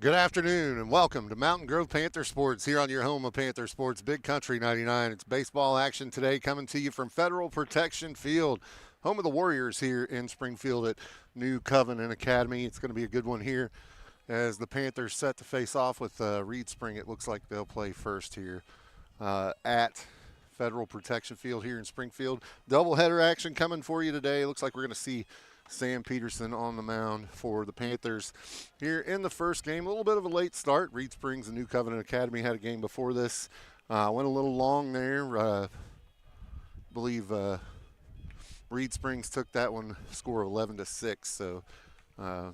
Good afternoon and welcome to Mountain Grove Panther Sports here on your home of Panther Sports, Big Country 99. It's baseball action today coming to you from Federal Protection Field, home of the Warriors here in Springfield at New Covenant Academy. It's going to be a good one here as the Panthers set to face off with Reed Spring. It looks like they'll play first here at Federal Protection Field here in Springfield. Doubleheader action coming for you today. Looks like we're going to see Sam Peterson on the mound for the Panthers here in the first game. A little bit of a late start. Reed Springs and New Covenant Academy had a game before this. Went a little long there. Believe Reed Springs took that one, score of 11-6. So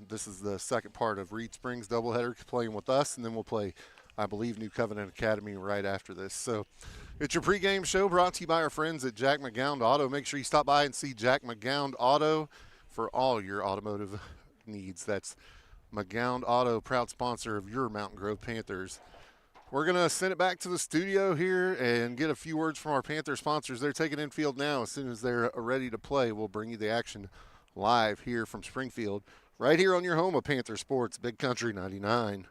this is the second part of Reed Springs doubleheader playing with us, and then we'll play, I believe, New Covenant Academy right after this. So it's your pregame show brought to you by our friends at Jack McGowan Auto. Make sure you stop by and see Jack McGowan Auto for all your automotive needs. That's McGowan Auto, proud sponsor of your Mountain Grove Panthers. We're going to send it back to the studio here and get a few words from our Panther sponsors. They're taking infield now. As soon as they're ready to play, we'll bring you the action live here from Springfield, right here on your home of Panther Sports, Big Country 99.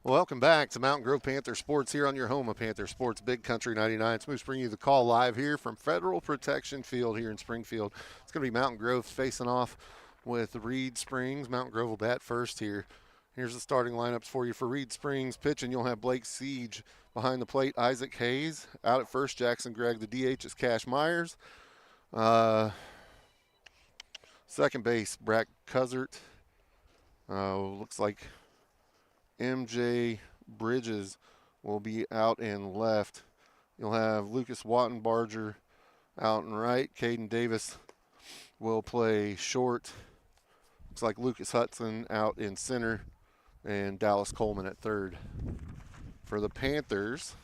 Welcome back to Mountain Grove Panther Sports here on your home of Panther Sports, Big Country 99. It's Moose bringing you the call live here from Federal Protection Field here in Springfield. It's going to be Mountain Grove facing off with Reed Springs. Mountain Grove will bat first here. Here's the starting lineups for you for Reed Springs. Pitching, you'll have Blake Siege behind the plate, Isaac Hayes. Out at first, Jackson Gregg. The DH is Cash Myers. Second base, Brack Cuthert. Looks like MJ Bridges will be out and left. You'll have Lucas Wattenbarger out and right. Caden Davis will play short. Looks like Lucas Hudson out in center and Dallas Coleman at third. For the Panthers,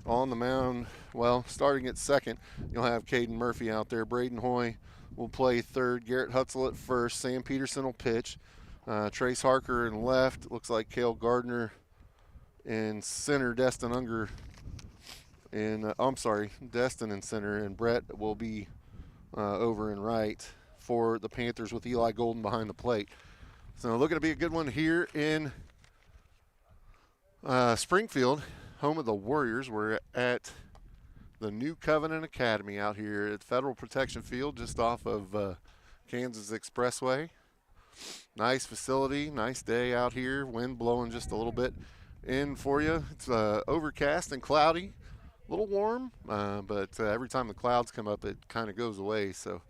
on the mound, well, starting at second, you'll have Caden Murphy out there. Braden Hoy will play third. Garrett Hutzel at first. Sam Peterson will pitch. Trace Harker in left. Looks like Cale Gardner in center. Destin Unger in, Destin in center. And Brett will be over in right for the Panthers with Eli Golden behind the plate. So looking to be a good one here in Springfield, home of the Warriors. We're at the New Covenant Academy out here at Federal Protection Field just off of Kansas Expressway. Nice facility, nice day out here. Wind blowing just a little bit in for you. It's overcast and cloudy, a little warm, but every time the clouds come up, it kind of goes away. So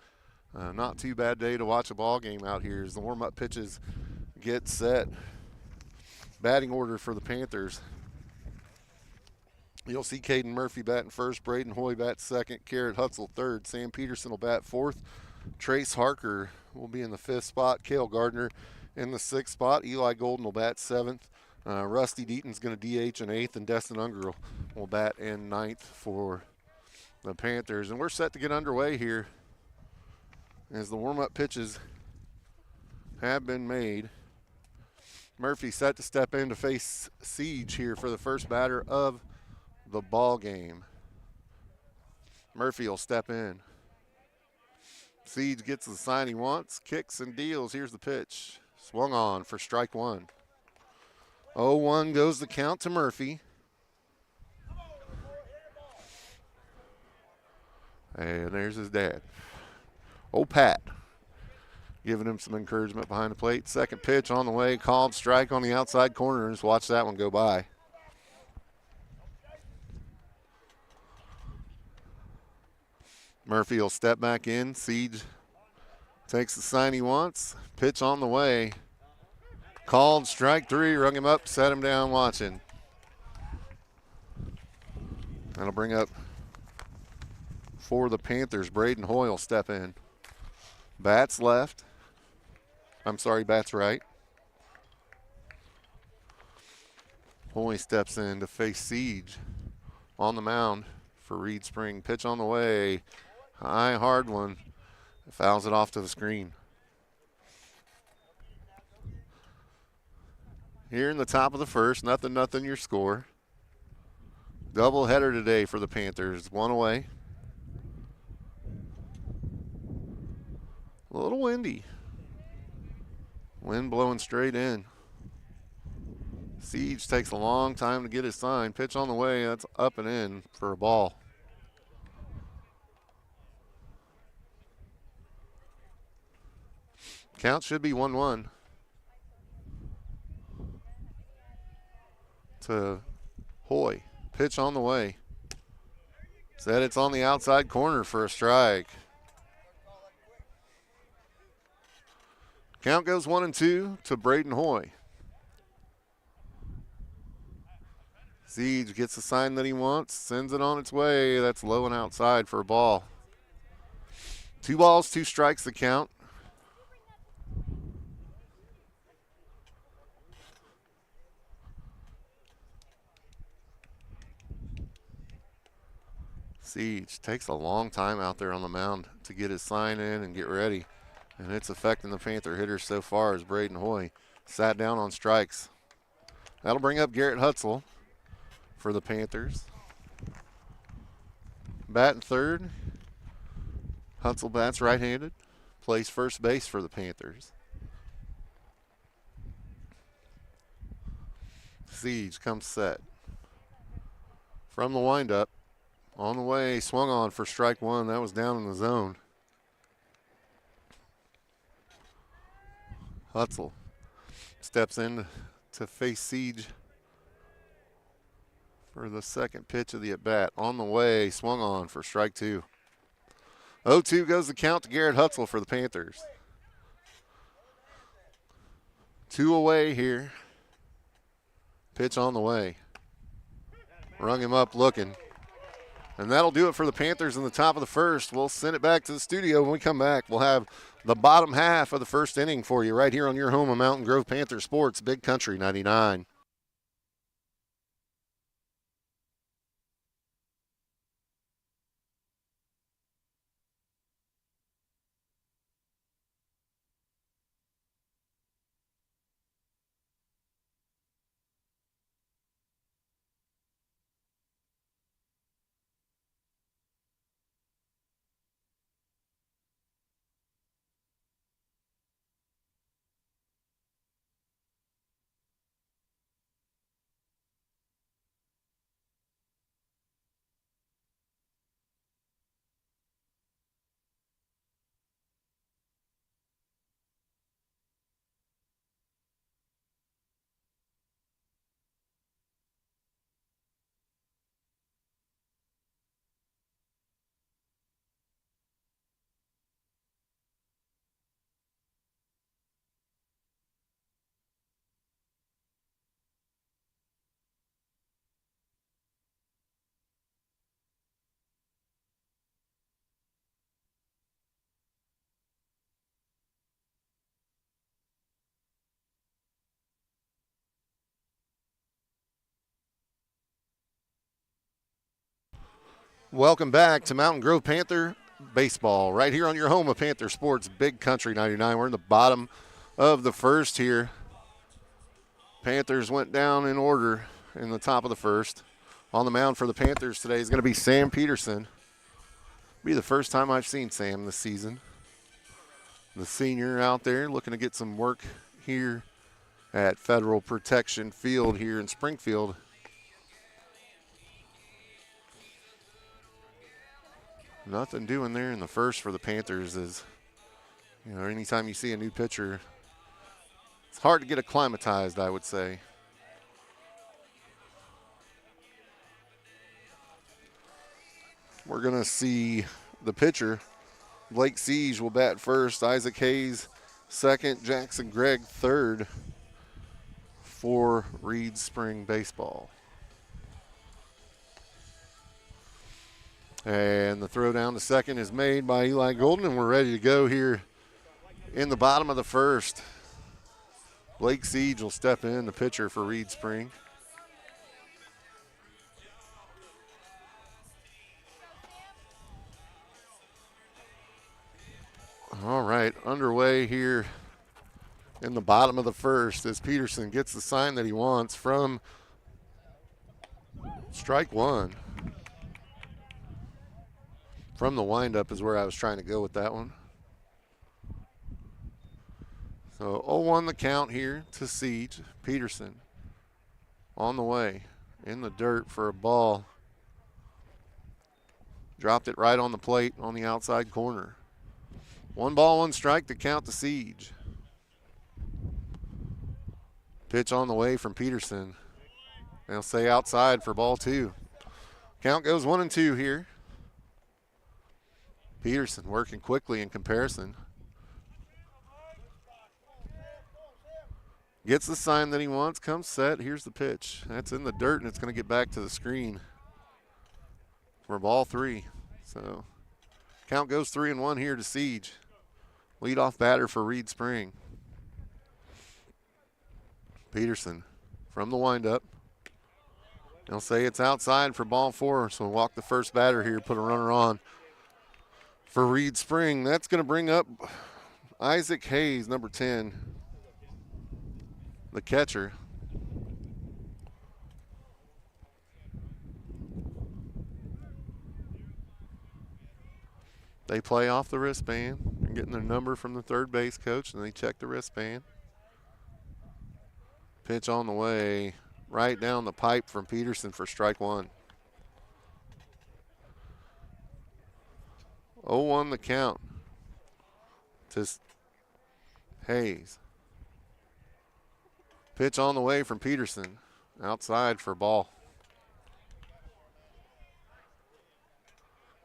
not too bad day to watch a ball game out here as the warm-up pitches get set. Batting order for the Panthers. You'll see Caden Murphy batting first, Braden Hoy bat second, Garrett Hutzel third, Sam Peterson will bat fourth, Trace Harker will be in the fifth spot, Cale Gardner in the sixth spot, Eli Golden will bat seventh, Rusty Deaton's going to DH in eighth, and Destin Unger will bat in ninth for the Panthers. And we're set to get underway here as the warm-up pitches have been made. Murphy set to step in to face Siege here for the first batter of the ball game. Murphy will step in. Siege gets the sign he wants, kicks and deals. Here's the pitch. Swung on for strike one. 0-1 goes the count to Murphy. And there's his dad. Old Pat giving him some encouragement behind the plate. Second pitch on the way, called strike on the outside corner. Just watch that one go by. Murphy will step back in. Siege takes the sign he wants. Pitch on the way. Called strike three, rung him up, set him down watching. That'll bring up for the Panthers. Braden Hoy will step in. Bats left. Bats right. Hoy steps in to face Siege on the mound for Reed Spring. Pitch on the way. High, hard one. Fouls it off to the screen. Here in the top of the first, nothing your score. Double header today for the Panthers. One away. A little windy. Wind blowing straight in. Siege takes a long time to get his sign. Pitch on the way. That's up and in for a ball. Count should be 1-1 to Hoy. Pitch on the way. Said it's on the outside corner for a strike. Count goes 1-2 to Braden Hoy. Siege gets the sign that he wants, sends it on its way. That's low and outside for a ball. 2 balls, 2 strikes the count. Siege takes a long time out there on the mound to get his sign in and get ready. And it's affecting the Panther hitters so far as Braden Hoy sat down on strikes. That'll bring up Garrett Hutzel for the Panthers. Batting third. Hutzel bats right-handed. Plays first base for the Panthers. Siege comes set. From the windup, on the way, swung on for strike one. That was down in the zone. Hutzel steps in to face Siege for the second pitch of the at-bat. On the way, swung on for strike two. 0-2 goes the count to Garrett Hutzel for the Panthers. 2 away here. Pitch on the way. Rung him up looking. And that'll do it for the Panthers in the top of the first. We'll send it back to the studio. When we come back, we'll have the bottom half of the first inning for you right here on your home of Mountain Grove Panther Sports, Big Country 99. Welcome back to Mountain Grove Panther Baseball, right here on your home of Panther Sports, Big Country 99. We're in the bottom of the first here. Panthers went down in order in the top of the first. On the mound for the Panthers today is going to be Sam Peterson. Be the first time I've seen Sam this season. The senior out there looking to get some work here at Federal Protection Field here in Springfield. Nothing doing there in the first for the Panthers is, anytime you see a new pitcher, it's hard to get acclimatized, I would say. We're going to see the pitcher, Blake Siege, will bat first, Isaac Hayes second, Jackson Gregg third for Reed Spring Baseball. And the throw down to second is made by Eli Golden, and we're ready to go here in the bottom of the first. Blake Siege will step in, the pitcher for Reed Spring. All right, underway here in the bottom of the first as Peterson gets the sign that he wants from strike one. From the windup is where I was trying to go with that one. So 0-1 the count here to Siege. Peterson on the way in the dirt for a ball. Dropped it right on the plate on the outside corner. 1 ball, 1 strike to count to Siege. Pitch on the way from Peterson. They'll say outside for ball 2. Count goes 1-2 here. Peterson working quickly in comparison. Gets the sign that he wants, comes set. Here's the pitch. That's in the dirt, and it's going to get back to the screen for ball 3. So count goes 3-1 here to Siege. Leadoff batter for Reed Spring. Peterson from the windup. They'll say it's outside for ball 4, so we'll walk the first batter here, put a runner on for Reed Spring. That's going to bring up Isaac Hayes, number 10, the catcher. They play off the wristband. They're getting their number from the third base coach, and they check the wristband. Pitch on the way. right down the pipe from Peterson for strike one. 0-1 the count to Hayes. Pitch on the way from Peterson. Outside for ball.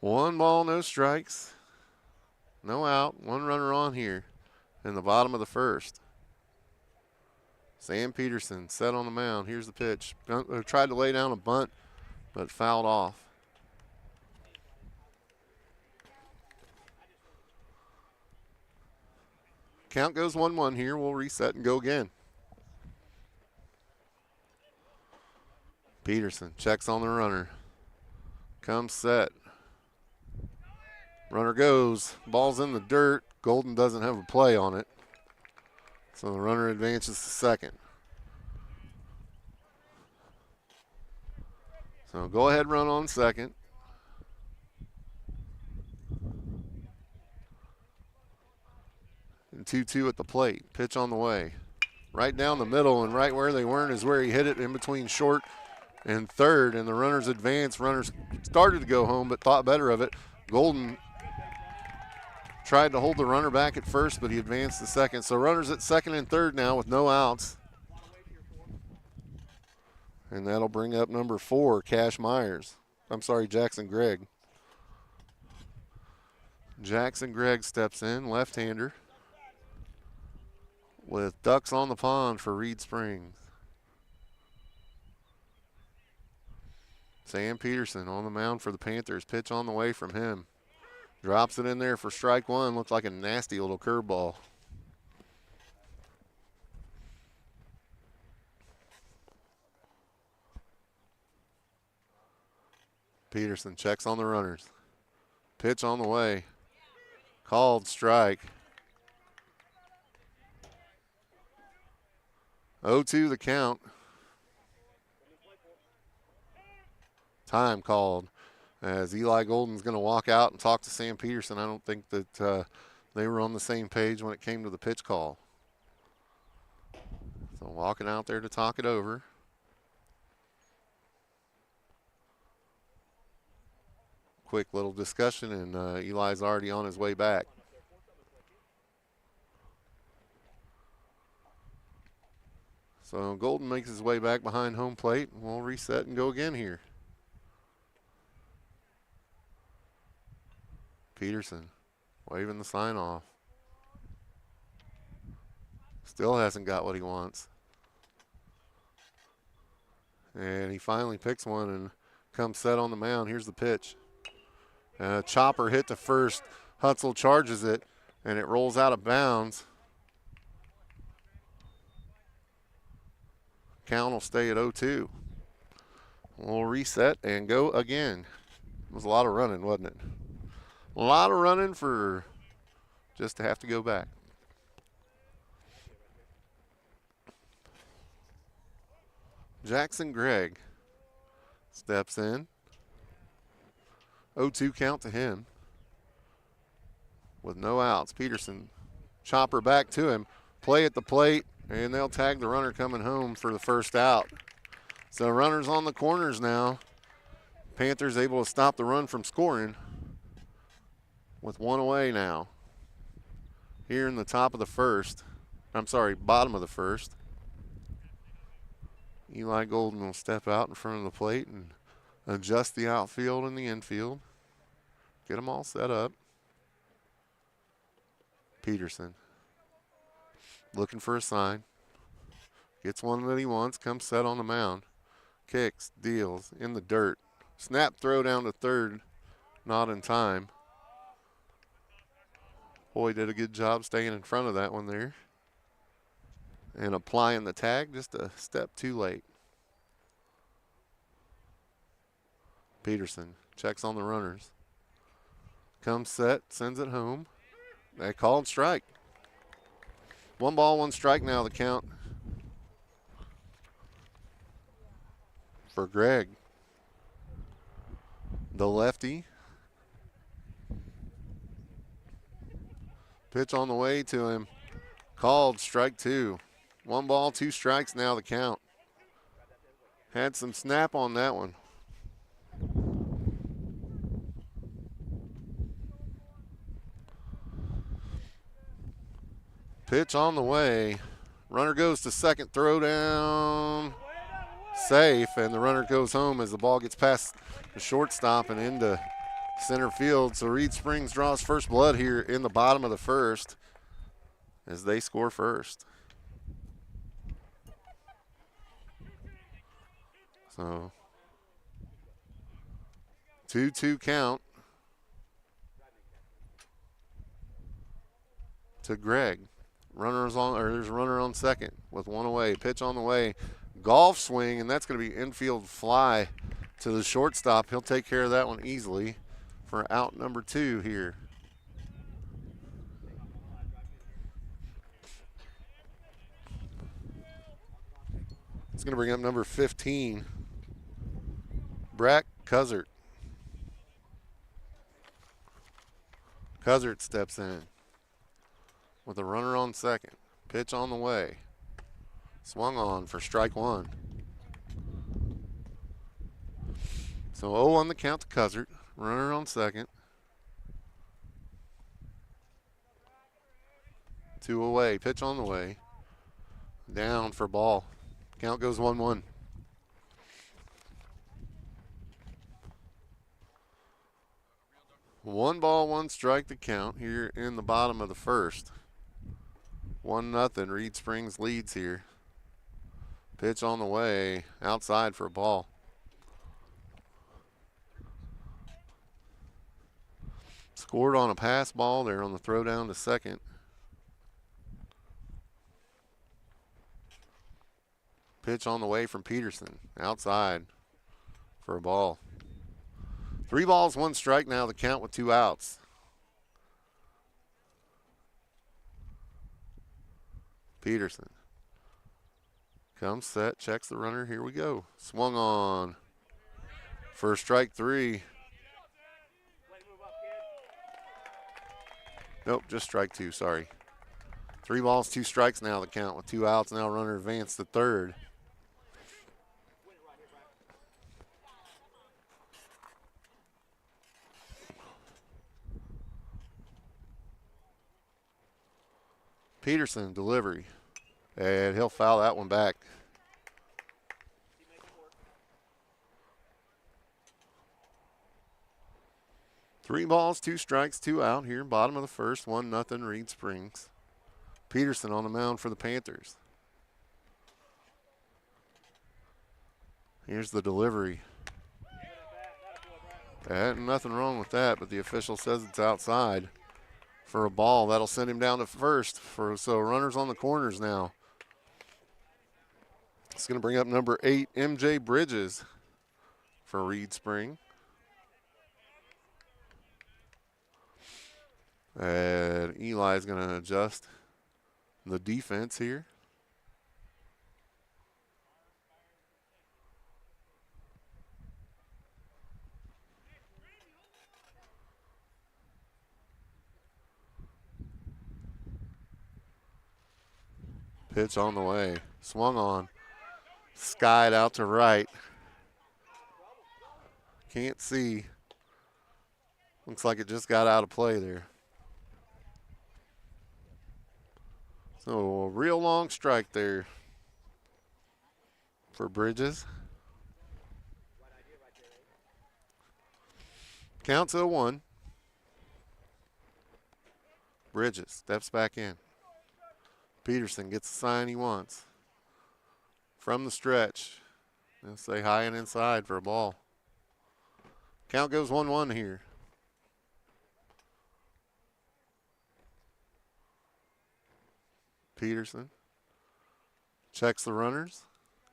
1 ball, no strikes. No out. 1 runner on here in the bottom of the first. Sam Peterson set on the mound. Here's the pitch. Tried to lay down a bunt, but fouled off. Count goes 1-1 here. We'll reset and go again. Peterson checks on the runner. Comes set. Runner goes. Ball's in the dirt. Golden doesn't have a play on it. So the runner advances to second. So go ahead, run on second. And 2-2 at the plate. Pitch on the way. Right down the middle, and right where they weren't is where he hit it, in between short and third. And the runners advanced. Runners started to go home but thought better of it. Golden tried to hold the runner back at first, but he advanced to second. So runners at second and third now with no outs. And that'll bring up number 4, Jackson Gregg. Jackson Gregg steps in, left-hander, with ducks on the pond for Reed Springs. Sam Peterson on the mound for the Panthers. Pitch on the way from him. Drops it in there for strike one. Looks like a nasty little curveball. Peterson checks on the runners. Pitch on the way. Called strike. 0-2 the count. Time called as Eli Golden's going to walk out and talk to Sam Peterson. I don't think that they were on the same page when it came to the pitch call. So walking out there to talk it over. Quick little discussion, and Eli's already on his way back. So Golden makes his way back behind home plate. We'll reset and go again here. Peterson waving the sign off. Still hasn't got what he wants. And he finally picks one and comes set on the mound. Here's the pitch. Chopper hit to first. Hutzel charges it, and it rolls out of bounds. Count will stay at 0-2. We'll reset and go again. It was a lot of running, wasn't it? A lot of running for just to have to go back. Jackson Gregg steps in. 0-2 count to him with no outs. Peterson, chopper back to him. Play at the plate, and they'll tag the runner coming home for the first out. So runners on the corners now. Panthers able to stop the run from scoring with one away now. Here in the top of the first. Bottom of the first. Eli Golden will step out in front of the plate and adjust the outfield and the infield. Get them all set up. Peterson looking for a sign. Gets one that he wants. Comes set on the mound. Kicks, deals, in the dirt. Snap throw down to third. Not in time. Boy did a good job staying in front of that one there. And applying the tag just a step too late. Peterson checks on the runners. Comes set, sends it home. They called strike. 1 ball, 1 strike now the count for Gregg. The lefty. Pitch on the way to him. Called strike 2. 1 ball, 2 strikes now the count. Had some snap on that one. Pitch on the way. Runner goes to second, throw down, safe, and the runner goes home as the ball gets past the shortstop and into center field. So Reed Springs draws first blood here in the bottom of the first as they score first. So 2-2 count to Greg. There's a runner on second with one away. Pitch on the way. Golf swing, and that's going to be infield fly to the shortstop. He'll take care of that one easily for out number 2 here. It's going to bring up number 15, Brack Cuthert. Cuthert steps in with a runner on second. Pitch on the way. Swung on for strike 1. So 0 on the count to Cuthert. Runner on second. 2 away. Pitch on the way. Down for ball. Count goes 1-1. One ball, one strike to count here in the bottom of the first. 1-0. Reed Springs leads here. Pitch on the way, outside for a ball. Scored on a pass ball there on the throw down to second. Pitch on the way from Peterson, outside for a ball. 3 balls, 1 strike now, the count with 2 outs. Peterson comes set, checks the runner, here we go. Swung on for strike 3. Nope, just strike 2, sorry. 3 balls, 2 strikes now, the count with 2 outs. Now runner advanced to third. Peterson delivery, and he'll foul that one back. Three balls, 2 strikes, 2 out here, bottom of the first, 1-0 Reed Springs. Peterson on the mound for the Panthers. Here's the delivery. Nothing wrong with that, but the official says it's outside for a ball. That'll send him down to first. So runners on the corners now. It's going to bring up number 8, MJ Bridges for Reed Spring. And Eli's going to adjust the defense here. Pitch on the way. Swung on. Skied out to right. Can't see. Looks like it just got out of play there. So a real long strike there for Bridges. Counts 0-1. Bridges steps back in. Peterson gets the sign he wants. From the stretch. They'll say high and inside for a ball. Count goes 1-1 here. Peterson checks the runners.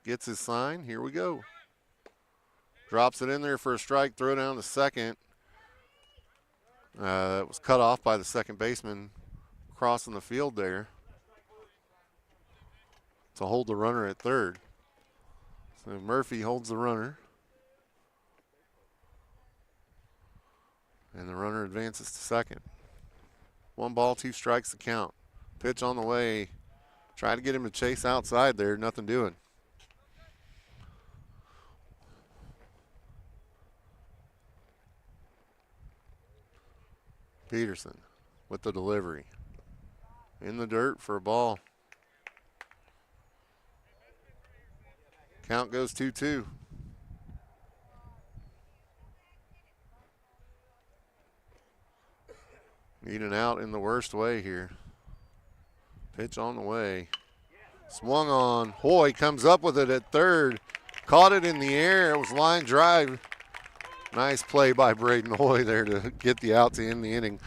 Gets his sign. Here we go. Drops it in there for a strike. Throw down to second. That was cut off by the second baseman crossing the field there to hold the runner at third. So Murphy holds the runner. And the runner advances to second. 1 ball, 2 strikes to count. Pitch on the way. Try to get him to chase outside there. Nothing doing. Peterson with the delivery. In the dirt for a ball. Count goes 2-2. Need an out in the worst way here. Pitch on the way. Swung on. Hoy comes up with it at third. Caught it in the air. It was line drive. Nice play by Braden Hoy there to get the out to end the inning.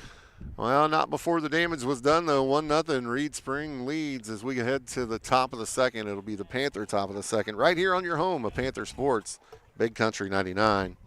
Well, not before the damage was done, though. 1-0. Reed Spring leads as we head to the top of the second. It'll be the Panther top of the second right here on your home of Panther Sports, Big Country 99.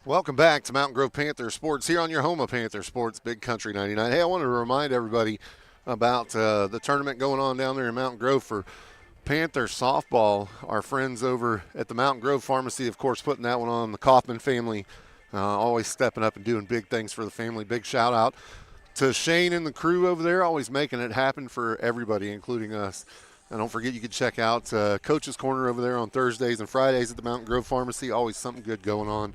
Welcome back to Mountain Grove Panther Sports here on your home of Panther Sports, Big Country 99. Hey, I wanted to remind everybody about the tournament going on down there in Mountain Grove for Panther softball. Our friends over at the Mountain Grove Pharmacy, of course, putting that one on. The Kaufman family always stepping up and doing big things for the family. Big shout out to Shane and the crew over there, always making it happen for everybody, including us. And don't forget, you can check out Coach's Corner over there on Thursdays and Fridays at the Mountain Grove Pharmacy. Always something good going on.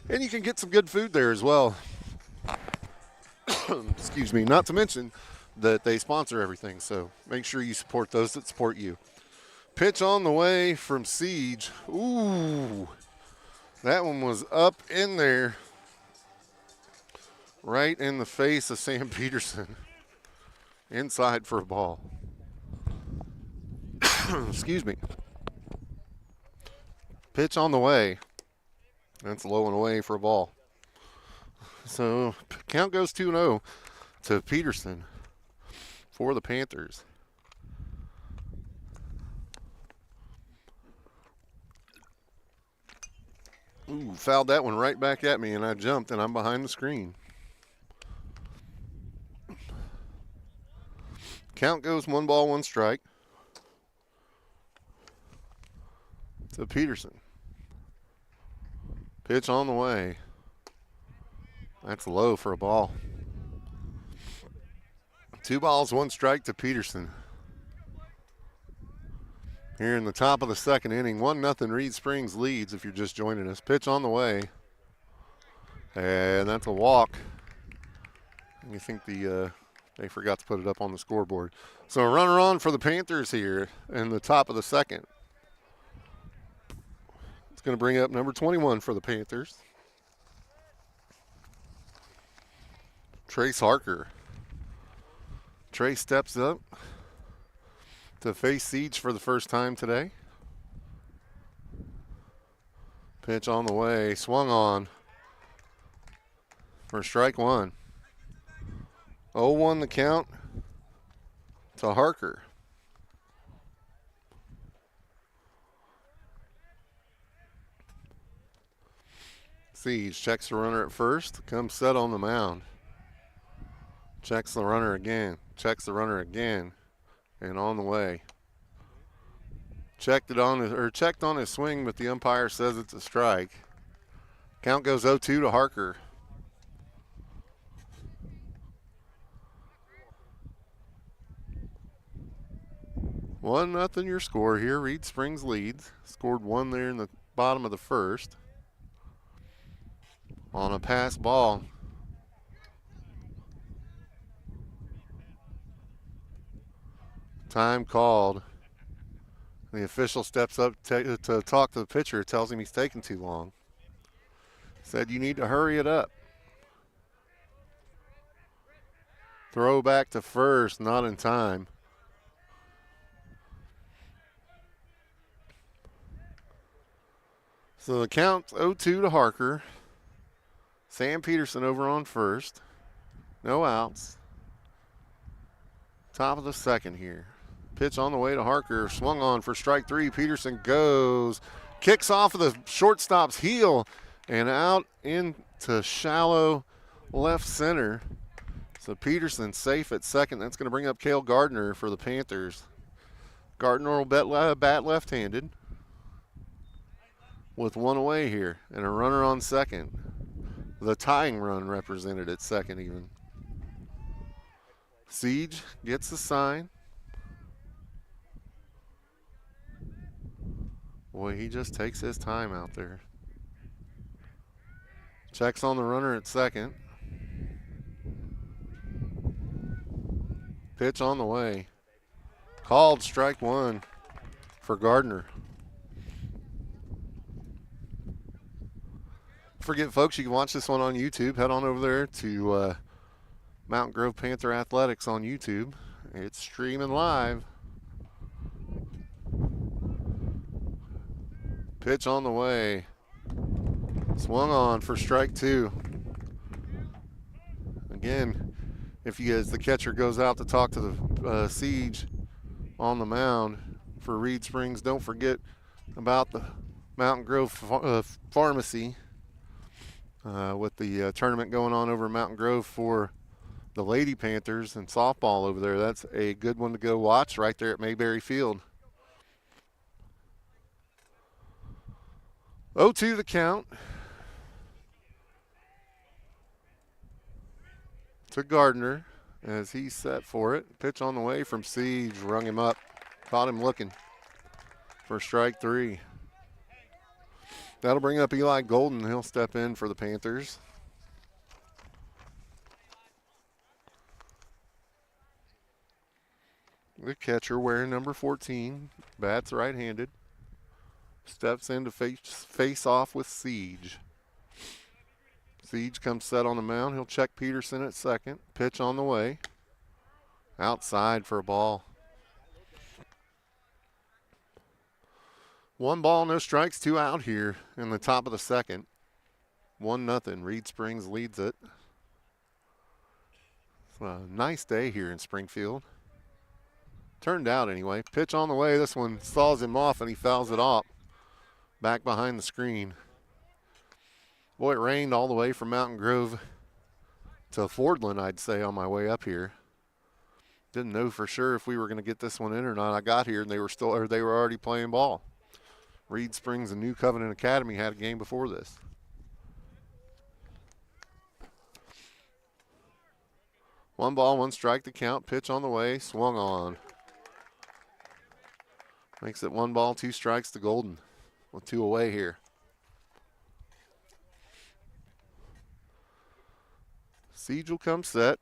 And you can get some good food there as well. Excuse me. Not to mention that they sponsor everything, so make sure you support those that support you. Pitch on the way from Siege. Ooh, that one was up in there, right in the face of Sam Peterson. Inside for a ball. Excuse me. Pitch on the way. That's low and away for a ball. So count goes 2-0 to Peterson for the Panthers. Ooh, fouled that one right back at me, and I jumped, and I'm behind the screen. Count goes 1 ball, 1 strike to Peterson. Pitch on the way. That's low for a ball. 2 balls, 1 strike to Peterson. Here in the top of the second inning, 1-0 Reed Springs leads if you're just joining us. Pitch on the way. And that's a walk. You think they forgot to put it up on the scoreboard. So a runner on for the Panthers here in the top of the second. Going to bring up number 21 for the Panthers. Trace Harker. Trace steps up to face Siege for the first time today. Pitch on the way, swung on for strike 1. 0-1 the count to Harker. Siege checks the runner at first, comes set on the mound. Checks the runner again, checks the runner again, and on the way. Checked on his swing, but the umpire says it's a strike. Count goes 0-2 to Harker. One nothing your score here. Reed Springs leads. Scored 1 there in the bottom of the first. On a pass ball. Time called The official steps up to talk to the pitcher, tells him he's taking too long. Said you need to hurry it up. Throw back to first, not in time. So the count's 0-2 to Harker. Sam Peterson over on first. No outs. Top of the second here. Pitch on the way to Harker. Swung on for strike three. Peterson goes. Kicks off of the shortstop's heel and out into shallow left center. So Peterson safe at second. That's going to bring up Cale Gardner for the Panthers. Gardner will bat left-handed with one away here and a runner on second. The tying run represented at second even. Siege gets the sign. Boy, he just takes his time out there. Checks on the runner at second. Pitch on the way. Called strike one for Gardner. Forget, folks, you can watch this one on YouTube. Head on over there to Mountain Grove Panther Athletics on YouTube. It's streaming live. Pitch on the way. Swung on for strike two. Again, if you guys, the catcher goes out to talk to the Siege on the mound for Reed Springs, don't forget about the Mountain Grove Pharmacy with the tournament going on over in Mountain Grove for the Lady Panthers and softball over there. That's a good one to go watch right there at Mayberry Field. 0-2 the count to Gardner as he's set for it. Pitch on the way from Siege, rung him up, caught him looking for strike three. That'll bring up Eli Golden. He'll step in for the Panthers. The catcher wearing number 14, bats right-handed, steps in to face off with Siege. Siege comes set on the mound. He'll check Peterson at second. Pitch on the way. Outside for a ball. 1 ball, no strikes, 2 out here in the top of the second. 1-0. Reed Springs leads it. It's a nice day here in Springfield. Turned out anyway. Pitch on the way. This one saws him off and he fouls it off. Back behind the screen. Boy, it rained all the way from Mountain Grove to Fordland, I'd say, on my way up here. Didn't know for sure if we were going to get this one in or not. I got here and they were already playing ball. Reed Springs and New Covenant Academy had a game before this. One ball, one strike to count. Pitch on the way, swung on. Makes it 1 ball, 2 strikes to Golden with 2 away here. Siege will come set.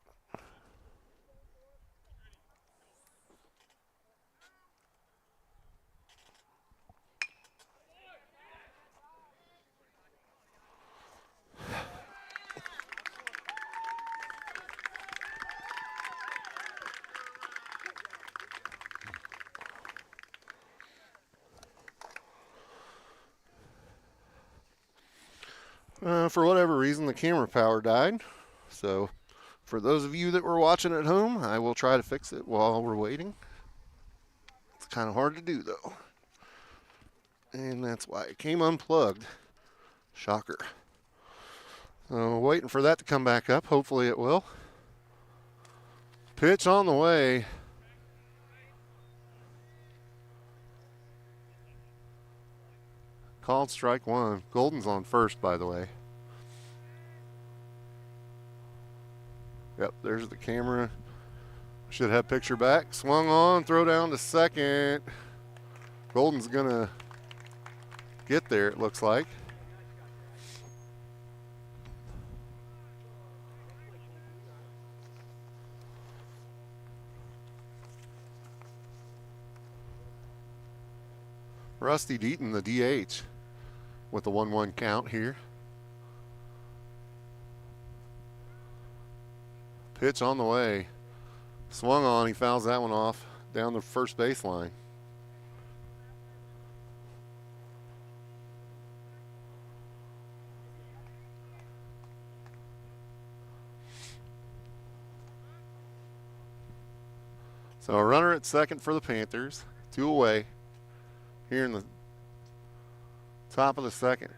For whatever reason, the camera power died. So for those of you that were watching at home, I will try to fix it while we're waiting. It's kind of hard to do, though. And that's why it came unplugged. Shocker. So waiting for that to come back up. Hopefully it will. Pitch on the way. Called strike one. Golden's on first, by the way. Yep, there's the camera. Should have picture back. Swung on, throw down to second. Golden's going to get there, it looks like. Rusty Deaton, the DH, with the 1-1 count here. Pitch on the way. Swung on. He fouls that one off down the first baseline. So a runner at second for the Panthers. 2 away here in the top of the second.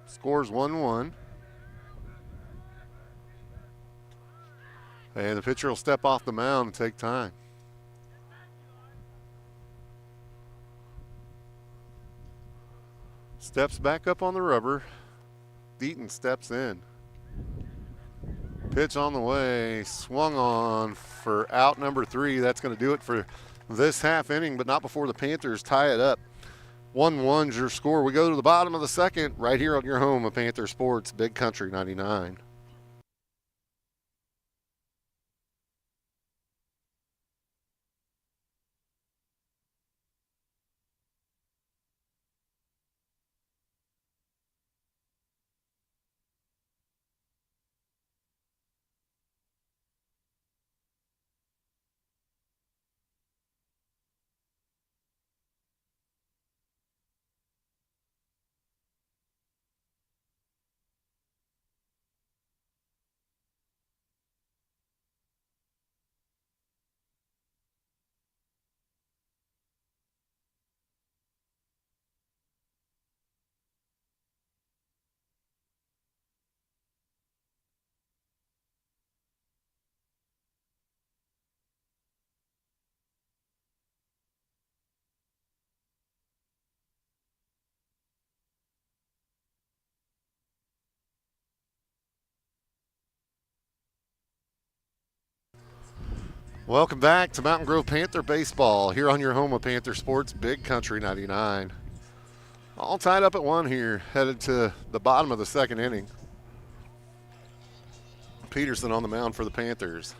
Scores 1-1. And the pitcher will step off the mound and take time. Steps back up on the rubber. Deaton steps in. Pitch on the way, swung on for out number 3. That's going to do it for this half inning, but not before the Panthers tie it up. 1-1's your score. We go to the bottom of the second right here on your home of Panther Sports, Big Country 99. Welcome back to Mountain Grove Panther Baseball here on your home of Panther Sports, Big Country 99. All tied up at 1 here, headed to the bottom of the second inning. Peterson on the mound for the Panthers.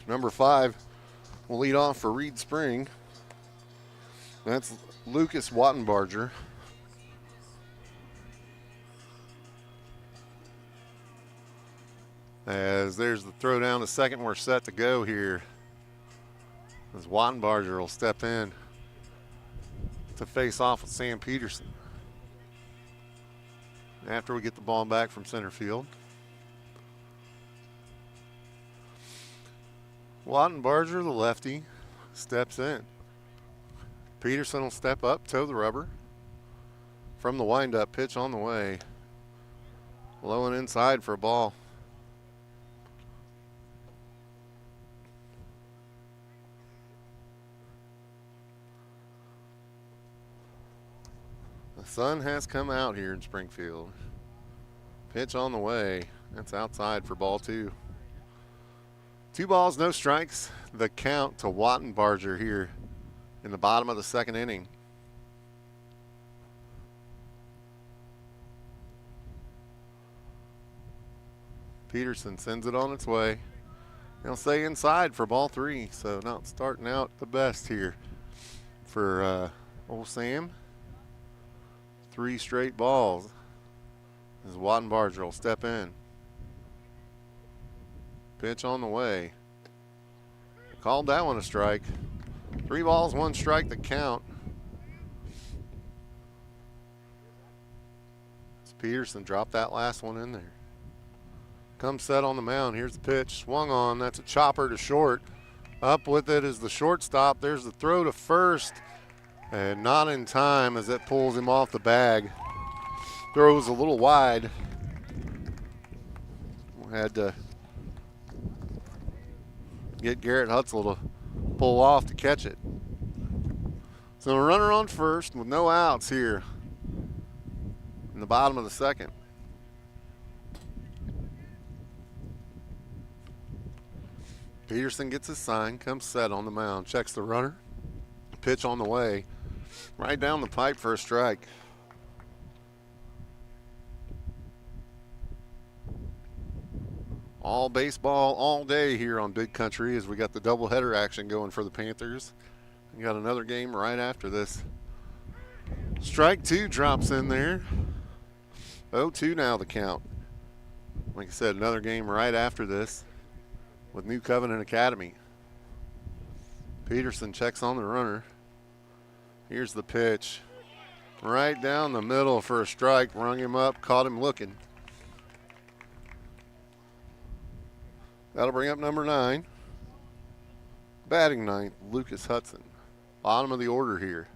Number 5 will lead off for Reed Spring. That's Lucas Wattenbarger. As there's the throw down to second, we're set to go here. As Wattenbarger will step in to face off with Sam Peterson after we get the ball back from center field. Wattenbarger, the lefty, steps in. Peterson will step up, toe the rubber. From the windup, pitch on the way. Low and inside for a ball. The sun has come out here in Springfield. Pitch on the way. That's outside for ball 2. 2 balls, no strikes. The count to Wattenbarger here in the bottom of the second inning. Peterson sends it on its way. He'll stay inside for ball 3, so not starting out the best here for old Sam. 3 straight balls as Wattenbarger will step in. Pitch on the way. Called that one a strike. 3 balls, 1 strike, the count. As Peterson dropped that last one in there. Comes set on the mound. Here's the pitch. Swung on. That's a chopper to short. Up with it is the shortstop. There's the throw to first. And not in time as it pulls him off the bag. Throws a little wide. Had to get Garrett Hutzel to pull off to catch it. So a runner on first with no outs here in the bottom of the second. Peterson gets his sign, comes set on the mound, checks the runner. Pitch on the way, right down the pipe for a strike. All baseball all day here on Big Country as we got the doubleheader action going for the Panthers. You got another game right after this. Strike two drops in there. 0-2 now the count. Like I said, another game right after this with New Covenant Academy. Peterson checks on the runner. Here's the pitch. Right down the middle for a strike. Rung him up, caught him looking. That'll bring up number 9. Batting ninth, Lucas Hudson. Bottom of the order here.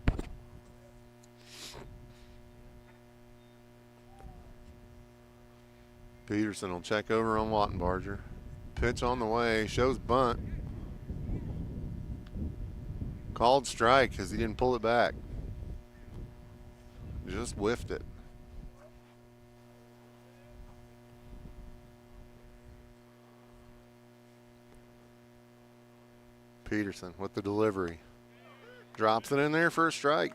Peterson will check over on Wattenbarger. Pitch on the way, shows bunt. Called strike because he didn't pull it back. Just whiffed it. Peterson with the delivery. Drops it in there for a strike.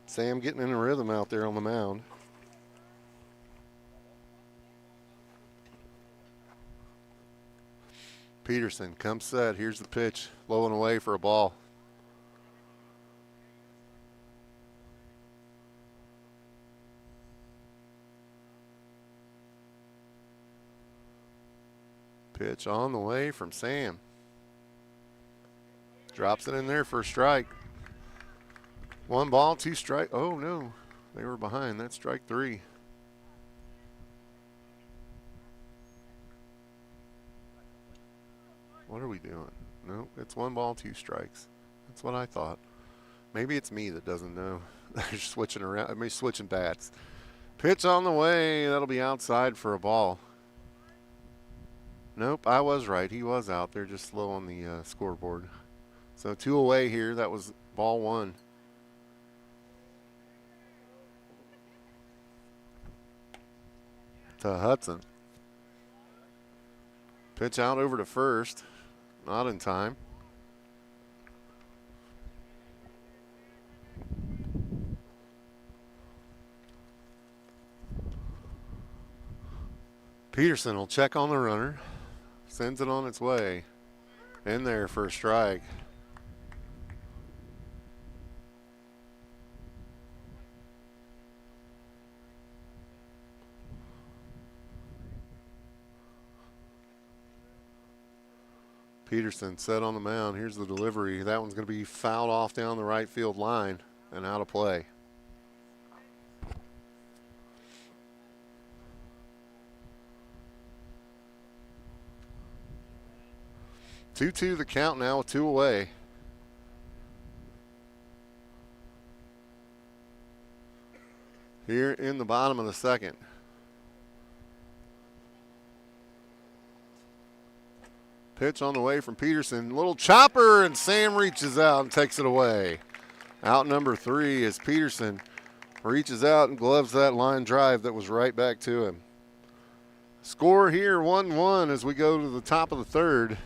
Sam getting in a rhythm out there on the mound. Peterson comes set. Here's the pitch. Low and away for a ball. Pitch on the way from Sam. Drops it in there for a strike. 1 ball, 2 strike. Oh, no. They were behind. That's strike 3. What are we doing? No, it's 1 ball, 2 strikes. That's what I thought. Maybe it's me that doesn't know. They're switching around. I mean, switching bats. Pitch on the way. That'll be outside for a ball. Nope, I was right. He was out there, just slow on the scoreboard. So 2 away here. That was ball 1. To Hudson. Pitch out over to first. Not in time. Peterson will check on the runner. Sends it on its way. In there for a strike. Peterson set on the mound. Here's the delivery. That one's going to be fouled off down the right field line and out of play. Two the count now with 2 away. Here in the bottom of the second. Pitch on the way from Peterson. Little chopper, and Sam reaches out and takes it away. Out number 3 as Peterson reaches out and gloves that line drive that was right back to him. Score here 1-1 as we go to the top of the third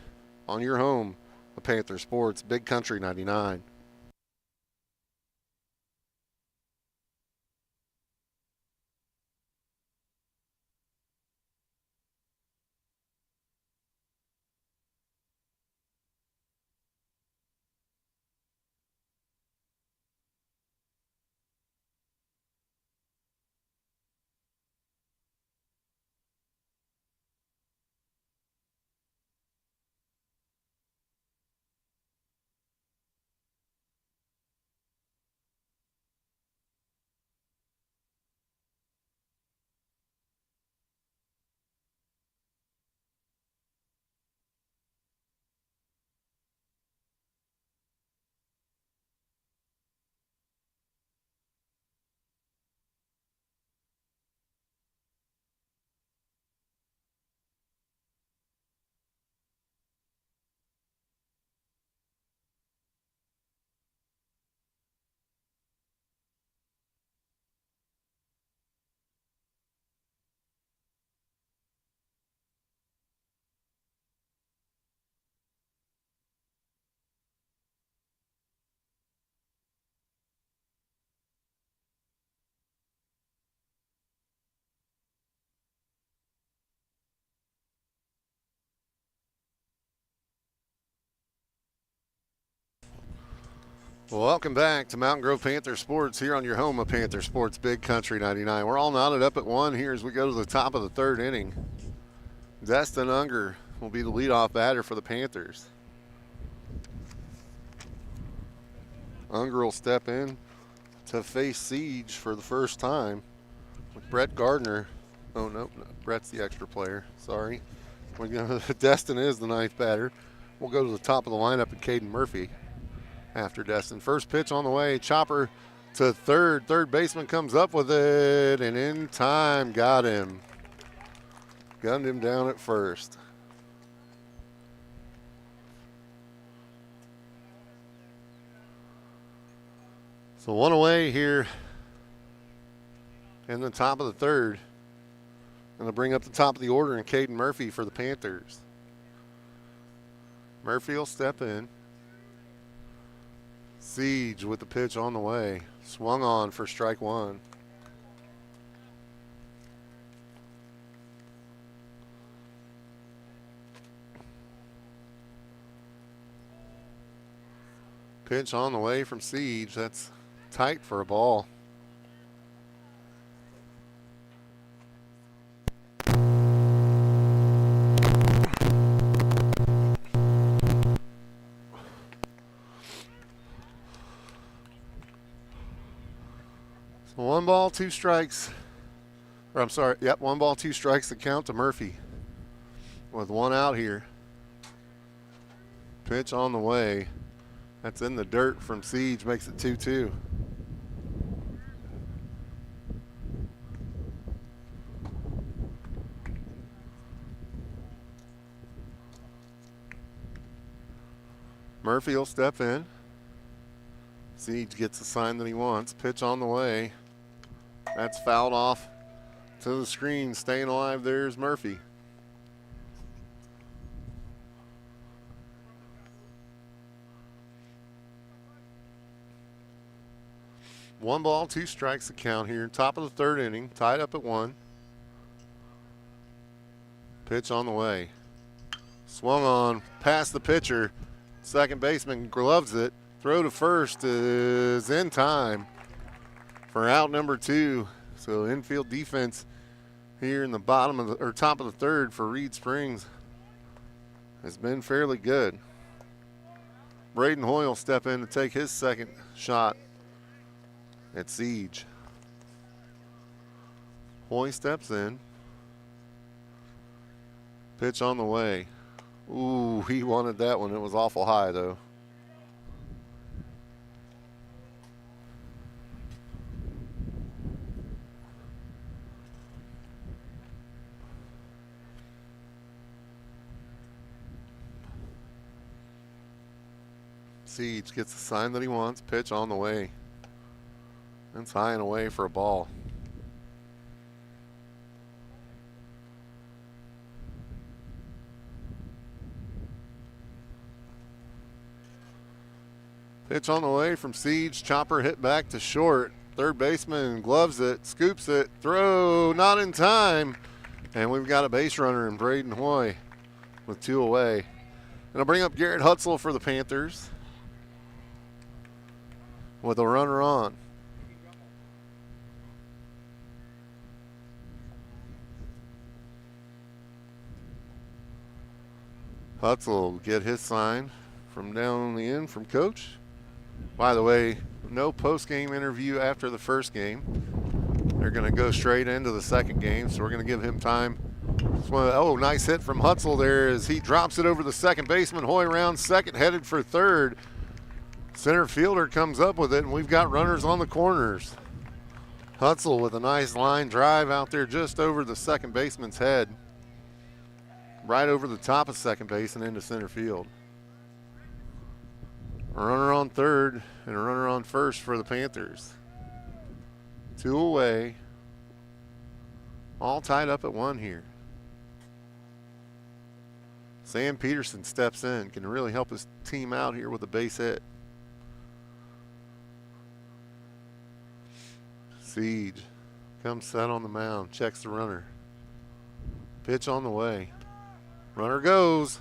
on your home, the Panther Sports, Big Country 99. Welcome back to Mountain Grove Panther Sports here on your home of Panther Sports, Big Country 99. We're all knotted up at 1 here as we go to the top of the 3rd inning. Destin Unger will be the leadoff batter for the Panthers. Unger will step in to face Siege for the first time with Brett Gardner. Oh, no, Brett's the extra player. Sorry. Destin is the 9th batter. We'll go to the top of the lineup at Caden Murphy after Destin. First pitch on the way. Chopper to third. Third baseman comes up with it, and in time, got him. Gunned him down at first. So one away here in the top of the 3rd. Going to bring up the top of the order and Caden Murphy for the Panthers. Murphy will step in. Siege with the pitch on the way. Swung on for strike 1. Pitch on the way from Siege. That's tight for a ball. So 1 ball, 2 strikes. Or I'm sorry, yep, 1 ball, 2 strikes to count to Murphy with 1 out here. Pitch on the way. That's in the dirt from Siege, makes it 2-2. Murphy will step in. Siege gets the sign that he wants. Pitch on the way. That's fouled off to the screen. Staying alive, there's Murphy. One ball, 2 strikes to count here. Top of the 3rd inning, tied up at 1. Pitch on the way. Swung on, past the pitcher. Second baseman gloves it. Throw to first is in time for out number 2. So infield defense here in the bottom of the, or top of the 3rd for Reed Springs has been fairly good. Braden Hoyle will step in to take his second shot at Siege. Hoy steps in. Pitch on the way. Ooh, he wanted that one. It was awful high, though. Siege gets the sign that he wants. Pitch on the way. That's high and away for a ball. Pitch on the way from Siege. Chopper hit back to short. Third baseman gloves it, scoops it, throw, not in time. And we've got a base runner in Braden Hoy with 2 away. And I'll bring up Garrett Hutzel for the Panthers with a runner on. Hutzel will get his sign from down the end from Coach. By the way, no post-game interview after the first game. They're going to go straight into the second game, so we're going to give him time. Oh, nice hit from Hutzel there as he drops it over the second baseman. Hoy around second, headed for third. Center fielder comes up with it, and we've got runners on the corners. Hutzel with a nice line drive out there just over the second baseman's head. Right over the top of second base and into center field. A runner on third and a runner on first for the Panthers. 2 away. All tied up at 1 here. Sam Peterson steps in, can really help his team out here with a base hit. Siege comes set on the mound, checks the runner. Pitch on the way. Runner goes.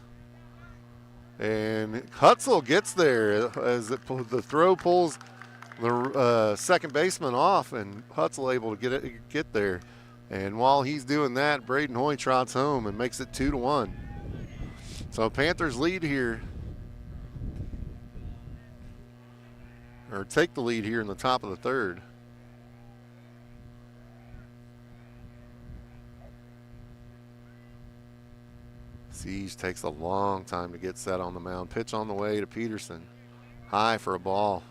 And Hutzel gets there as the throw pulls the second baseman off, and Hutzel able to get there. And while he's doing that, Braden Hoy trots home and makes it 2-1. So Panthers lead here, or take the lead here in the top of the third. Siege takes a long time to get set on the mound. Pitch on the way to Peterson. High for a ball.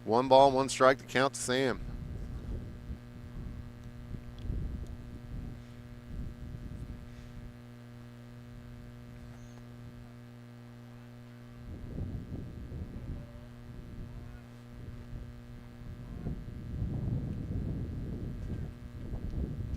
1 ball, 1 strike to count to Sam.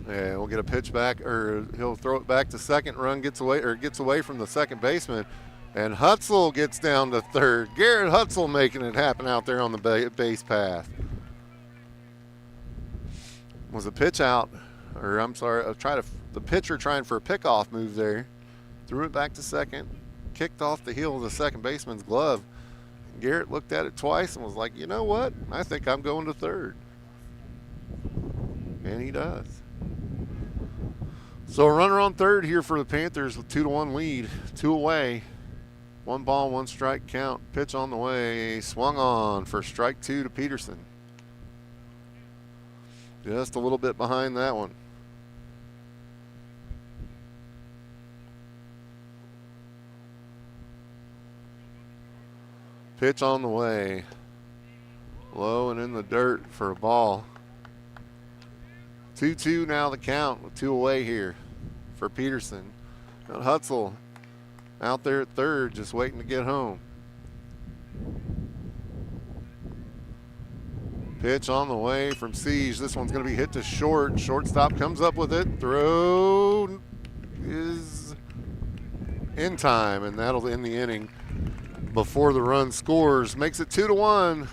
Yeah, we'll get a pitch back, or he'll throw it back to second. Run gets away from the second baseman, and Hutzel gets down to third. Garrett Hutzel making it happen out there on the base path. Was a pitch out, or I'm sorry, the pitcher trying for a pickoff move there. Threw it back to second, kicked off the heel of the second baseman's glove. Garrett looked at it twice and was like, you know what? I think I'm going to third. And he does. So a runner on third here for the Panthers with 2-1 lead, 2 away. 1 ball, 1 strike count. Pitch on the way, swung on for strike 2 to Peterson. Just a little bit behind that one. Pitch on the way. Low and in the dirt for a ball. 2-2 now the count with 2 away here for Peterson. And Hutzel out there at third just waiting to get home. Pitch on the way from Siege. This one's going to be hit to short. Shortstop comes up with it. Throw is in time, and that'll end the inning before the run scores. Makes it 2-1.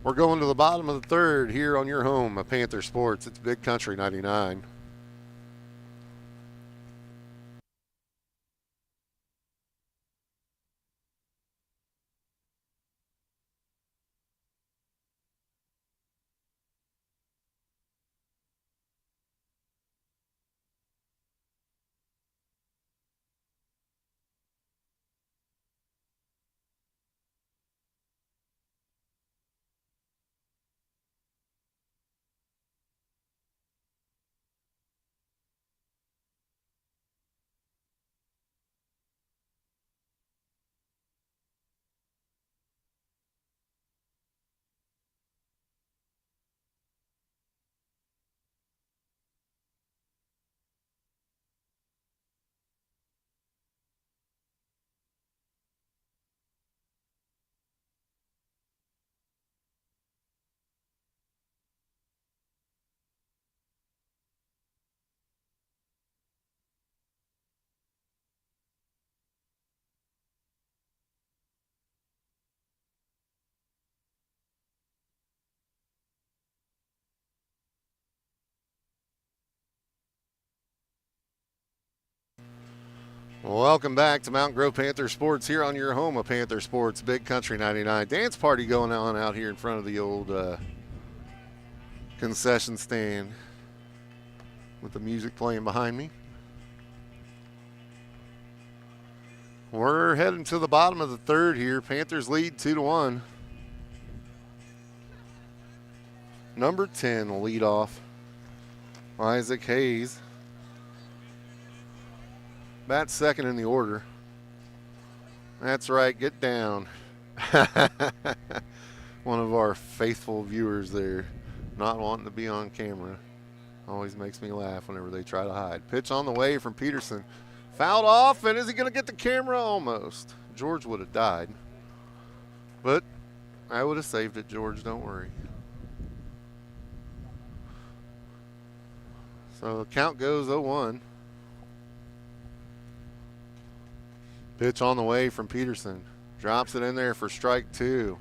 We're going to the bottom of the third here on your home of Panther Sports. It's Big Country 99. Welcome back to Mountain Grove Panther Sports here on your home of Panther Sports, Big Country 99. Dance party going on out here in front of the old concession stand with the music playing behind me. We're heading to the bottom of the third here. Panthers lead 2-1. Number 10 will lead off. Isaac Hayes. Bats second in the order. That's right, get down. One of our faithful viewers there, not wanting to be on camera. Always makes me laugh whenever they try to hide. Pitch on the way from Peterson. Fouled off, and is he going to get the camera? Almost. George would have died. But I would have saved it, George, don't worry. So the count goes 0-1. Pitch on the way from Peterson. Drops it in there for strike 2.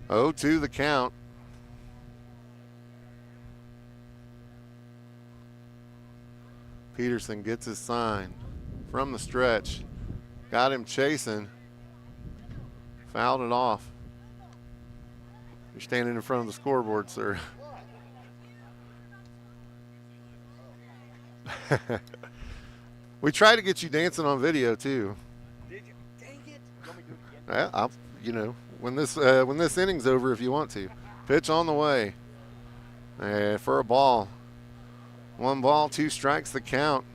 Oh, 2 the count. Peterson gets his sign from the stretch. Got him chasing. Fouled it off. You're standing in front of the scoreboard, sir. We try to get you dancing on video too. Did you? Dang it! You want me to do it again? I'll, when this inning's over, if you want to. Pitch on the way. For a ball. 1 ball, 2 strikes the count.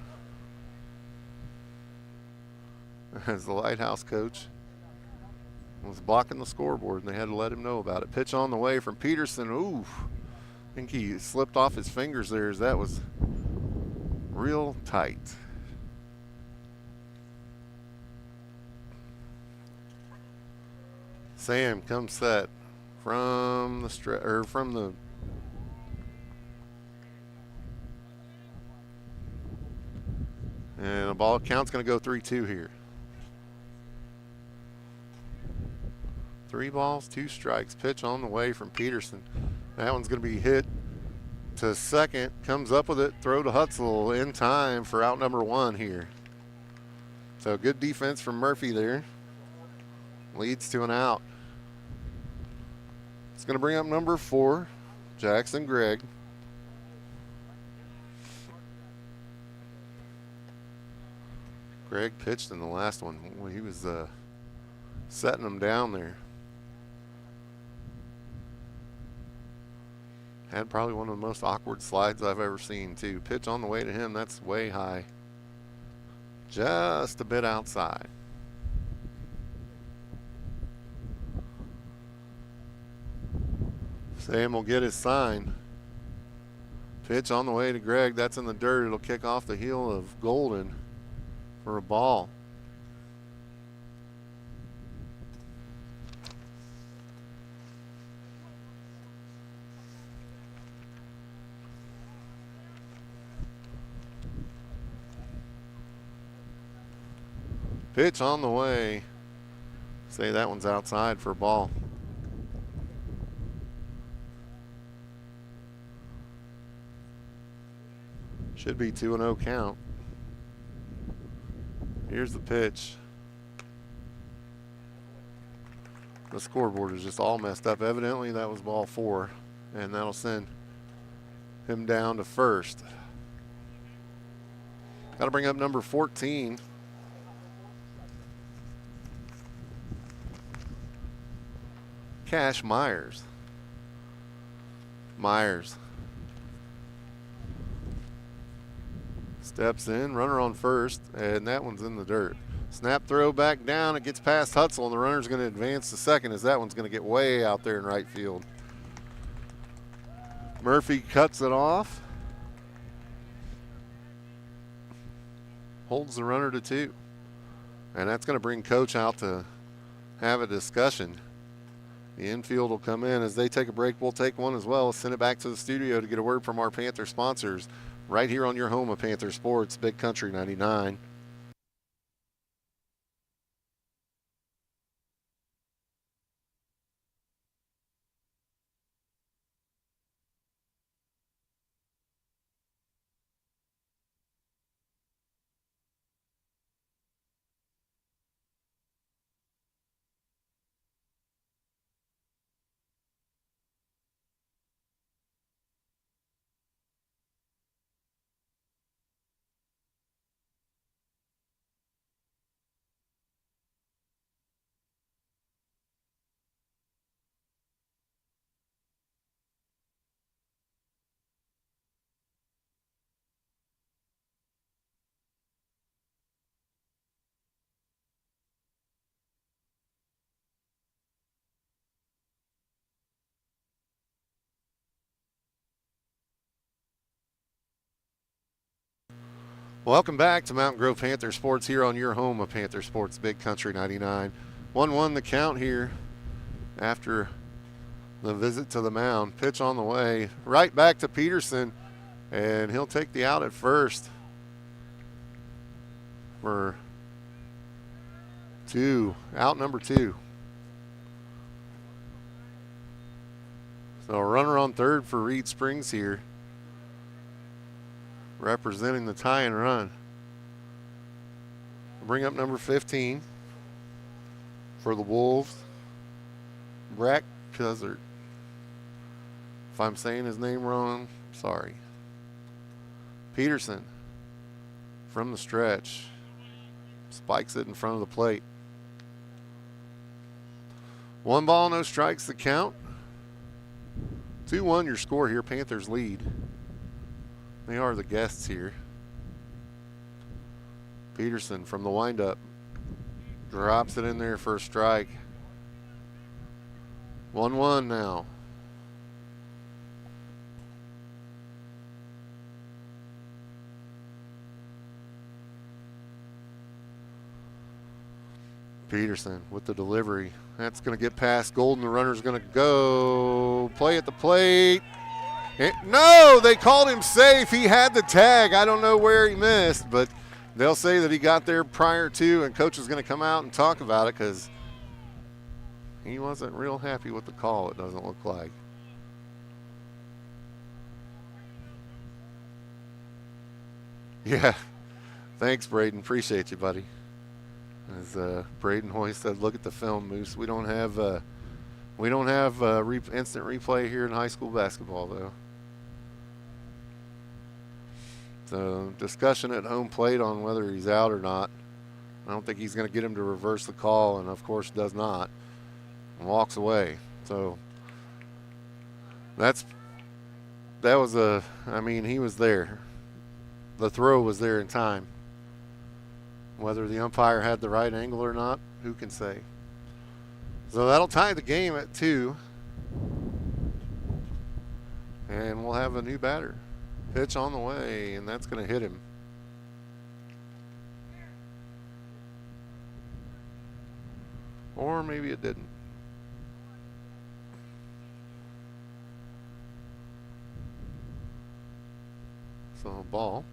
As the lighthouse coach was blocking the scoreboard, and they had to let him know about it. Pitch on the way from Peterson. Ooh, I think he slipped off his fingers there, as that was real tight. Sam comes set from the and the ball count's going to go 3-2 here. 3 balls, 2 strikes. Pitch on the way from Peterson. That one's going to be hit to second. Comes up with it. Throw to Hutzel in time for out number 1 here. So good defense from Murphy there. Leads to an out. It's going to bring up number 4, Jackson Gregg. Gregg pitched in the last one. He was setting them down there. Had probably one of the most awkward slides I've ever seen, too. Pitch on the way to him. That's way high. Just a bit outside. Sam will get his sign. Pitch on the way to Gregg. That's in the dirt. It'll kick off the heel of Golden for a ball. Pitch on the way. Say that one's outside for a ball. Should be 2-0 count. Here's the pitch. The scoreboard is just all messed up. Evidently that was ball 4, and that'll send him down to first. Got to bring up number 14. Cash Myers. Myers steps in, runner on first, and that one's in the dirt. Snap throw back down. It gets past Hutzel, and the runner's going to advance to second, as that one's going to get way out there in right field. Murphy cuts it off. Holds the runner to 2. And that's going to bring Coach out to have a discussion. The infield will come in. As they take a break, we'll take one as well. Send it back to the studio to get a word from our Panther sponsors right here on your home of Panther Sports, Big Country 99. Welcome back to Mountain Grove Panther Sports here on your home of Panther Sports, Big Country 99. 1-1 the count here after the visit to the mound. Pitch on the way, right back to Peterson, and he'll take the out at first for 2, out number 2. So a runner on third for Reed Springs here. representing the tie and run. Bring up number 15 for the Wolves, Brack Cuzzard. If I'm saying his name wrong, sorry. Peterson from the stretch. Spikes it in front of the plate. 1 ball, no strikes, the count. 2-1 your score here. Panthers lead. They are the guests here. Peterson from the windup. Drops it in there for a strike. 1-1 now. Peterson with the delivery. That's going to get past Golden. The runner's going to go. Play at the plate. No, they called him safe. He had the tag. I don't know where he missed, but they'll say that he got there prior to, and coach is going to come out and talk about it because he wasn't real happy with the call, it doesn't look like. Yeah. Thanks, Braden. Appreciate you, buddy. As Braden Hoy said, look at the film, Moose. We don't have instant replay here in high school basketball, though. So discussion at home plate on whether he's out or not. I don't think he's going to get him to reverse the call, and of course does not, and walks away. So he was there. The throw was there in time. Whether the umpire had the right angle or not, who can say? So that'll tie the game at 2. And we'll have a new batter. Pitch on the way, and that's going to hit him. Or maybe it didn't. So ball.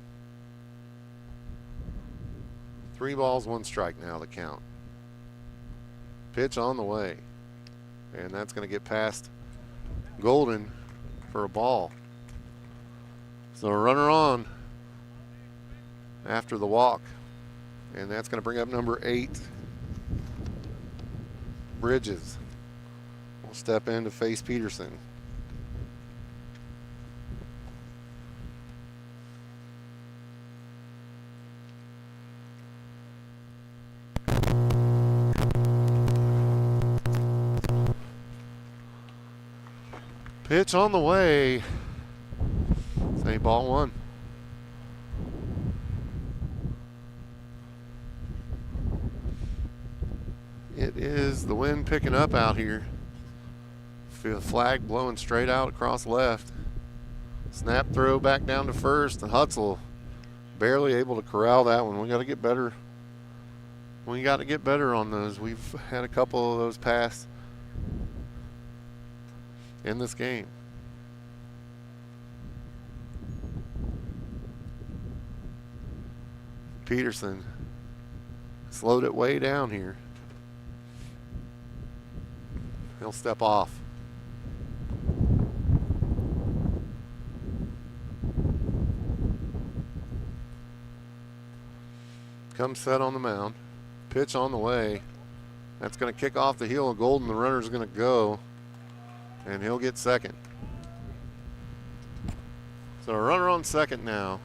3 balls, 1 strike now, the count. Pitch on the way. And that's going to get past Golden for a ball. So a runner on after the walk. And that's going to bring up number 8, Bridges. Will step in to face Peterson. Pitch on the way. Say ball 1. It is the wind picking up out here. Feel the flag blowing straight out across left. Snap throw back down to first. And Hutzel barely able to corral that one. We got to get better. We got to get better on those. We've had a couple of those pass in this game. Peterson slowed it way down here. He'll step off. Comes set on the mound. Pitch on the way. That's going to kick off the heel of Golden. The runner's going to go, and he'll get second. So a runner on second now.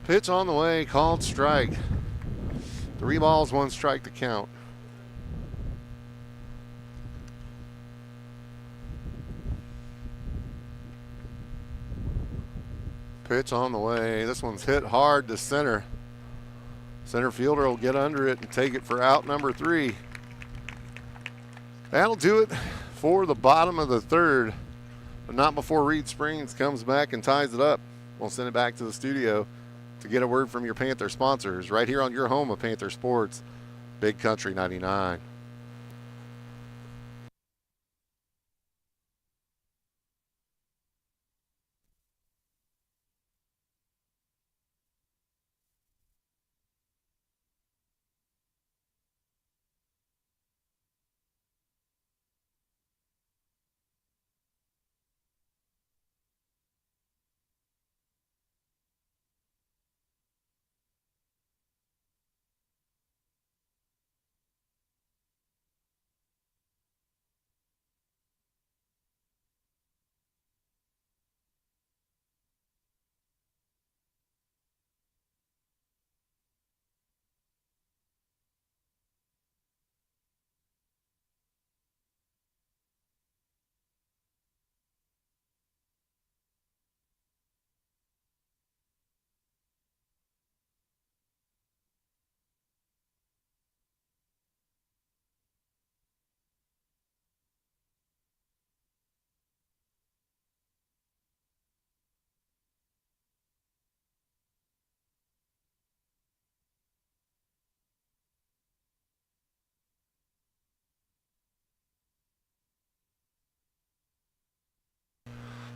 Pitch on the way, called strike. 3 balls, 1 strike to count. Pitch on the way. This one's hit hard to center. Center fielder will get under it and take it for out number 3. That'll do it for the bottom of the third, but not before Reed Springs comes back and ties it up. We'll send it back to the studio to get a word from your Panther sponsors right here on your home of Panther Sports, Big Country 99.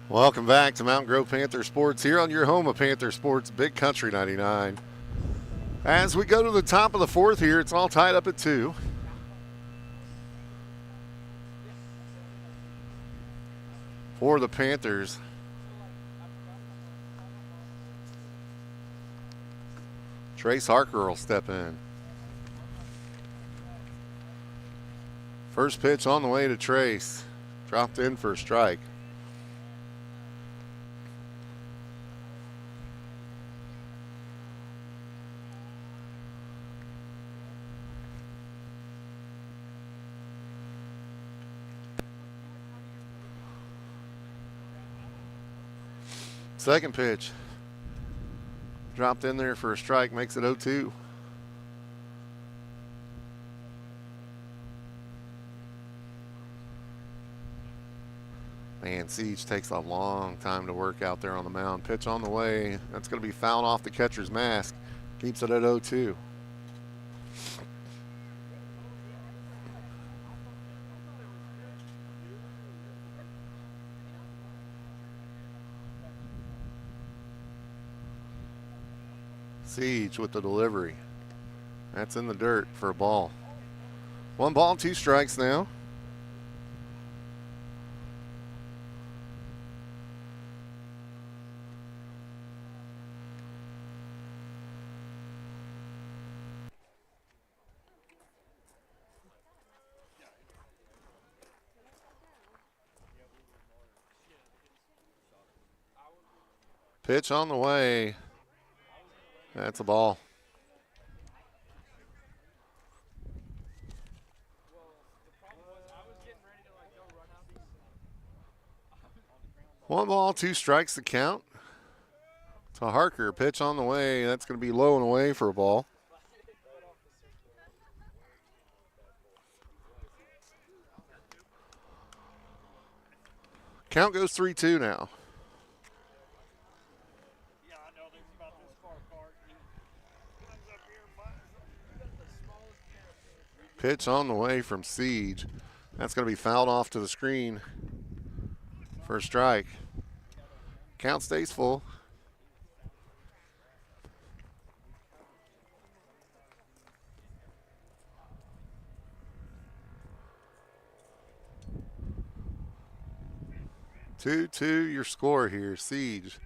Welcome back to Mountain Grove Panther Sports here on your home of Panther Sports, Big Country 99. As we go to the top of the fourth here, it's all tied up at 2. For the Panthers, Trace Harker will step in. First pitch on the way to Trace. Dropped in for a strike. Second pitch. Dropped in there for a strike, makes it 0-2. Man, Siege takes a long time to work out there on the mound. Pitch on the way. That's going to be fouled off the catcher's mask. Keeps it at 0-2. Siege with the delivery. That's in the dirt for a ball. 1 ball, 2 strikes now. Pitch on the way. That's a ball. One ball, 2 strikes to count. To Harker, pitch on the way. That's going to be low and away for a ball. Count goes 3-2 now. Pitch on the way from Siege. That's going to be fouled off to the screen for a strike. Count stays full. Two, your score here. Siege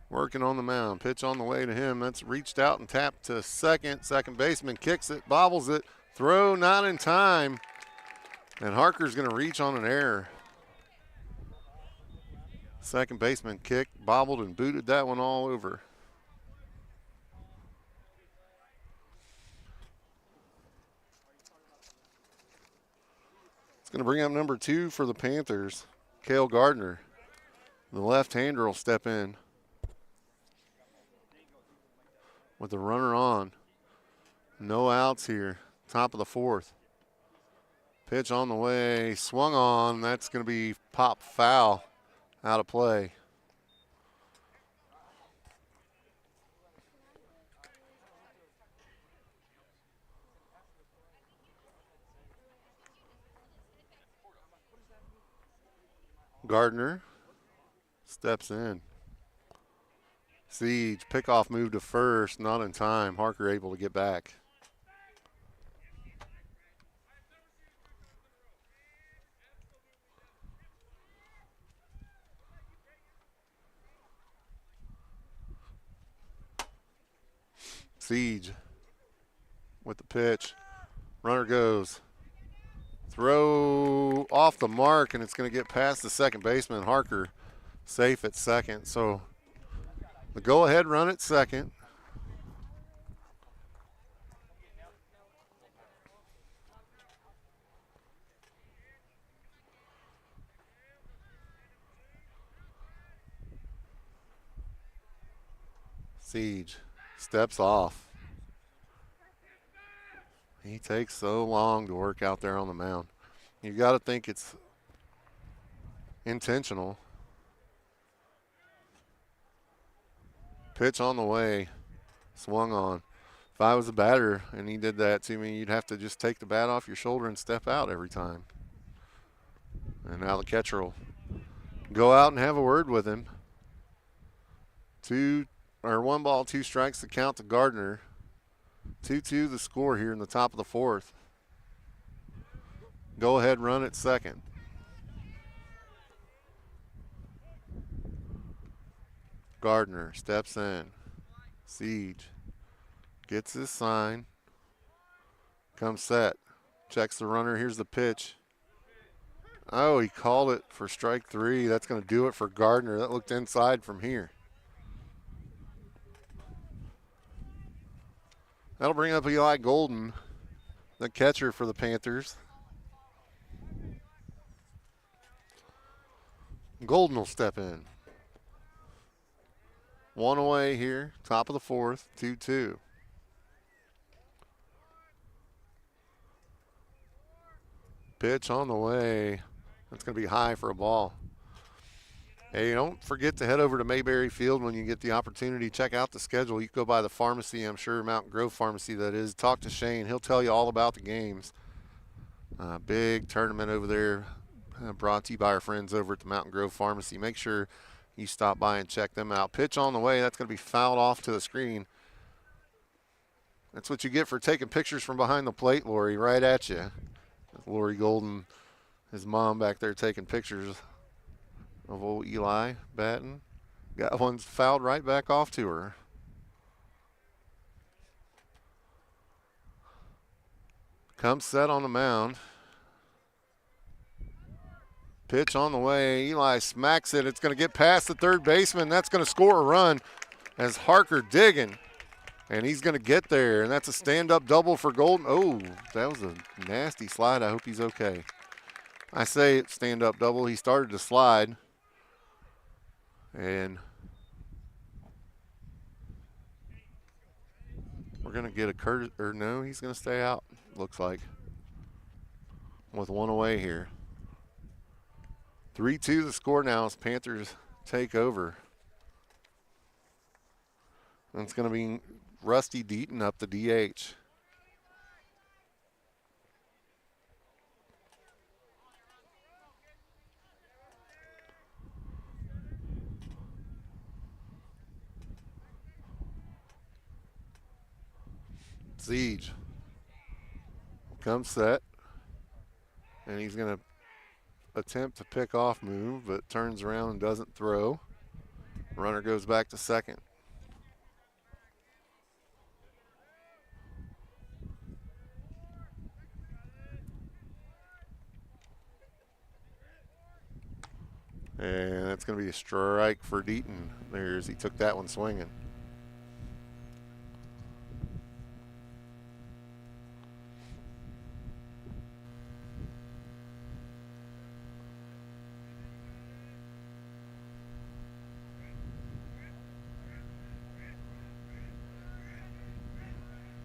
working on the mound. Pitch on the way to him. That's reached out and tapped to second. Second baseman kicks it, bobbles it. Throw not in time. And Harker's going to reach on an error. Second baseman kicked, bobbled, and booted that one all over. It's going to bring up number 2 for the Panthers, Cale Gardner. The left-hander will step in with the runner on. No outs here. Top of the fourth. Pitch on the way, swung on. That's going to be pop foul, out of play. Gardner steps in. Siege, pickoff move to first, not in time. Harker able to get back. Siege with the pitch. Runner goes. Throw off the mark, and it's going to get past the second baseman. Harker safe at second. So the go-ahead run at second. Siege steps off. He takes so long to work out there on the mound. You got to think it's intentional. Pitch on the way, swung on. If I was a batter and he did that to me, you'd have to just take the bat off your shoulder and step out every time. And now the catcher will go out and have a word with him. 1 ball, 2 strikes, the count to Gardner. 2-2 the score here in the top of the fourth. Go ahead run at second. Gardner steps in. Siege gets his sign. Comes set. Checks the runner. Here's the pitch. Oh, he called it for strike 3. That's going to do it for Gardner. That looked inside from here. That'll bring up Eli Golden, the catcher for the Panthers. Golden will step in. 1 away here, top of the fourth, 2-2. Pitch on the way. That's going to be high for a ball. Hey, don't forget to head over to Mayberry Field when you get the opportunity. Check out the schedule. You can go by the pharmacy, I'm sure, Mountain Grove Pharmacy that is. Talk to Shane. He'll tell you all about the games. Big tournament over there brought to you by our friends over at the Mountain Grove Pharmacy. Make sure you stop by and check them out. Pitch on the way. That's going to be fouled off to the screen. That's what you get for taking pictures from behind the plate, Lori, right at you. Lori Golden, his mom back there taking pictures of old Eli batting. Got one fouled right back off to her. Comes set on the mound. Pitch on the way. Eli smacks it. It's going to get past the third baseman. That's going to score a run as Harker digging. And he's going to get there. And that's a stand-up double for Golden. Oh, that was a nasty slide. I hope he's okay. I say it's stand-up double. He started to slide. And we're going to get a or no, he's going to stay out, looks like, with 1 away here. 3-2 the score now as Panthers take over. And it's going to be Rusty Deaton up the DH. Siege comes set, and he's going to attempt to pick off move, but turns around and doesn't throw. Runner goes back to second. And that's going to be a strike for Deaton. There's, he took that one swinging.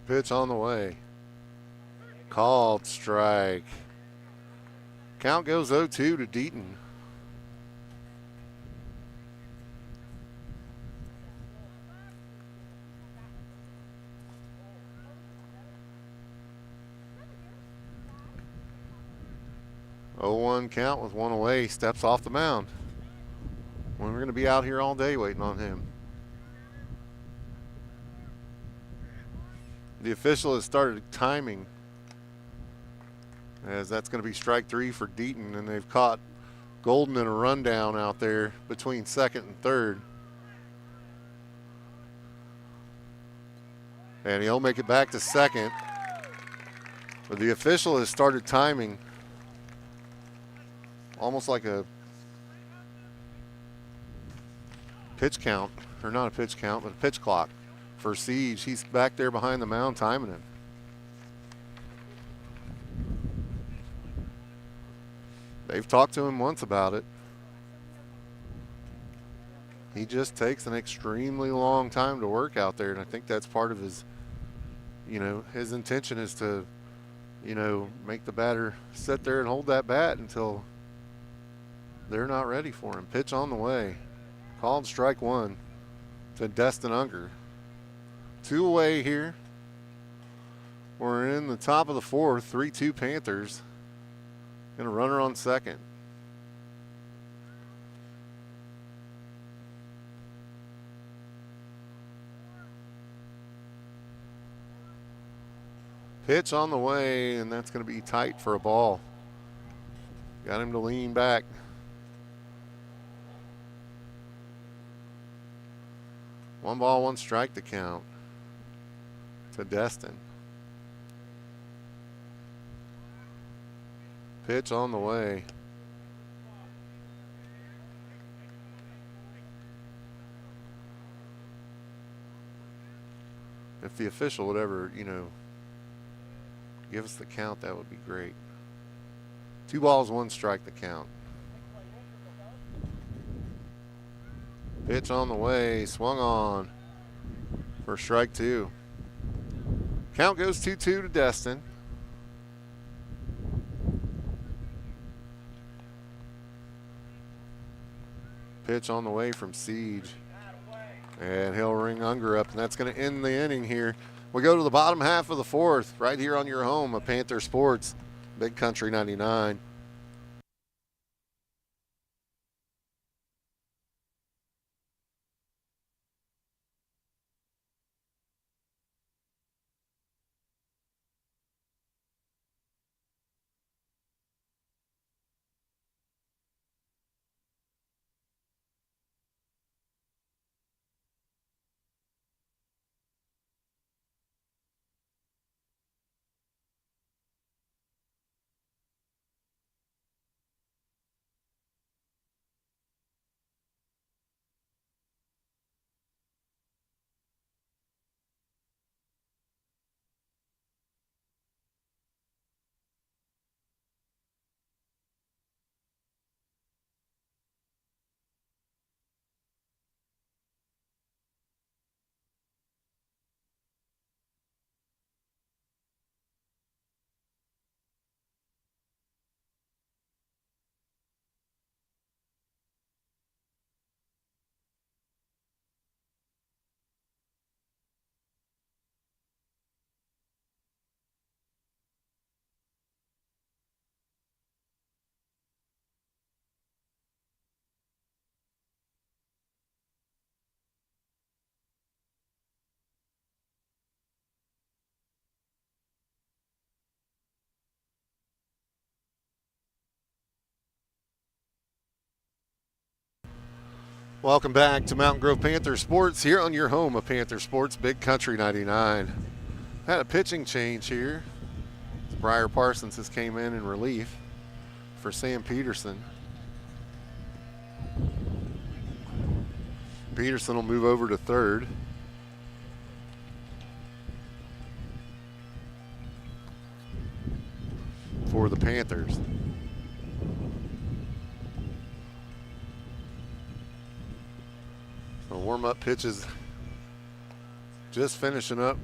Pitch on the way. Called strike. Count goes 0-2 to Deaton. Oh, 1 count with 1 away. Steps off the mound. Well, we're going to be out here all day waiting on him. The official has started timing, as that's going to be strike 3 for Deaton, and they've caught Golden in a rundown out there between second and third. And he'll make it back to second. But the official has started timing, almost like a pitch count, or not a pitch count, but a pitch clock for Siege. He's back there behind the mound timing him. They've talked to him once about it. He just takes an extremely long time to work out there, and I think that's part of his, his intention is to, make the batter sit there and hold that bat until they're not ready for him. Pitch on the way. Called strike 1 to Destin Unger. 2 away here. We're in the top of the 4th, 3-2 Panthers. And a runner on second. Pitch on the way, and that's going to be tight for a ball. Got him to lean back. One ball, one strike to count to Destin. Pitch on the way. If the official would ever, give us the count, that would be great. 2 balls, 1 strike to count. Pitch on the way, swung on for strike 2. Count goes 2-2 to Destin. Pitch on the way from Siege. And he'll ring Unger up, and that's going to end the inning here. We go to the bottom half of the 4th, right here on your home of Panther Sports, Big Country 99. Welcome back to Mountain Grove Panther Sports here on your home of Panther Sports, Big Country 99. Had a pitching change here. Briar Parsons has came in relief for Sam Peterson. Peterson will move over to third. For the Panthers. So warm-up pitches just finishing up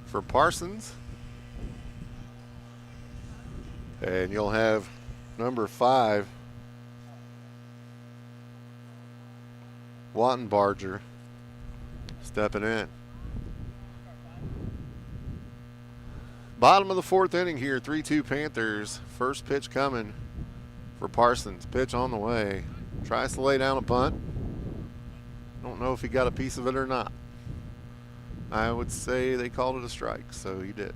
for Parsons. And you'll have number 5, Wattenbarger, stepping in. Bottom of the 4th inning here, 3-2 Panthers. First pitch coming for Parsons. Pitch on the way. Tries to lay down a bunt. Don't know if he got a piece of it or not. I would say they called it a strike, so he did.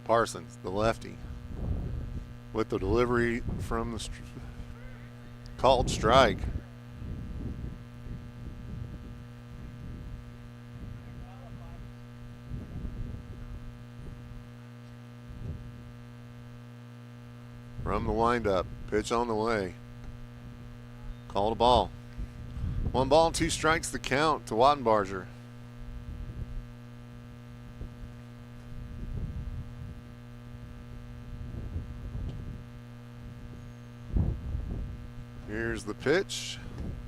Parsons, the lefty, with the delivery from the called strike. From the windup, pitch on the way. Called a ball. 1 ball, 2 strikes the count to Wattenbarger. Here's the pitch.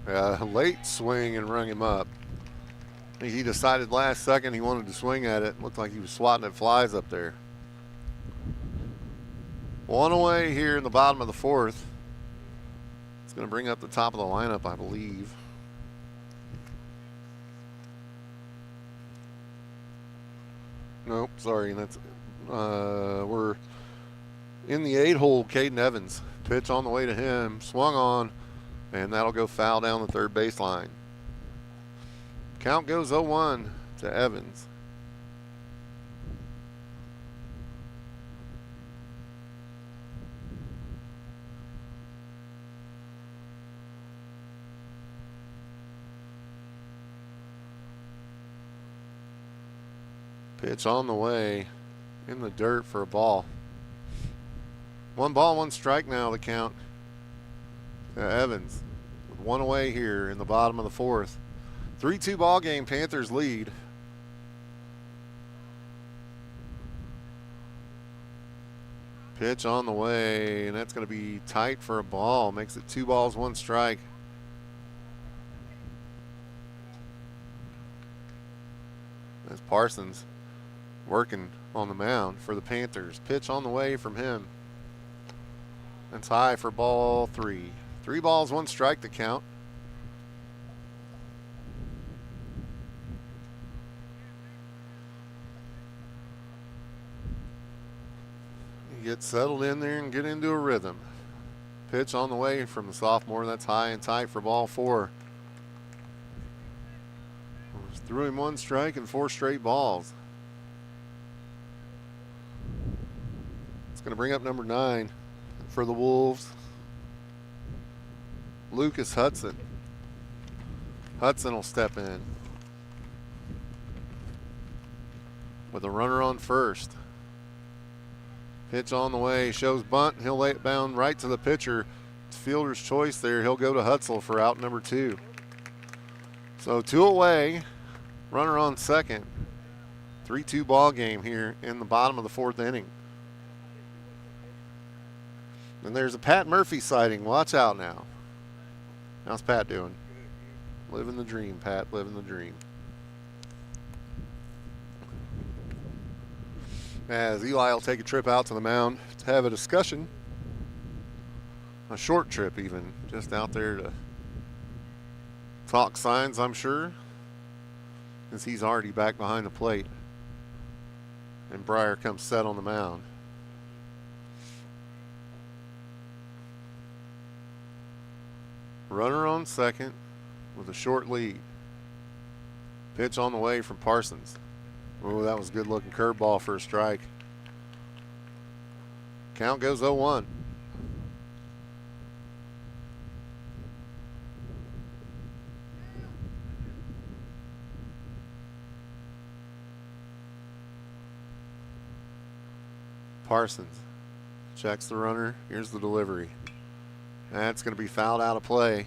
Late swing and rung him up. I think he decided last second he wanted to swing at it. Looked like he was swatting at flies up there. 1 away here in the bottom of the 4th. It's going to bring up the top of the lineup, I believe. Nope, sorry. That's we're in the 8-hole. Caden Evans. Pitch on the way to him. Swung on, and that'll go foul down the third baseline. Count goes 0-1 to Evans. Pitch on the way, in the dirt for a ball. 1 ball, 1 strike now, the count. Evans with 1 away here in the bottom of the 4th. 3-2 ball game, Panthers lead. Pitch on the way, and that's going to be tight for a ball. Makes it 2 balls, 1 strike. That's Parsons working on the mound for the Panthers. Pitch on the way from him. That's high for ball 3. 3 balls, 1 strike to count. You get settled in there and get into a rhythm. Pitch on the way from the sophomore. That's high and tight for ball 4. Threw him 1 strike and 4 straight balls. It's going to bring up number 9 for the Wolves, Lucas Hudson. Hudson will step in with a runner on first. Pitch on the way, shows bunt. He'll lay it down right to the pitcher. It's fielder's choice there. He'll go to Hutzel for out number 2. So 2 away, runner on second. 3-2 ball game here in the bottom of the 4th inning. And there's a Pat Murphy sighting. Watch out now. How's Pat doing? Living the dream, Pat. Living the dream. As Eli will take a trip out to the mound to have a discussion. A short trip even. Just out there to talk signs, I'm sure. Since he's already back behind the plate. And Breyer comes set on the mound. Runner on second with a short lead. Pitch on the way from Parsons. Oh, that was a good looking curveball for a strike. Count goes 0-1. Parsons checks the runner. Here's the delivery. That's going to be fouled out of play.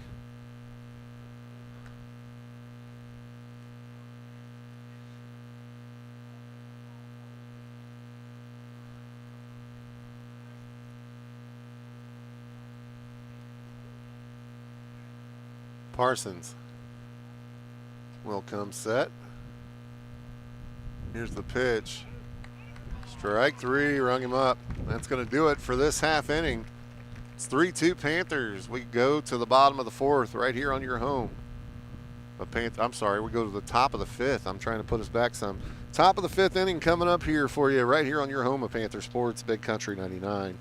Parsons will come set. Here's the pitch. Strike three, rung him up. That's going to do it for this half inning. It's 3-2 Panthers. We go to the bottom of the fourth right here on your home. I'm sorry, we go to the top of the fifth. I'm trying to put us back some. Top of the fifth inning coming up here for you right here on your home of Panther Sports, Big Country 99.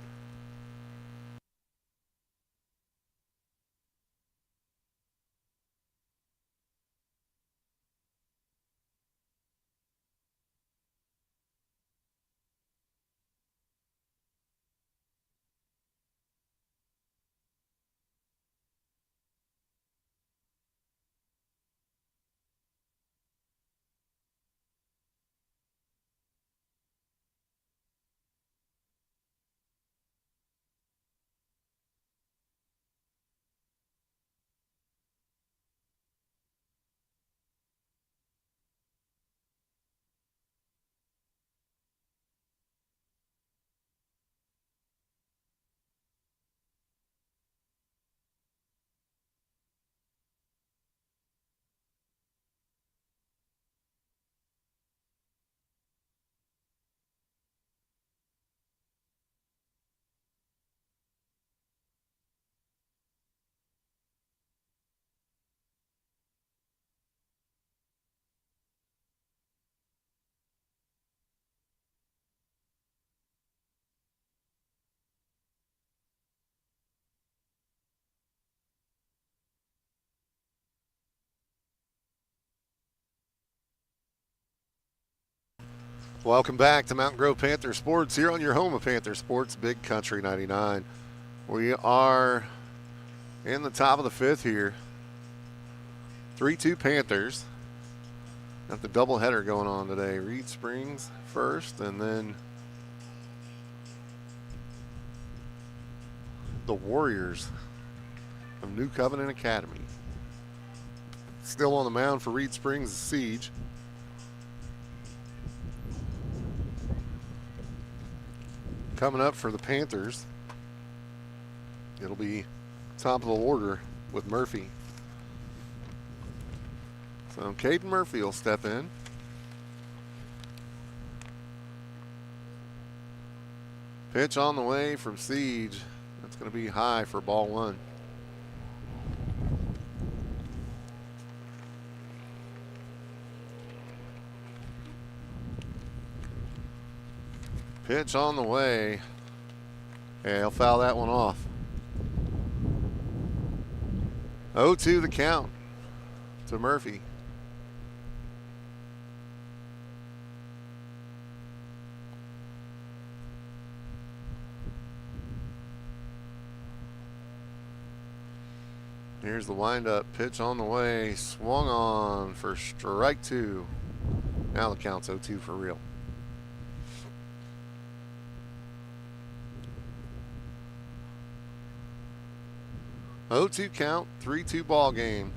Welcome back to Mountain Grove Panther Sports here on your home of Panther Sports, Big Country 99. We are in the top of the fifth here. 3-2 Panthers. Got the doubleheader going on today. Reed Springs first, and then the Warriors of New Covenant Academy. Still on the mound for Reed Springs, Siege. Coming up for the Panthers, it'll be top of the order with Murphy. So Caden Murphy will step in. Pitch on the way from Siege. That's going to be high for ball one. Pitch on the way. Yeah, he'll foul that one off. 0-2 the count to Murphy. Here's the windup. Pitch on the way. Swung on for strike two. Now the count's 0-2 for real. 0-2 count, 3-2 ball game.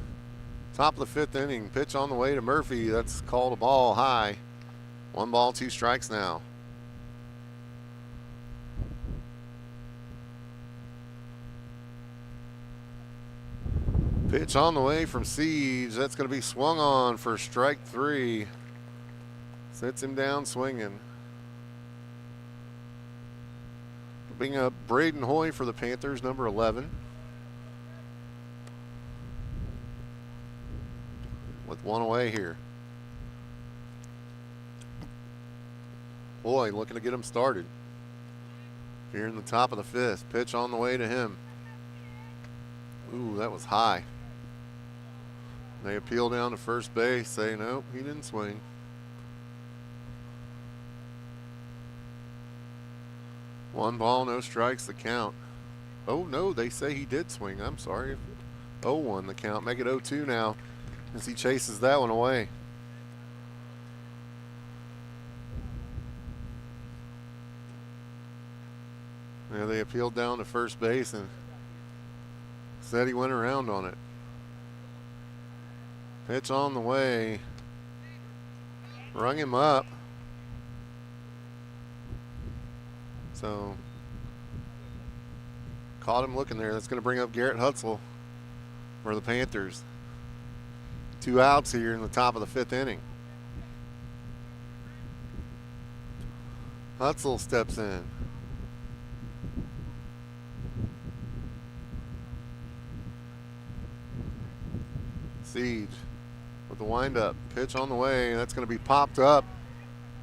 Top of the fifth inning. Pitch on the way to Murphy. That's called a ball high. 1 ball, 2 strikes now. Pitch on the way from Siege. That's going to be swung on for strike 3. Sets him down swinging. Bring up Braden Hoy for the Panthers, number 11. With 1 away here. Hoy looking to get him started. Here in the top of the fifth. Pitch on the way to him. Ooh, that was high. They appeal down to first base, say no, he didn't swing. One ball, no strikes, the count. Oh no, they say he did swing. I'm sorry. 0-1 the count. Make it 0-2 now as he chases that one away. Yeah, they appealed down to first base and said he went around on it. Pitch on the way. Rung him up. So caught him looking there. That's going to bring up Garrett Hutzel for the Panthers. 2 outs here in the top of the 5th inning. Hutzel steps in. Siege with the windup. Pitch on the way. That's going to be popped up.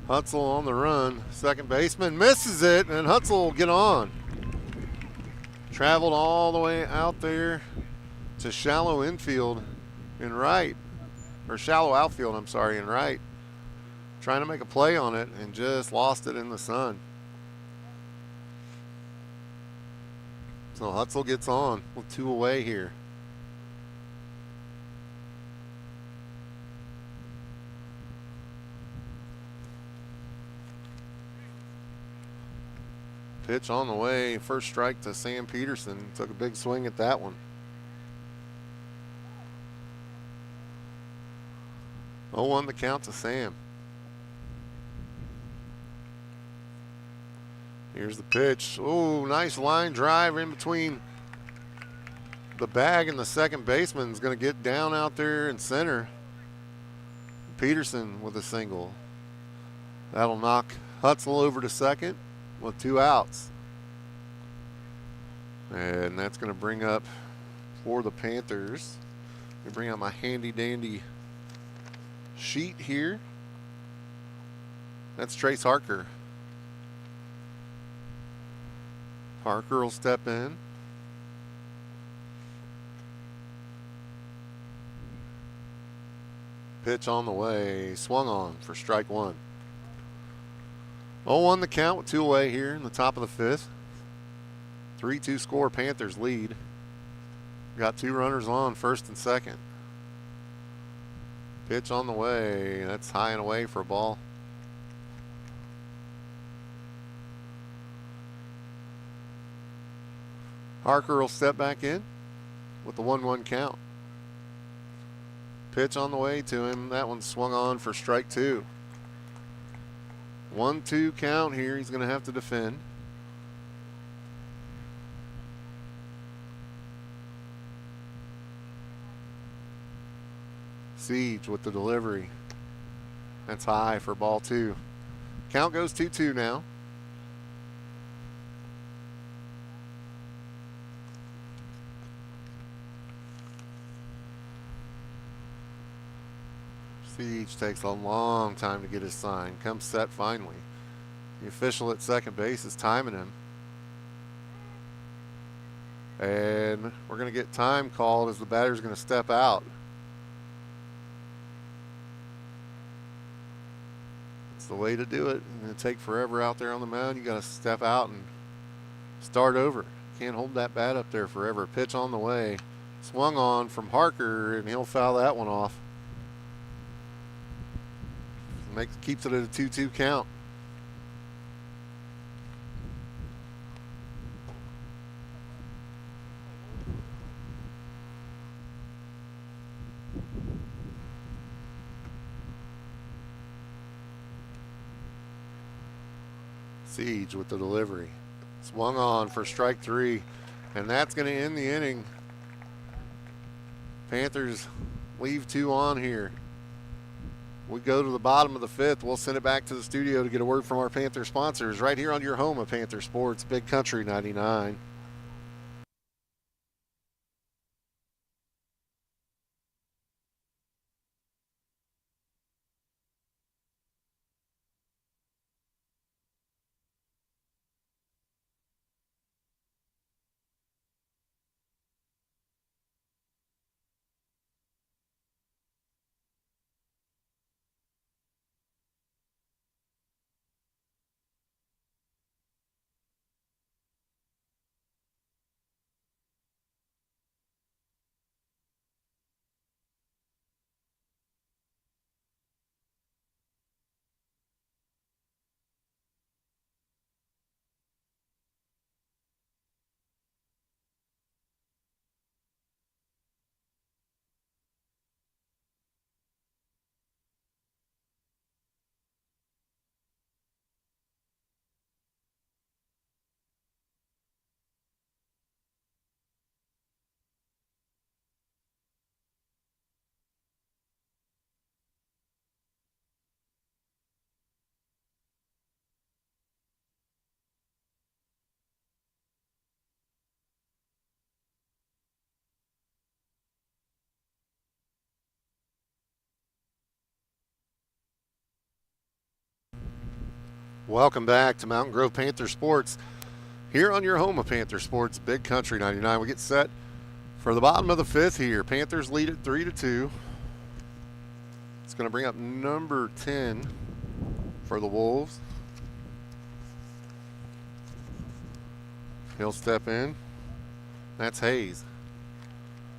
Hutzel on the run. Second baseman misses it, and Hutzel will get on. Traveled all the way out there to shallow infield in right. Or shallow outfield, I'm sorry, in right. Trying to make a play on it and just lost it in the sun. So Hutzel gets on with 2 away here. Pitch on the way. First strike to Sam Peterson. Took a big swing at that one. 0-1 the count to Sam. Here's the pitch. Oh, nice line drive in between the bag and the second baseman. Is going to get down out there in center. Peterson with a single. That'll knock Hutzel over to second with 2 outs. And that's going to bring up for the Panthers. Let me bring out my handy dandy sheet here. That's Trace Harker. Harker will step in. Pitch on the way. Swung on for strike 1. 0-1 the count with 2 away here in the top of the 5th. 3-2 score. Panthers lead. Got 2 runners on, first and second. Pitch on the way. That's high and away for a ball. Harker will step back in with the 1-1 count. Pitch on the way to him. That one swung on for strike 2. 1-2 count here. He's going to have to defend. Siege with the delivery. That's high for ball 2. Count goes 2-2 now. Siege takes a long time to get his sign. Comes set finally. The official at second base is timing him. And we're going to get time called as the batter's going to step out. It's the way to do it. It's going to take forever out there on the mound. You got to step out and start over. Can't hold that bat up there forever. Pitch on the way. Swung on from Harker, and he'll foul that one off. Keeps it at a 2-2 count. Siege with the delivery. Swung on for strike 3, and that's going to end the inning. Panthers leave 2 on here. We go to the bottom of the 5th. We'll send it back to the studio to get a word from our Panther sponsors right here on your home of Panther Sports, Big Country 99. Welcome back to Mountain Grove Panther Sports here on your home of Panther Sports, Big Country 99. We get set for the bottom of the fifth here. Panthers lead it 3-2. It's going to bring up number 10 for the Wolves. He'll step in. That's Hayes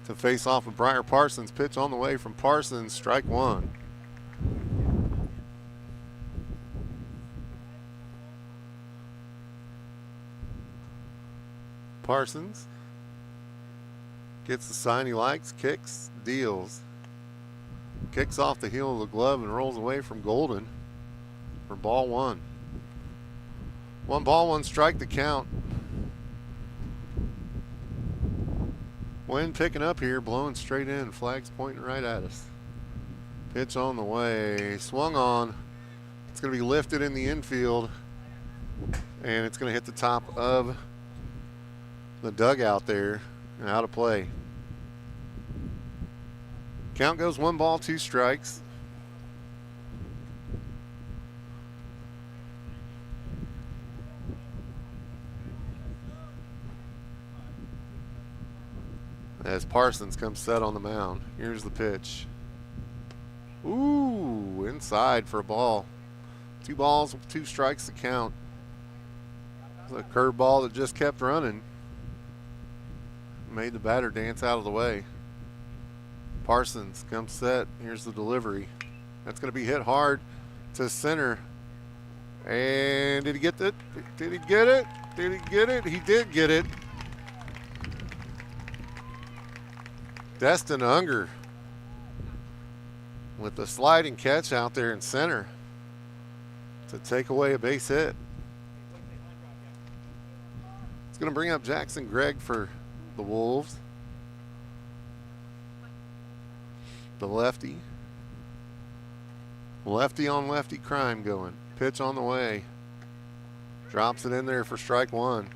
to face off with Briar Parsons. Pitch on the way from Parsons. Strike one. Parsons gets the sign he likes, kicks, deals. Kicks off the heel of the glove and rolls away from Golden for ball one. 1 ball, 1 strike to count. Wind picking up here, blowing straight in. Flags pointing right at us. Pitch on the way. Swung on. It's going to be lifted in the infield. And it's going to hit the top of the dugout there and out of play. Count goes 1 ball, 2 strikes. As Parsons comes set on the mound. Here's the pitch. Ooh, inside for a ball. 2 balls, 2 strikes to count. The curveball that just kept running. Made the batter dance out of the way. Parsons comes set. Here's the delivery. That's going to be hit hard to center. And did he get it? Did he get it? Did he get it? He did get it. Destin Unger with the sliding catch out there in center to take away a base hit. It's going to bring up Jackson Gregg for the Wolves. The lefty. Lefty on lefty crime going. Pitch on the way. Drops it in there for strike one.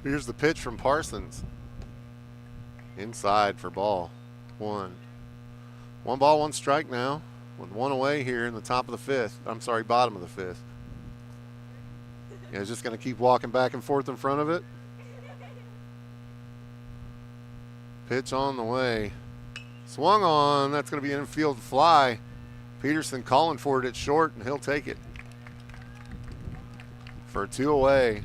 Here's the pitch from Parsons. Inside for ball one. 1 ball, 1 strike now, with 1 away here in the top of the fifth. I'm sorry, bottom of the fifth. Yeah, he's just going to keep walking back and forth in front of it. Pitch on the way. Swung on. That's going to be an infield fly. Peterson calling for it at short, and he'll take it. For 2 away.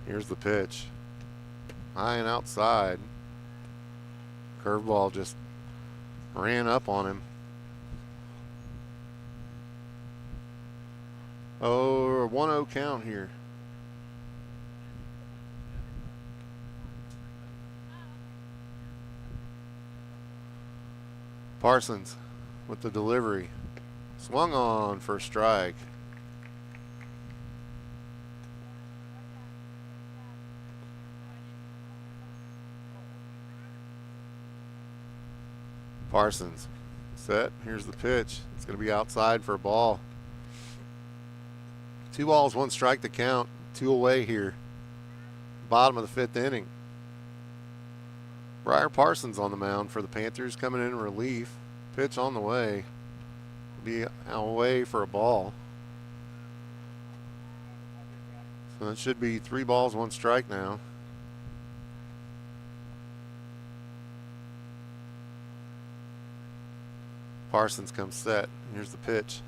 Here's the pitch. High and outside. Curveball just ran up on him. Oh, a 1-0 count here. Parsons with the delivery. Swung on for a strike. Parsons set. Here's the pitch. It's going to be outside for a ball. 2 balls, 1 strike to count. 2 away here. Bottom of the 5th inning. Briar Parsons on the mound for the Panthers, coming in relief. Pitch on the way. Be away for a ball. So that should be 3 balls, 1 strike now. Parsons comes set. Here's the pitch.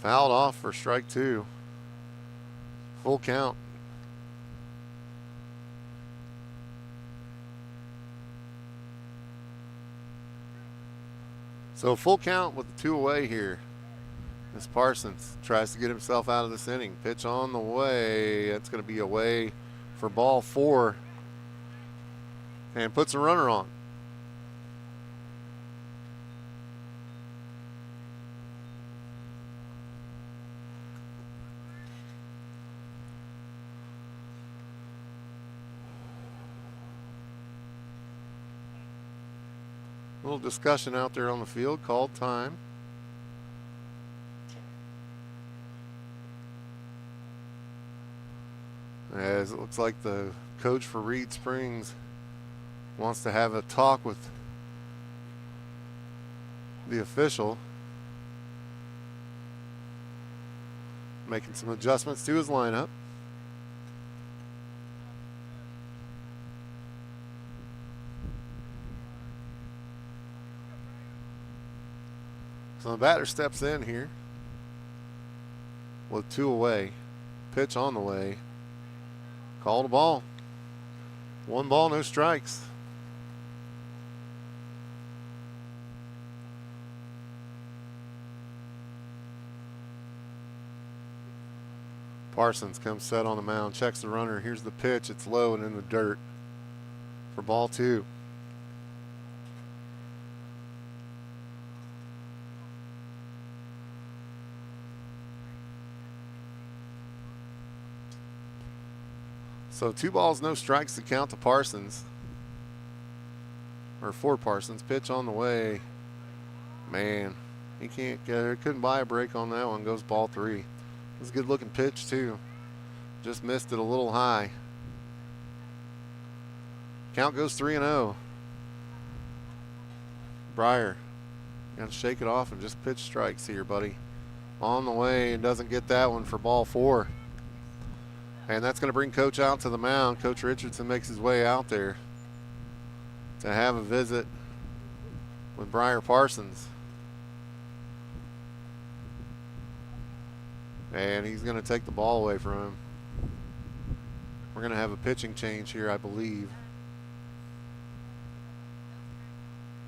Fouled off for strike 2. Full count. So full count with the 2 away here. As Parsons tries to get himself out of this inning. Pitch on the way. That's going to be away for ball 4. And puts a runner on. A little discussion out there on the field. Called time. As it looks like the coach for Reed Springs wants to have a talk with the official, making some adjustments to his lineup. So the batter steps in here with 2 away. Pitch on the way. Called a ball. 1 ball, no strikes. Parsons comes set on the mound, checks the runner. Here's the pitch. It's low and in the dirt for ball 2. So 2 balls, no strikes to count to Parsons. Or for Parsons. Pitch on the way. Man, he can't get it. Couldn't buy a break on that one. Goes ball 3. It was a good looking pitch too. Just missed it a little high. Count goes 3-0. Breyer, got to shake it off and just pitch strikes here, buddy. On the way and doesn't get that one for ball 4. And that's going to bring Coach out to the mound. Coach Richardson makes his way out there to have a visit with Breyer Parsons. And he's going to take the ball away from him. We're going to have a pitching change here, I believe.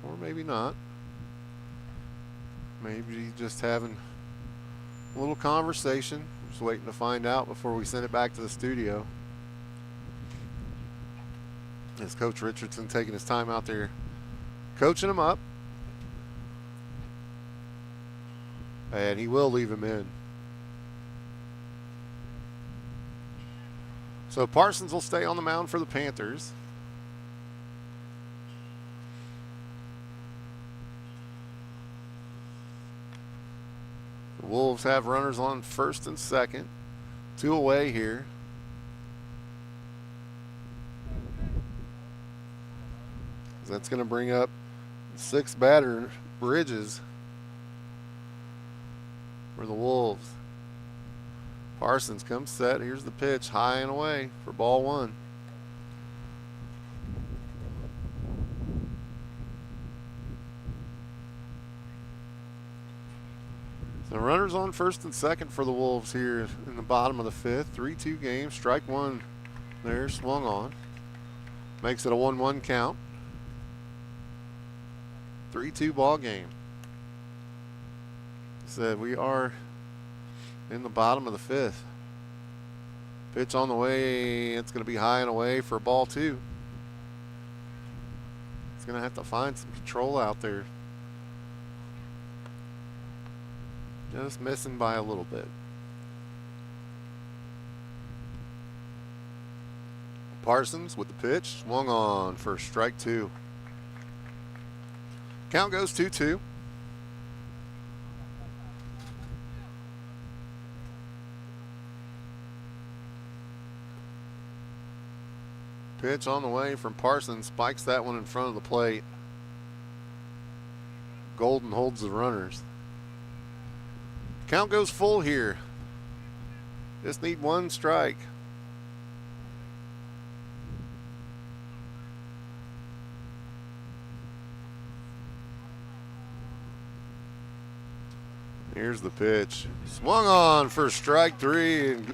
Or maybe not. Maybe just having a little conversation. Just waiting to find out before we send it back to the studio. As Coach Richardson taking his time out there coaching him up. And he will leave him in. So Parsons will stay on the mound for the Panthers. The Wolves have runners on first and second. 2 away here. That's going to bring up 6 batter Bridges for the Wolves. Parsons comes set. Here's the pitch, high and away for ball 1. So runners on first and second for the Wolves here in the bottom of the 5th. 3-2 game. Strike 1 there, swung on. Makes it a 1-1 count. 3-2 ball game. Said we are in the bottom of the 5th. Pitch on the way. It's going to be high and away for ball 2. It's going to have to find some control out there. Just missing by a little bit. Parsons with the pitch. Swung on for strike 2. Count goes 2-2. Pitch on the way from Parsons. Spikes that one in front of the plate. Golden holds the runners. Count goes full here. Just need 1 strike. Here's the pitch. Swung on for strike 3, and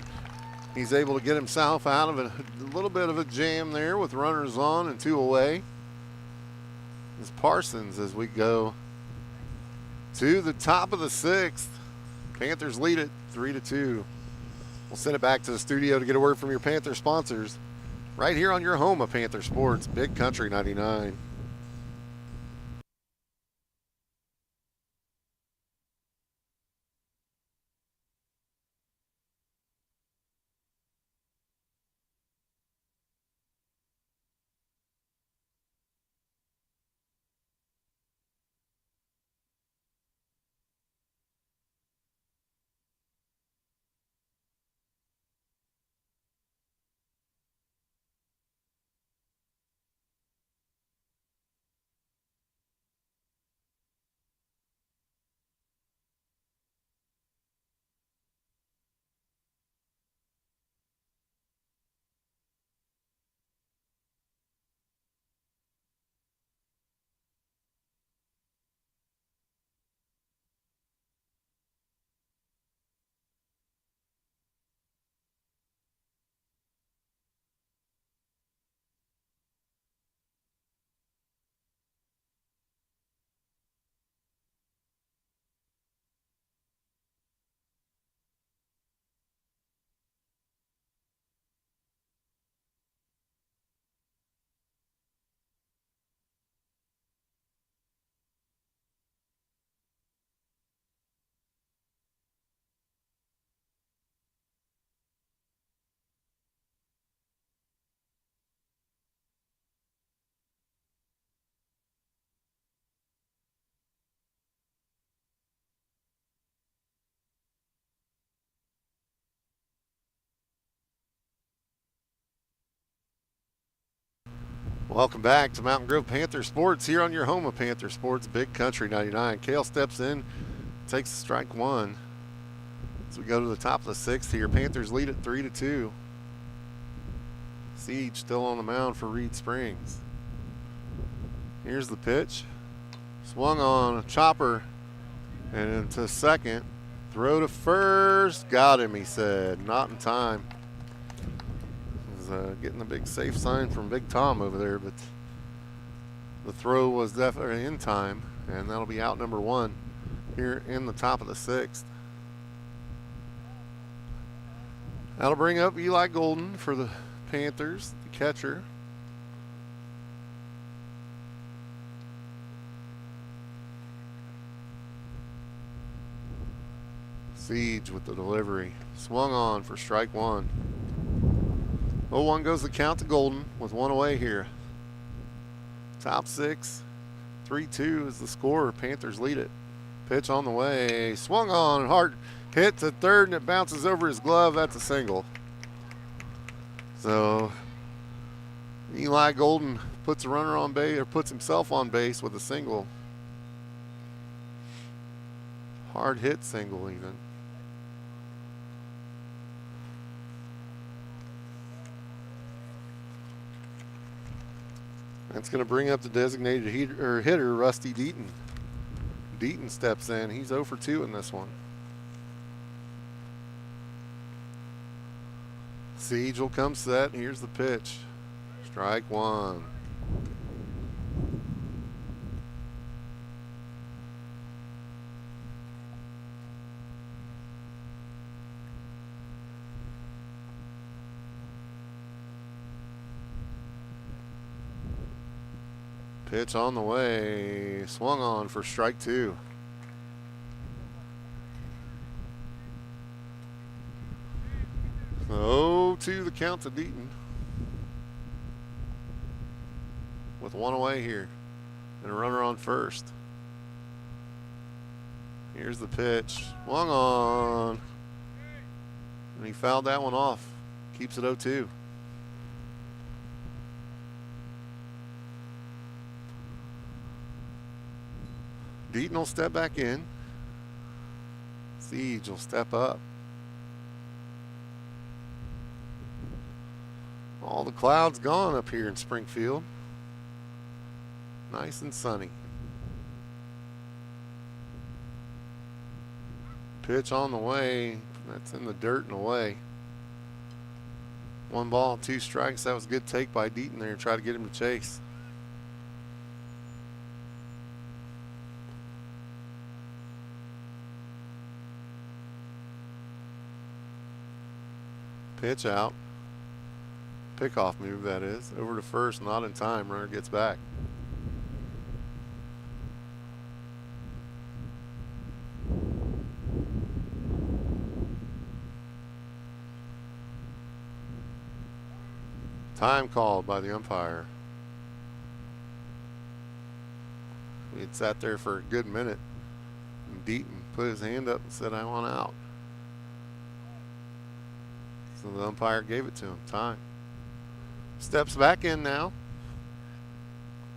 he's able to get himself out of a little bit of a jam there with runners on and 2 away. It's Parsons as we go to the top of the 6th. Panthers lead it 3-2. We'll send it back to the studio to get a word from your Panther sponsors right here on your home of Panther Sports, Big Country 99. Welcome back to Mountain Grove Panther Sports here on your home of Panther Sports, Big Country 99. Kale steps in, takes strike one. As we go to the top of the sixth here, Panthers lead at 3-2. Siege still on the mound for Reed Springs. Here's the pitch. Swung on a chopper and into second. Throw to first. Got him, he said. Not in time. Getting a big safe sign from Big Tom over there, but the throw was definitely in time, and that'll be out number one here in the top of the sixth. That'll bring up Eli Golden for the Panthers, the catcher. Siege with the delivery. Swung on for strike one. 0-1 goes the count to Golden with one away here. Top six, 3-2 is the score. Panthers lead it. Pitch on the way. Swung on, hard hit to third, and it bounces over his glove. That's a single. So Eli Golden puts a runner on base, or puts himself on base with a single. Hard hit single even. That's going to bring up the designated hitter, Rusty Deaton. Deaton steps in. He's 0 for 2 in this one. Siege will come set. Here's the pitch. Strike one. Pitch on the way. Swung on for strike two. So 0-2 the count to Deaton. With one away here. And a runner on first. Here's the pitch. Swung on. And he fouled that one off. Keeps it 0-2. Deaton will step back in. Siege will step up. All the clouds gone up here in Springfield. Nice and sunny. Pitch on the way. That's in the dirt and away. 1 ball, 2 strikes. That was a good take by Deaton there. Try to get him to chase. Pitch out. Pickoff move, that is. Over to first, not in time. Runner gets back. Time called by the umpire. We had sat there for a good minute. And Deaton put his hand up and said, "I want out." So the umpire gave it to him. Time. Steps back in now.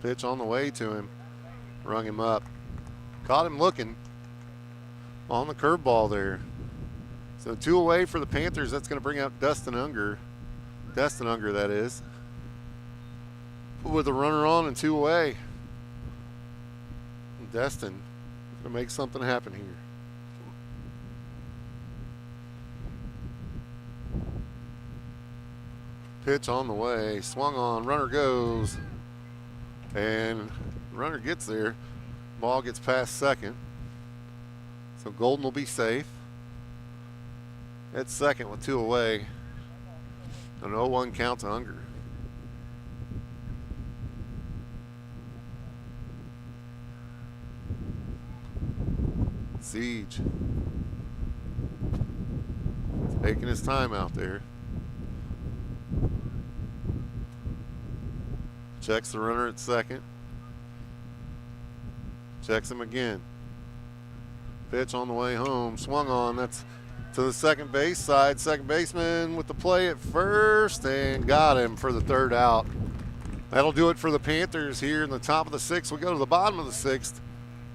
Pitch on the way to him. Rung him up. Caught him looking on the curveball there. So 2 away for the Panthers. That's going to bring out Dustin Unger. Destin Unger, that is. With a runner on and 2 away. Destin going to make something happen here. Pitch on the way, swung on, runner goes, and runner gets there. Ball gets past second. So Golden will be safe. At second with 2 away. An 0-1 count to Unger. Siege. Taking his time out there. Checks the runner at second. Checks him again. Pitch on the way home. Swung on. That's to the second base side. Second baseman with the play at first and got him for the 3rd out. That'll do it for the Panthers here in the top of the sixth. We go to the bottom of the sixth,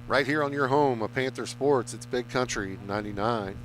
right here on your home of Panther Sports. It's Big Country 99.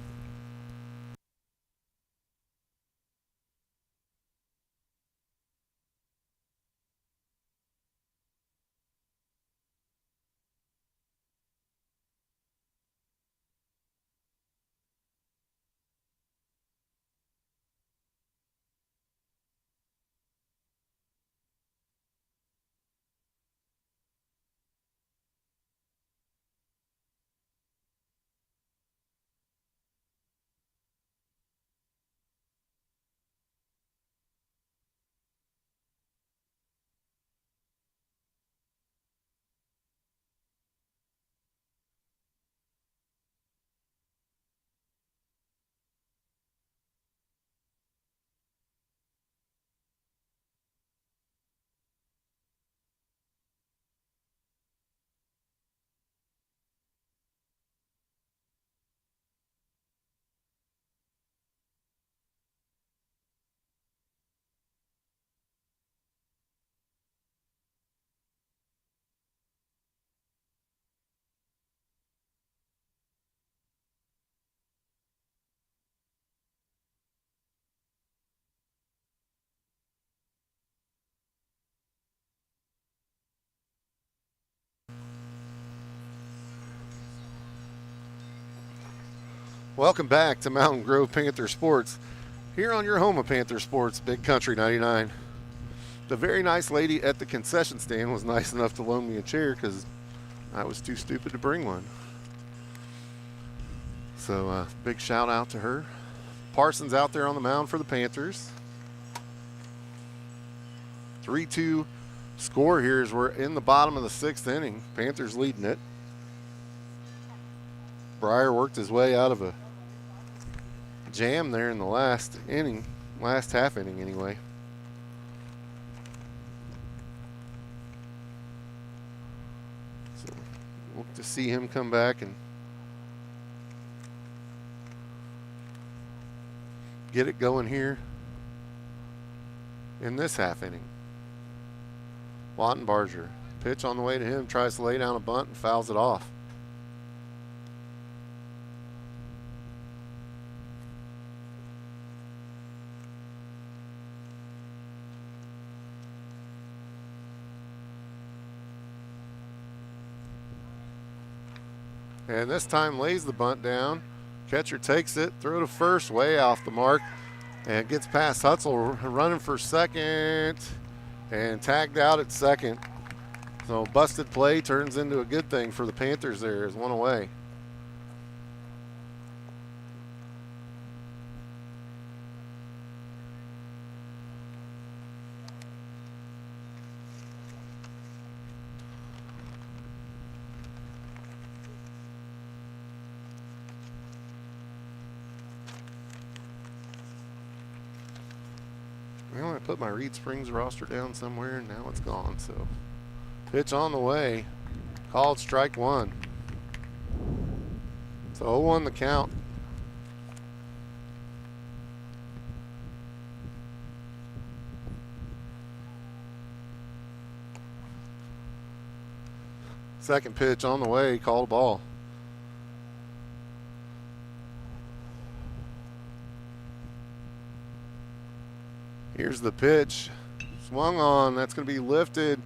Welcome back to Mountain Grove Panther Sports, here on your home of Panther Sports, Big Country 99. The very nice lady at the concession stand was nice enough to loan me a chair because I was too stupid to bring one. So big shout out to her. Parsons out there on the mound for the Panthers. 3-2 score here as we're in the bottom of the sixth inning. Panthers leading it. Breyer worked his way out of a jam there in the last inning, last half inning anyway. So look to see him come back and get it going here in this half inning. Wattenbarger, pitch on the way to him, tries to lay down a bunt and fouls it off. And this time lays the bunt down. Catcher takes it, throw to first, way off the mark, and gets past Hutzel, running for second, and tagged out at second. So busted play turns into a good thing for the Panthers there as one away. Well, I put my Reed Springs roster down somewhere, and now it's gone. So, pitch on the way. Called strike one. So 0-1 the count. Second pitch on the way, called ball. Here's the pitch. Swung on. That's going to be lifted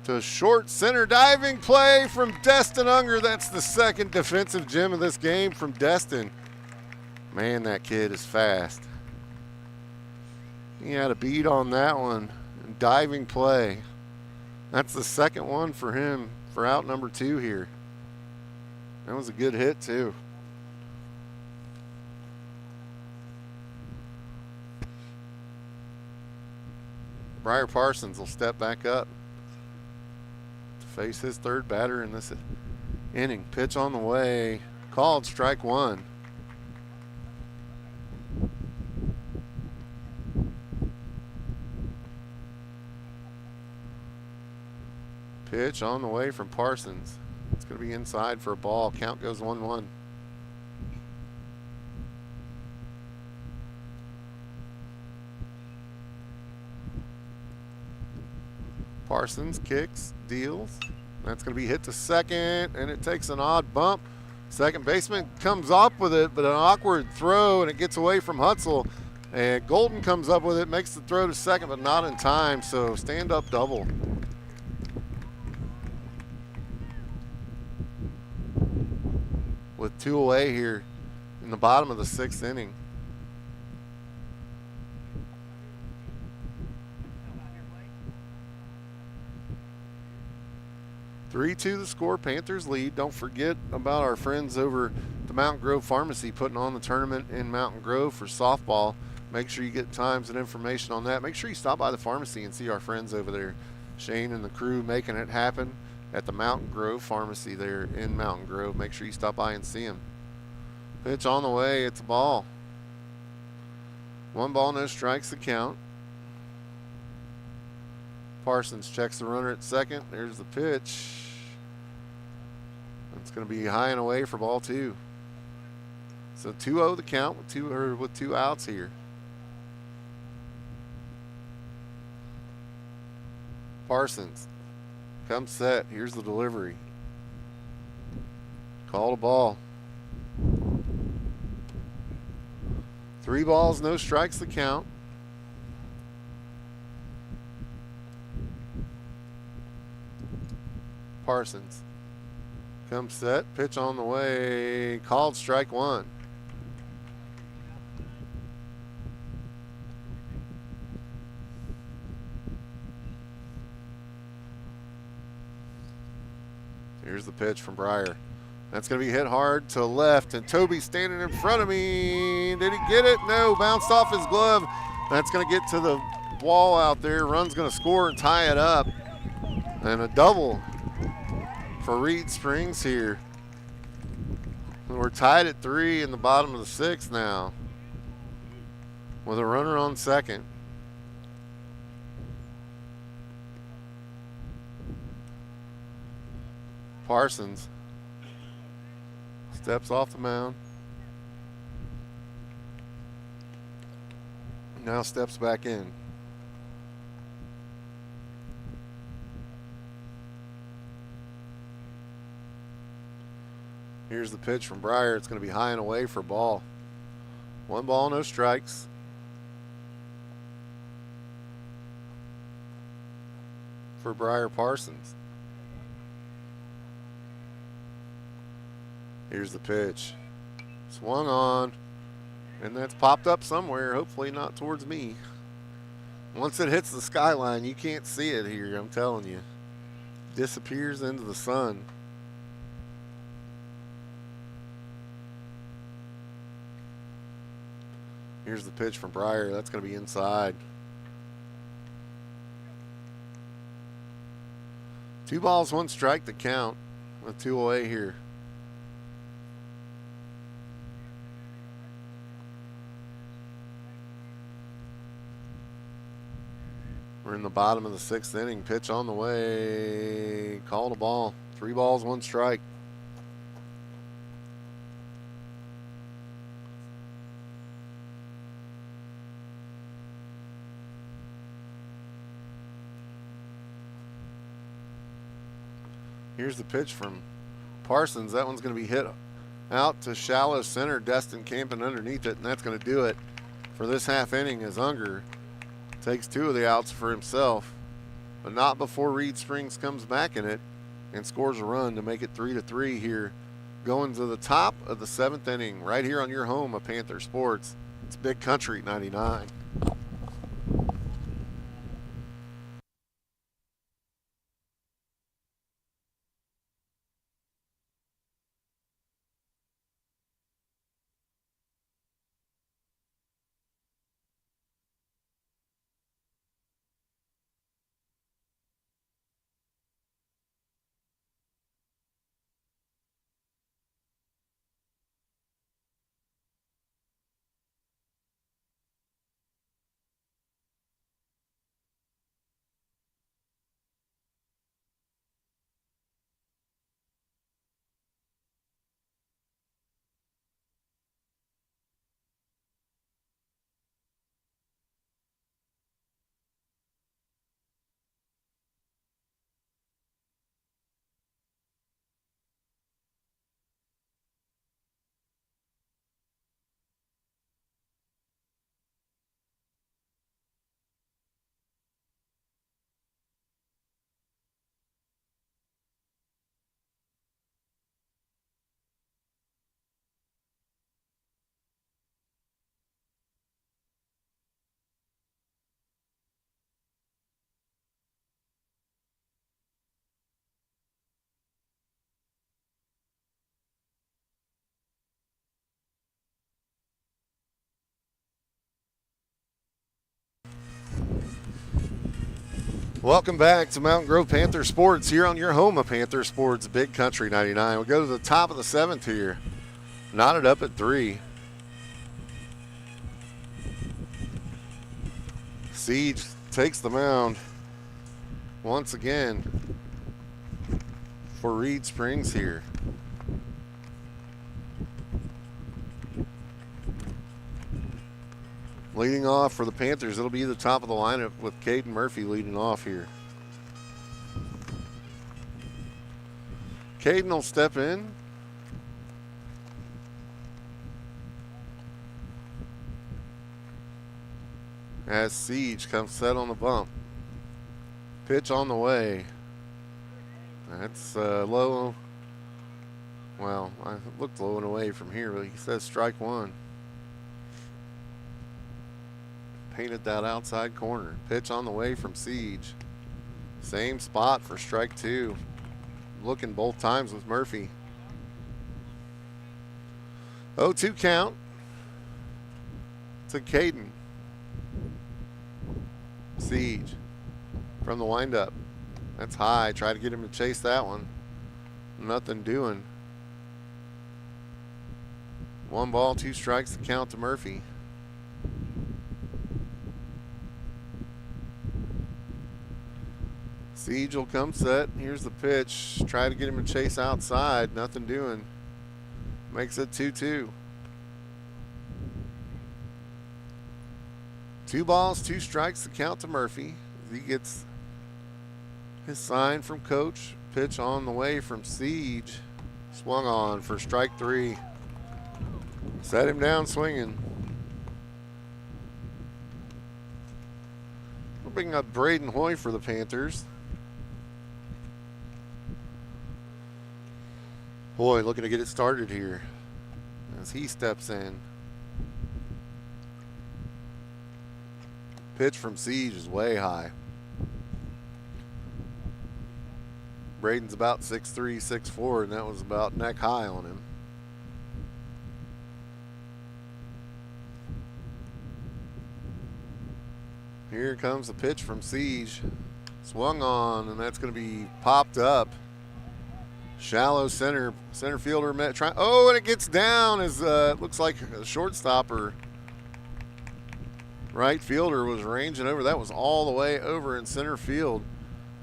to short center. Diving play from Destin Unger. That's the second defensive gem of this game from Destin. Man, that kid is fast. He had a beat on that one. Diving play. That's the second one for him for out number 2 here. That was a good hit, too. Briar Parsons will step back up to face his third batter in this inning. Pitch on the way. Called strike one. Pitch on the way from Parsons. It's going to be inside for a ball. Count goes 1-1. Parsons kicks, deals. That's going to be hit to second, and it takes an odd bump. Second baseman comes up with it, but an awkward throw, and it gets away from Hutzel. And Golden comes up with it, makes the throw to second, but not in time, so stand-up double. With 2 away here in the bottom of the 6th inning. 3-2 the score. Panthers lead. Don't forget about our friends over the Mountain Grove Pharmacy putting on the tournament in Mountain Grove for softball. Make sure you get times and information on that. Make sure you stop by the pharmacy and see our friends over there. Shane and the crew making it happen at the Mountain Grove Pharmacy there in Mountain Grove. Make sure you stop by and see them. Pitch on the way. It's a ball. 1 ball, no strikes, the count. Parsons checks the runner at second. There's the pitch. It's going to be high and away for ball 2. So 2-0 the count with two outs here. Parsons comes set. Here's the delivery. Called a ball. 3 balls, no strikes, the count. Parsons comes set. Pitch on the way. Called strike 1. Here's the pitch from Breyer. That's going to be hit hard to left, and Toby's standing in front of me. Did he get it? No, bounced off his glove. That's going to get to the wall out there. Run's going to score and tie it up. And a double for Reed Springs here. We're tied at 3 in the bottom of the 6th now with a runner on second. Parsons steps off the mound. Now steps back in. Here's the pitch from Breyer. It's going to be high and away for ball. 1 ball, no strikes. For Breyer Parsons. Here's the pitch. Swung on, and that's popped up somewhere, hopefully not towards me. Once it hits the skyline, you can't see it here, I'm telling you. Disappears into the sun. Here's the pitch from Breyer. That's going to be inside. 2 balls, 1 strike to count with 2 away here. We're in the bottom of the 6th inning. Pitch on the way. Called a ball. 3 balls, 1 strike. Here's the pitch from Parsons. That one's going to be hit out to shallow center. Destin camping underneath it, and that's going to do it for this half inning as Unger takes 2 of the outs for himself, but not before Reed Springs comes back in it and scores a run to make it 3-3 here, going to the top of the 7th inning right here on your home of Panther Sports. It's Big Country 99. Welcome back to Mountain Grove Panther Sports here on your home of Panther Sports, Big Country 99. We go to the top of the 7th here. Knotted up at 3. Siege takes the mound once again for Reed Springs here. Leading off for the Panthers, it'll be the top of the lineup with Caden Murphy leading off here. Caden will step in. As Siege comes set on the bump. Pitch on the way. That's low. Well, I looked low and away from here, but he says strike one. Painted that outside corner. Pitch on the way from Siege. Same spot for strike two. Looking both times with Murphy. 0-2 count to Caden. Siege from the windup. That's high. Try to get him to chase that one. Nothing doing. 1 ball, 2 strikes to count to Murphy. Siege will come set. Here's the pitch. Try to get him to chase outside. Nothing doing. Makes it 2-2. 2 balls, 2 strikes to count to Murphy. He gets his sign from coach. Pitch on the way from Siege. Swung on for strike 3. Set him down swinging. We'll bring up Braden Hoy for the Panthers. Hoy looking to get it started here as he steps in. Pitch from Siege is way high. Braden's about 6'3", 6'4", and that was about neck high on him. Here comes the pitch from Siege. Swung on, and that's going to be popped up. Shallow center fielder met. Oh, and it gets down as it looks like a shortstop or right fielder was ranging over. That was all the way over in center field.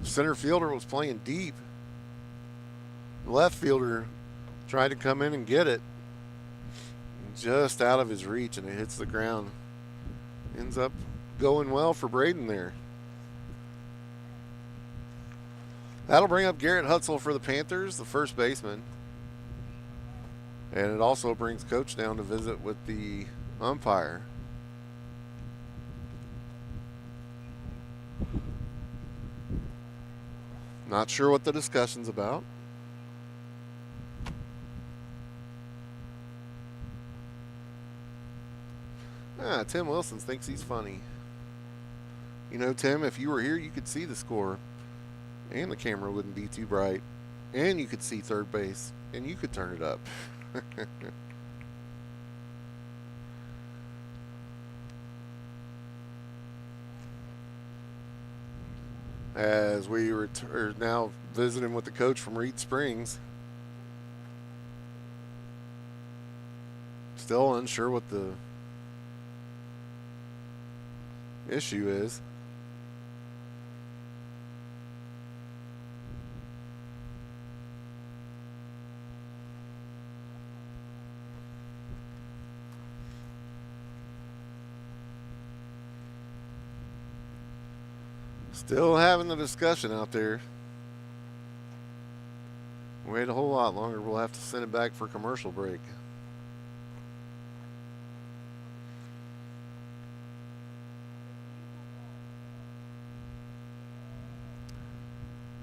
Center fielder was playing deep. Left fielder tried to come in and get it. Just out of his reach, and it hits the ground. Ends up going well for Braden there. That'll bring up Garrett Hutzel for the Panthers, the first baseman. And it also brings Coach down to visit with the umpire. Not sure what the discussion's about. Tim Wilson thinks he's funny. You know, Tim, if you were here, you could see the score. And the camera wouldn't be too bright. And you could see third base. And you could turn it up. As we are now visiting with the coach from Reed Springs. Still unsure what the issue is. Still having the discussion out there. Wait a whole lot longer, we'll have to send it back for commercial break.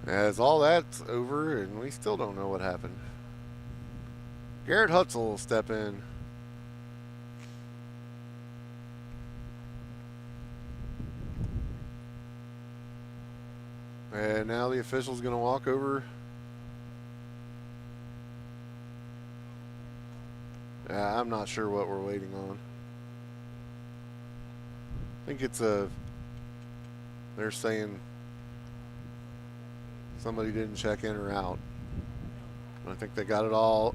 As all that's over, and we still don't know what happened. Garrett Hutzel will step in. And now the official's going to walk over. I'm not sure what we're waiting on. I think it's they're saying Somebody didn't check in or out. I think they got it all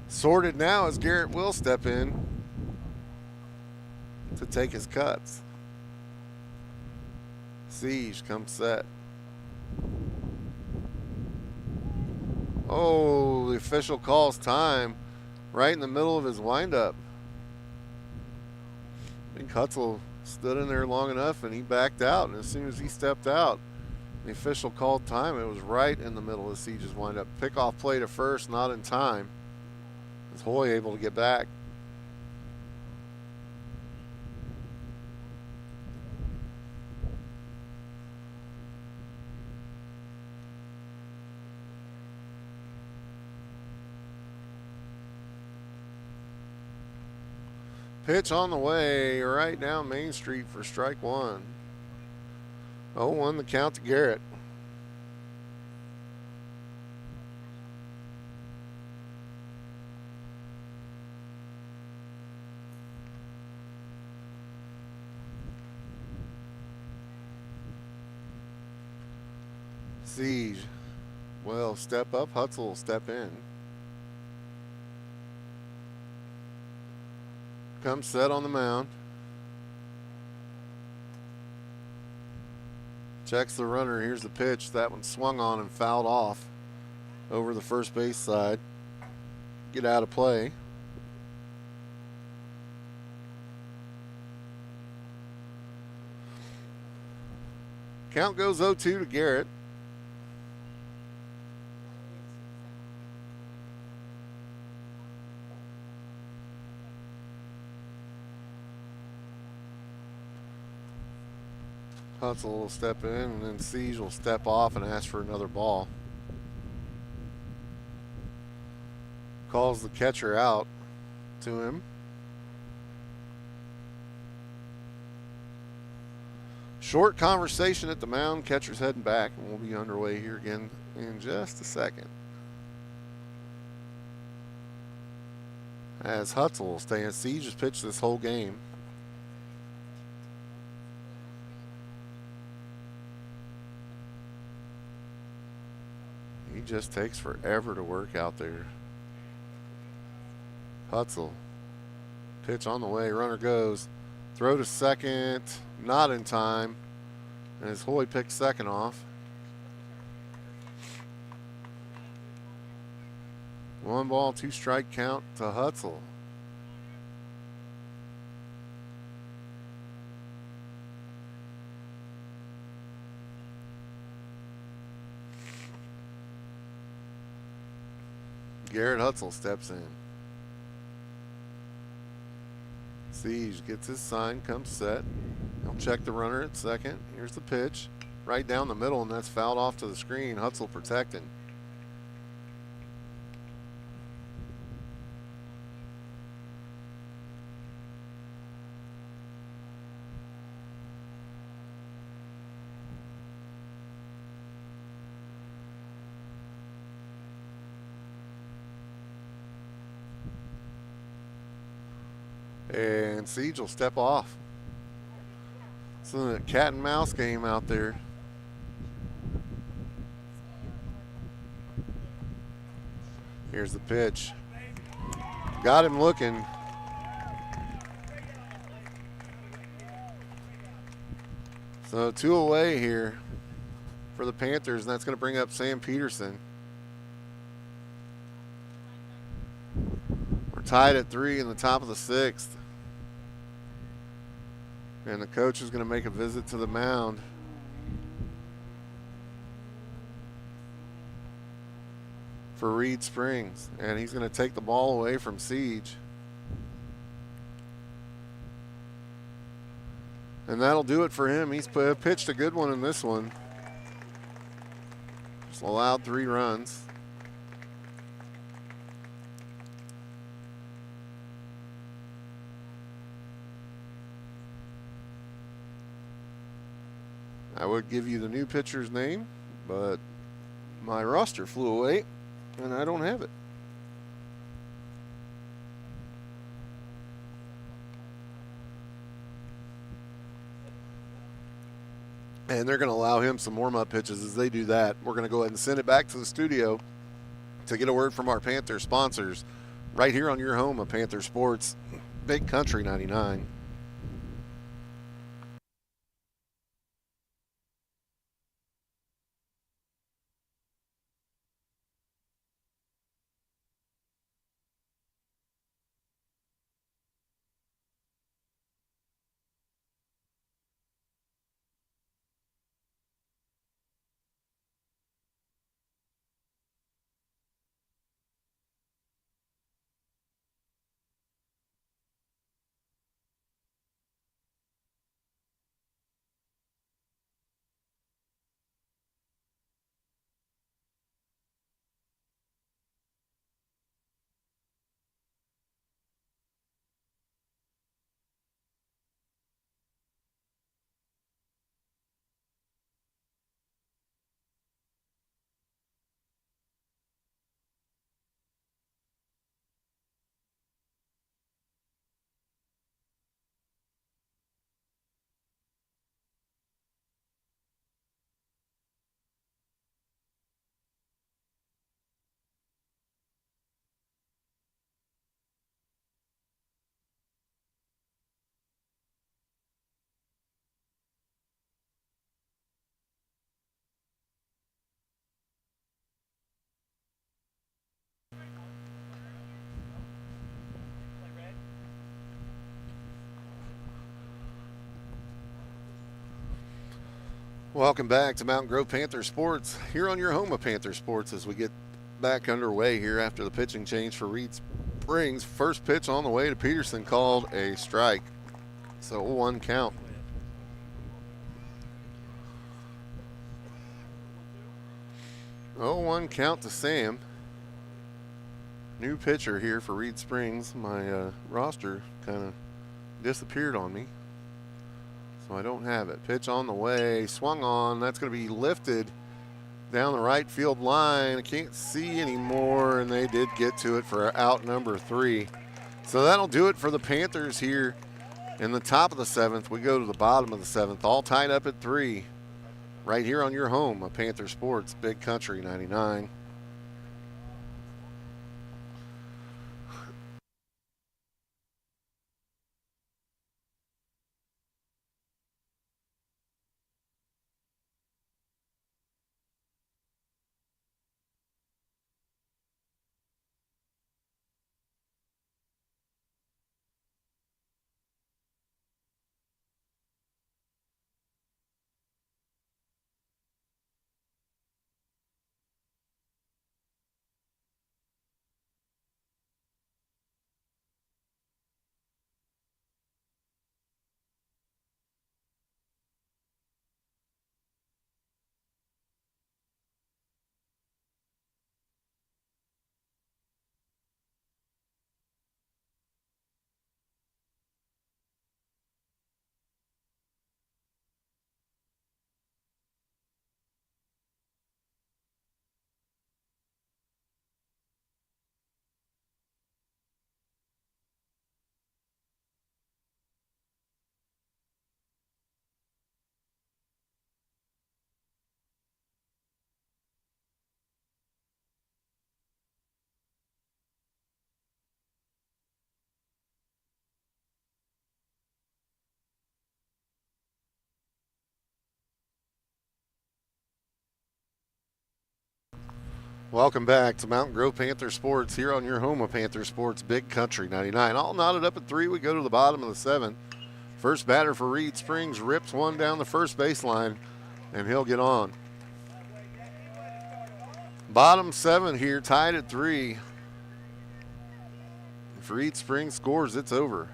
sorted now as Garrett will step in to take his cuts. Siege comes set. Oh, the official calls time right in the middle of his windup. I think Hutzel stood in there long enough and he backed out, and as soon as he stepped out, the official called time. It was right in the middle of Siege's windup. Pickoff play to first, not in time. Is Hoy able to get back? Pitch on the way right down Main Street for strike one. 0-1 the count to Garrett. Siege will step up. Hutzel will step in. Comes set on the mound. Checks the runner. Here's the pitch. That one swung on and fouled off over the first base side. Get out of play. Count goes 0-2 to Garrett. Hutzel will step in, and then Siege will step off and ask for another ball. Calls the catcher out to him. Short conversation at the mound. Catcher's heading back, and we'll be underway here again in just a second. As Hutzel will stay in. Siege has pitched this whole game. He just takes forever to work out there. Hutzel. Pitch on the way. Runner goes. Throw to second. Not in time. And as Hoy picks second off. 1 ball, 2 strike count to Hutzel. Garrett Hutzel steps in. Siege gets his sign, comes set. He'll check the runner at second. Here's the pitch. Right down the middle, and that's fouled off to the screen. Hutzel protecting. And Siege will step off. It's a cat and mouse game out there. Here's the pitch. Got him looking. So 2 away here for the Panthers, and that's going to bring up Sam Peterson. We're tied at 3 in the top of the 6th. And the coach is going to make a visit to the mound. For Reed Springs. And he's going to take the ball away from Siege. And that'll do it for him. He's pitched a good one in this one. Just allowed 3 runs. I would give you the new pitcher's name, but my roster flew away, and I don't have it. And they're going to allow him some warm-up pitches. As they do that, we're going to go ahead and send it back to the studio to get a word from our Panther sponsors right here on your home of Panther Sports, Big Country 99. Welcome back to Mountain Grove Panther Sports here on your home of Panther Sports as we get back underway here after the pitching change for Reed Springs. First pitch on the way to Peterson called a strike. So 1 count. Oh, 1 count to Sam. New pitcher here for Reed Springs. My roster kind of disappeared on me, so I don't have it. Pitch on the way, swung on. That's going to be lifted down the right field line. I can't see anymore, and they did get to it for out number 3. So that'll do it for the Panthers here in the top of the 7th. We go to the bottom of the 7th, all tied up at 3, right here on your home of Panther Sports, Big Country 99. Welcome back to Mountain Grove Panther Sports here on your home of Panther Sports, Big Country 99. All knotted up at 3. We go to the bottom of the 7th. First batter for Reed Springs rips one down the first baseline, and he'll get on. Bottom 7 here, tied at 3. If Reed Springs scores, it's over.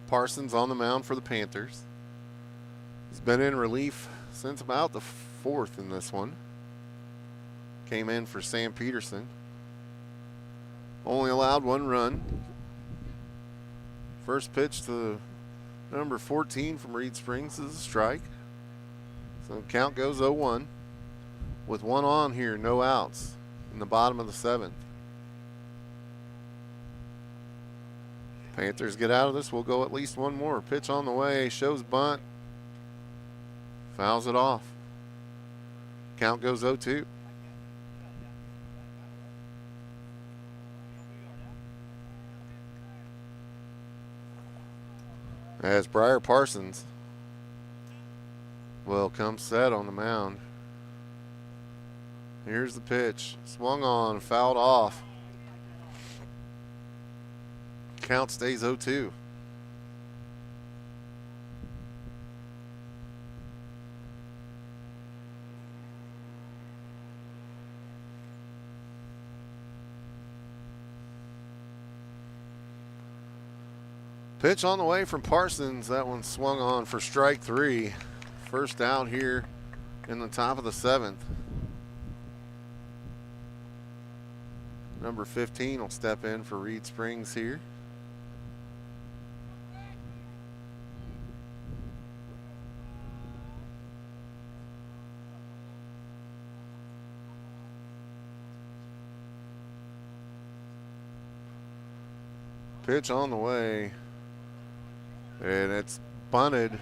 Parsons on the mound for the Panthers. He's been in relief since about the 4th in this one. Came in for Sam Peterson. Only allowed 1 run. First pitch to number 14 from Reed Springs is a strike. So count goes 0-1. With 1 on here, no outs in the bottom of the 7th. Panthers get out of this. We'll go at least one more. Pitch on the way. Shows bunt. Fouls it off. Count goes 0-2. As Briar Parsons will come set on the mound. Here's the pitch. Swung on, fouled off. Count stays 0-2. Pitch on the way from Parsons. That one swung on for strike 3. First out here in the top of the 7th. Number 15 will step in for Reed Springs here. Pitch on the way. And it's bunted.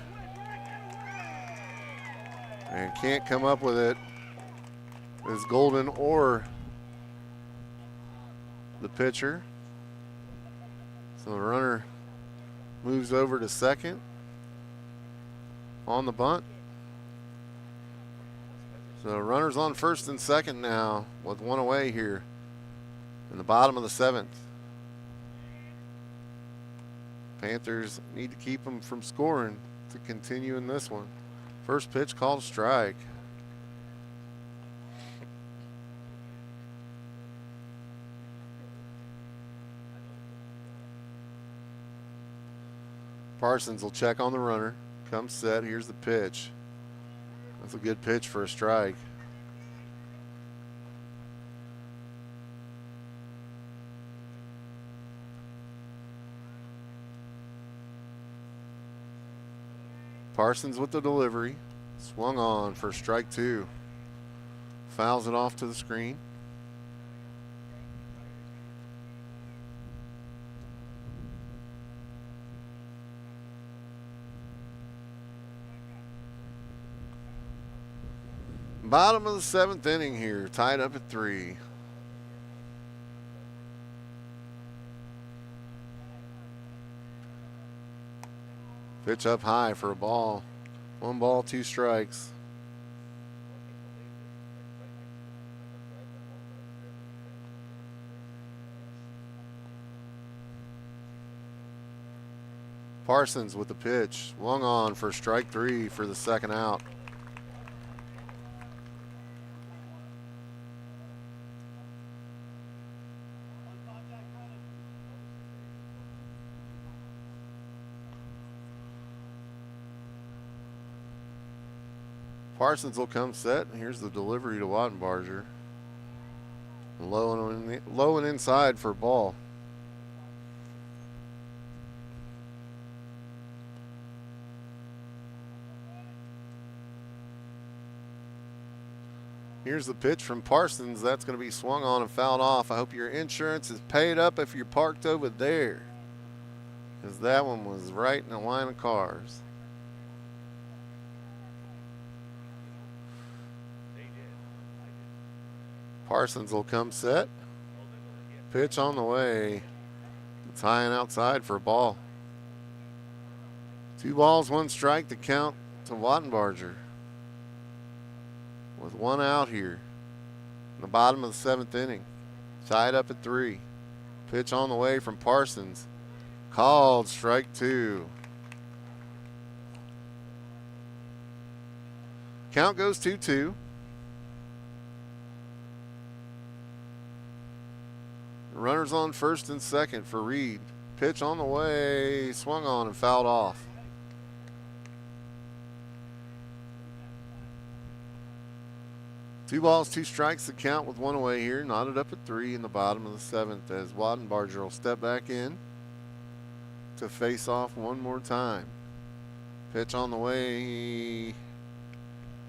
And can't come up with it. Is Golden or the pitcher. So the runner moves over to second on the bunt. So runners on first and second now with one away here in the bottom of the 7th. Panthers need to keep them from scoring to continue in this one. First pitch called a strike. Parsons will check on the runner. Comes set. Here's the pitch. That's a good pitch for a strike. Parsons with the delivery. Swung on for strike 2. Fouls it off to the screen. Bottom of the 7th inning here, tied up at 3. Pitch up high for a ball. 1 ball, 2 strikes. Parsons with the pitch. Swung on for strike 3 for the second out. Parsons will come set. Here's the delivery to Wattenbarger. Low and inside for a ball. Here's the pitch from Parsons. That's going to be swung on and fouled off. I hope your insurance is paid up if you're parked over there, because that one was right in a line of cars. Parsons will come set. Pitch on the way. It's high and outside for a ball. 2 balls, 1 strike to count to Wattenbarger. With 1 out here in the bottom of the 7th inning. Tied up at 3. Pitch on the way from Parsons. Called strike 2. Count goes 2-2. Runners on first and second for Reed. Pitch on the way, swung on and fouled off. Two balls, 2 strikes to count with 1 away here. Knotted up at 3 in the bottom of the 7th as Wattenbarger will step back in to face off one more time. Pitch on the way.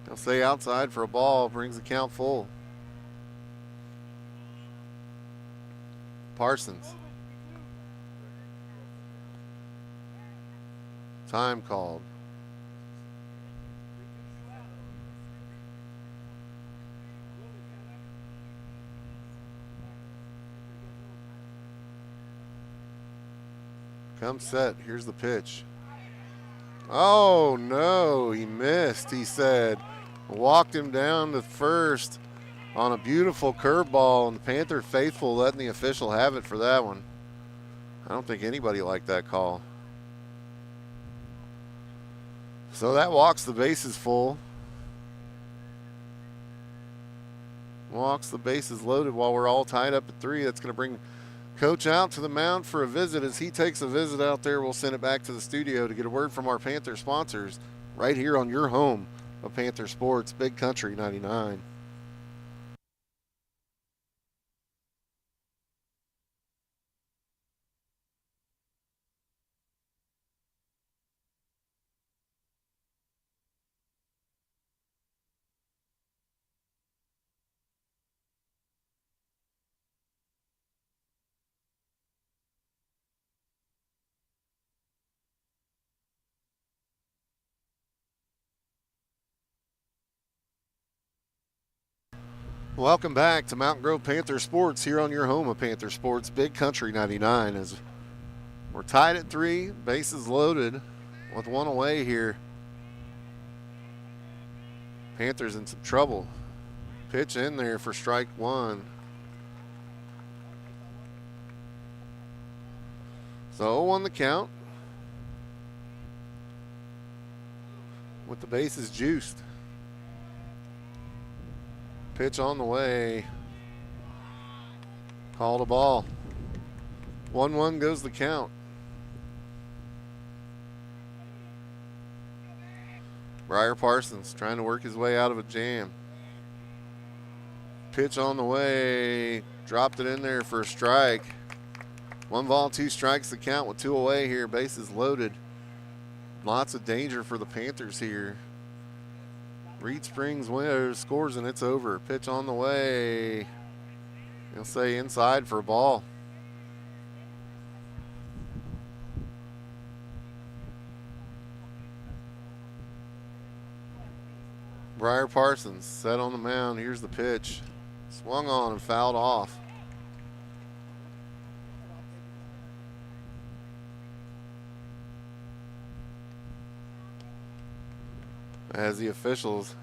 They'll say outside for a ball, brings the count full. Parsons Time called. Come set. Here's the pitch. Oh, no. He missed, he said. Walked him down to first on a beautiful curveball, and the Panther faithful letting the official have it for that one. I don't think anybody liked that call. So that walks the bases full. Walks the bases loaded while we're all tied up at 3. That's going to bring Coach out to the mound for a visit. As he takes a visit out there, we'll send it back to the studio to get a word from our Panther sponsors right here on your home of Panther Sports, Big Country 99. Welcome back to Mountain Grove Panther Sports here on your home of Panther Sports, Big Country 99. As we're tied at 3, bases loaded with one away here. Panthers in some trouble. Pitch in there for strike 1. So 0-1 the count with the bases juiced. Pitch on the way. Called a ball. 1-1 goes the count. Briar Parsons trying to work his way out of a jam. Pitch on the way. Dropped it in there for a strike. 1 ball, 2 strikes the count with 2 away here. Bases loaded. Lots of danger for the Panthers here. Reed Springs scores and it's over. Pitch on the way. He'll say inside for a ball. Briar Parsons set on the mound. Here's the pitch. Swung on and fouled off. As the officials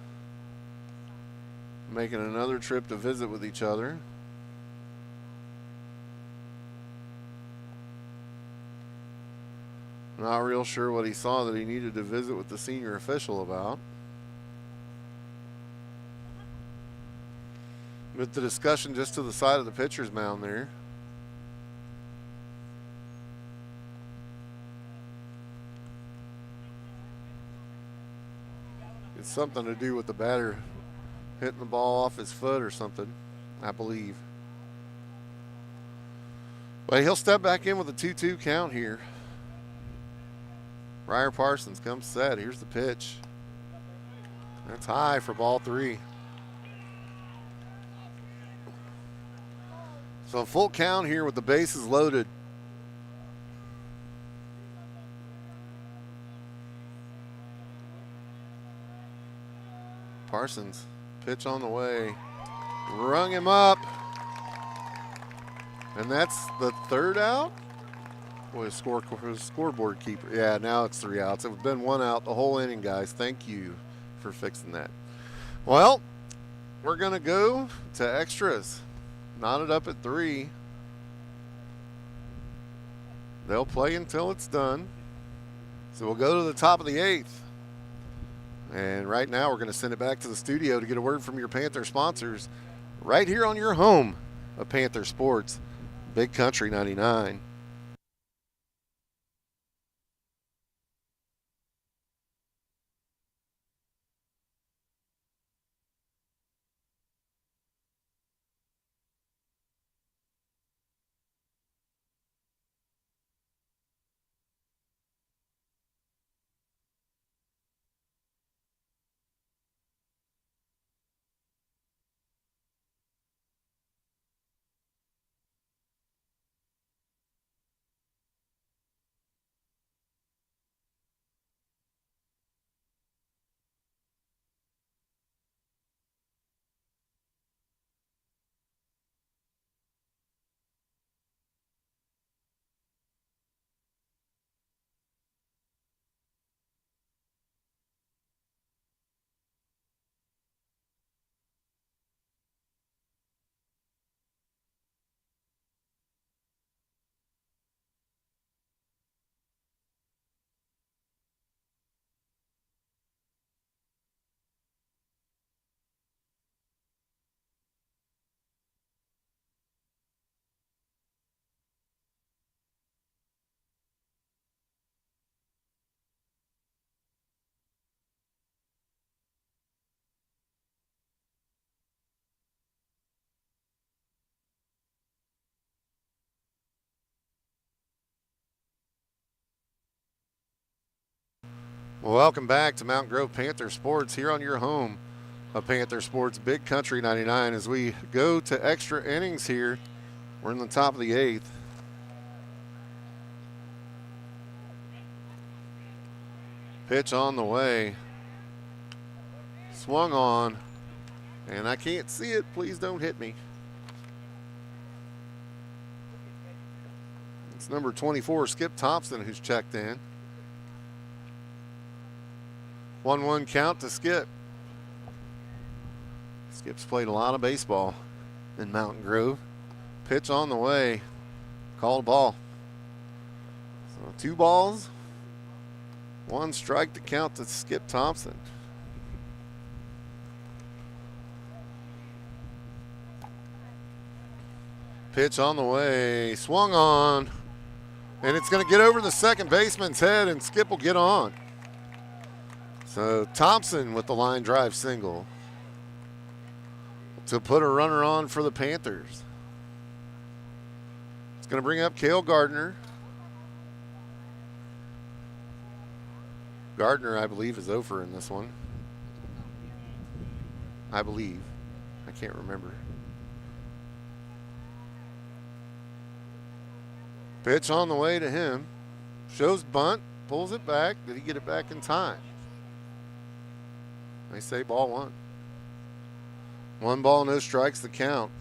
making another trip to visit with each other. Not real sure what he saw that he needed to visit with the senior official about. But the discussion just to the side of the pitcher's mound there. It's something to do with the batter hitting the ball off his foot or something, I believe. But he'll step back in with a 2-2 count here. Briar Parsons comes set. Here's the pitch. That's high for ball 3. So full count here with the bases loaded. Parsons, pitch on the way. Rung him up. And that's the 3rd out? Boy, scoreboard keeper. Yeah, now it's 3 outs. It's been 1 out the whole inning, guys. Thank you for fixing that. Well, we're going to go to extras. Knotted up at 3. They'll play until it's done. So we'll go to the top of the 8th. And right now we're going to send it back to the studio to get a word from your Panther sponsors right here on your home of Panther Sports, Big Country 99. Welcome back to Mountain Grove Panther Sports here on your home of Panther Sports, Big Country 99. As we go to extra innings here, we're in the top of the 8th. Pitch on the way. Swung on, and I can't see it. Please don't hit me. It's number 24, Skip Thompson, who's checked in. 1-1 count to Skip. Skip's played a lot of baseball in Mountain Grove. Pitch on the way. Called ball. So 2 balls, 1 strike to count to Skip Thompson. Pitch on the way. Swung on. And it's going to get over the second baseman's head, and Skip will get on. So Thompson with the line drive single to put a runner on for the Panthers. It's going to bring up Cale Gardner. Gardner, I believe, is over in this one. I believe. I can't remember. Pitch on the way to him. Shows bunt, pulls it back. Did he get it back in time? They say ball 1. 1 ball, no strikes, the count.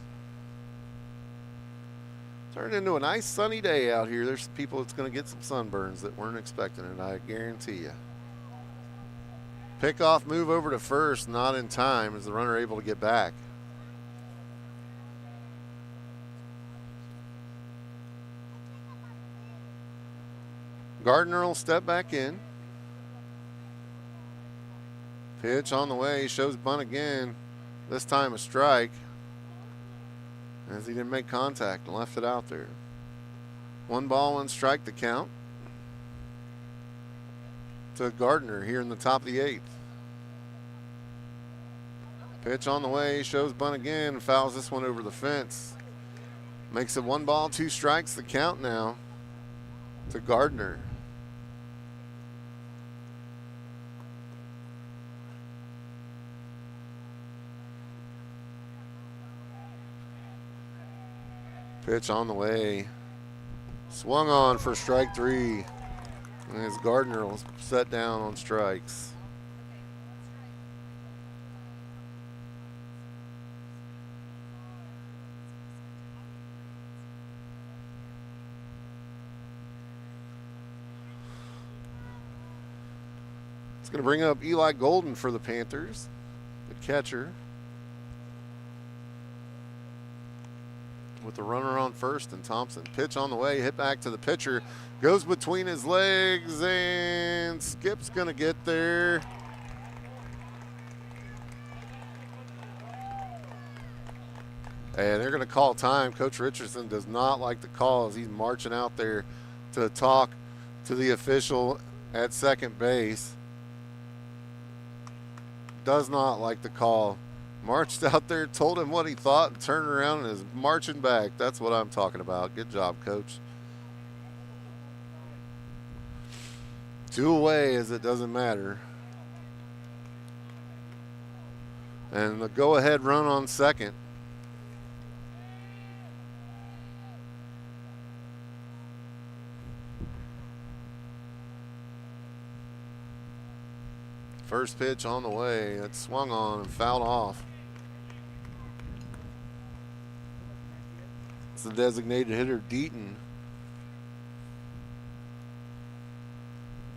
Turned into a nice sunny day out here. There's people that's going to get some sunburns that weren't expecting it, I guarantee you. Pickoff move over to first, not in time. Is the runner able to get back? Gardner will step back in. Pitch on the way, shows bunt again. This time a strike, as he didn't make contact and left it out there. 1 ball, 1 strike to count to Gardner here in the top of the 8th. Pitch on the way, shows bunt again, fouls this one over the fence. Makes it 1 ball, 2 strikes, the count now to Gardner. Pitch on the way. Swung on for strike 3. And as Gardner will set down on strikes. It's going to bring up Eli Golden for the Panthers, the catcher. With the runner on first and Thompson. Pitch on the way, hit back to the pitcher. Goes between his legs, and Skip's going to get there. And they're going to call time. Coach Richardson does not like the call as he's marching out there to talk to the official at second base. Does not like the call. Marched out there, told him what he thought, and turned around and is marching back. That's what I'm talking about. Good job, Coach. 2 away, as it doesn't matter. And the go-ahead run on second. First pitch on the way. It swung on and fouled off. The designated hitter, Deaton.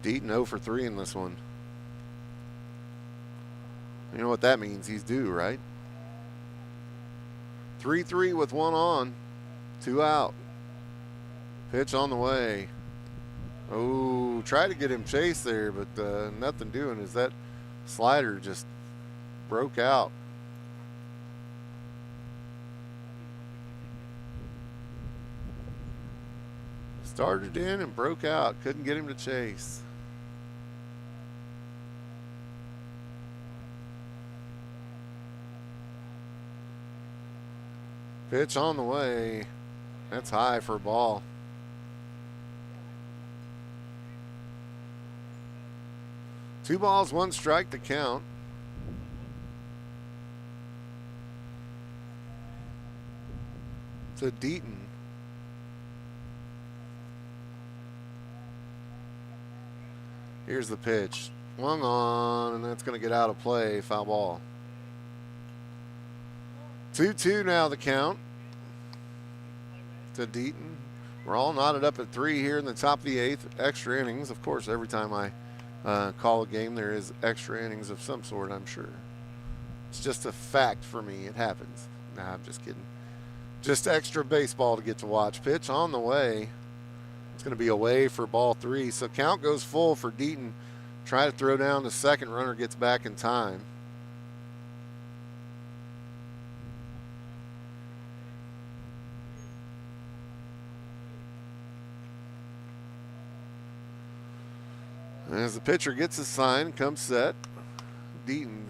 Deaton 0 for 3 in this one. You know what that means? He's due, right? 3-3 with 1 on, 2 out. Pitch on the way. Oh, try to get him chased there, but nothing doing as that slider just broke out. Started in and broke out. Couldn't get him to chase. Pitch on the way. That's high for a ball. 2 balls, 1 strike to count. To Deaton. Here's the pitch. Swung on, and that's going to get out of play. Foul ball. 2-2 now the count to Deaton. We're all knotted up at 3 here in the top of the 8th. Extra innings. Of course, every time I call a game, there is extra innings of some sort, I'm sure. It's just a fact for me. It happens. Nah, I'm just kidding. Just extra baseball to get to watch. Pitch on the way. It's going to be away for ball 3. So count goes full for Deaton. Try to throw down the second. Runner gets back in time. As the pitcher gets his sign, comes set. Deaton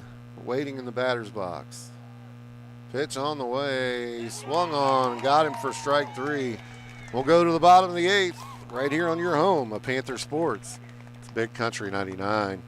waiting in the batter's box. Pitch on the way, swung on, and got him for strike 3. We'll go to the bottom of the 8th, right here on your home of Panther Sports. It's Big Country 99.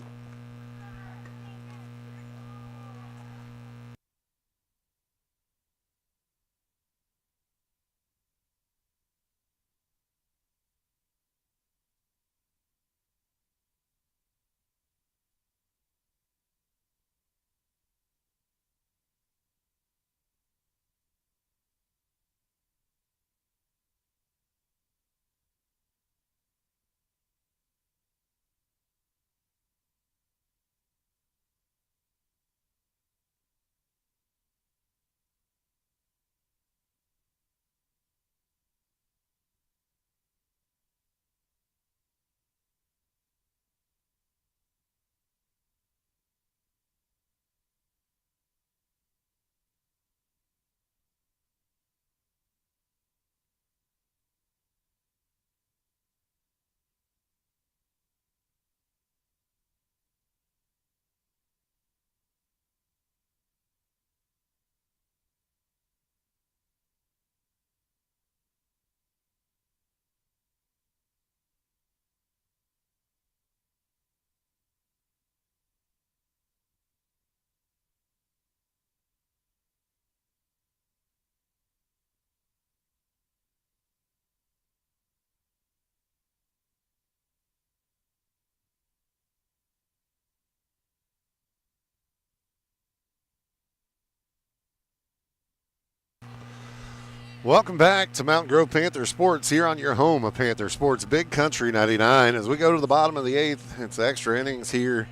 Welcome back to Mountain Grove Panther Sports here on your home of Panther Sports, Big Country 99. As we go to the bottom of the 8th, it's extra innings here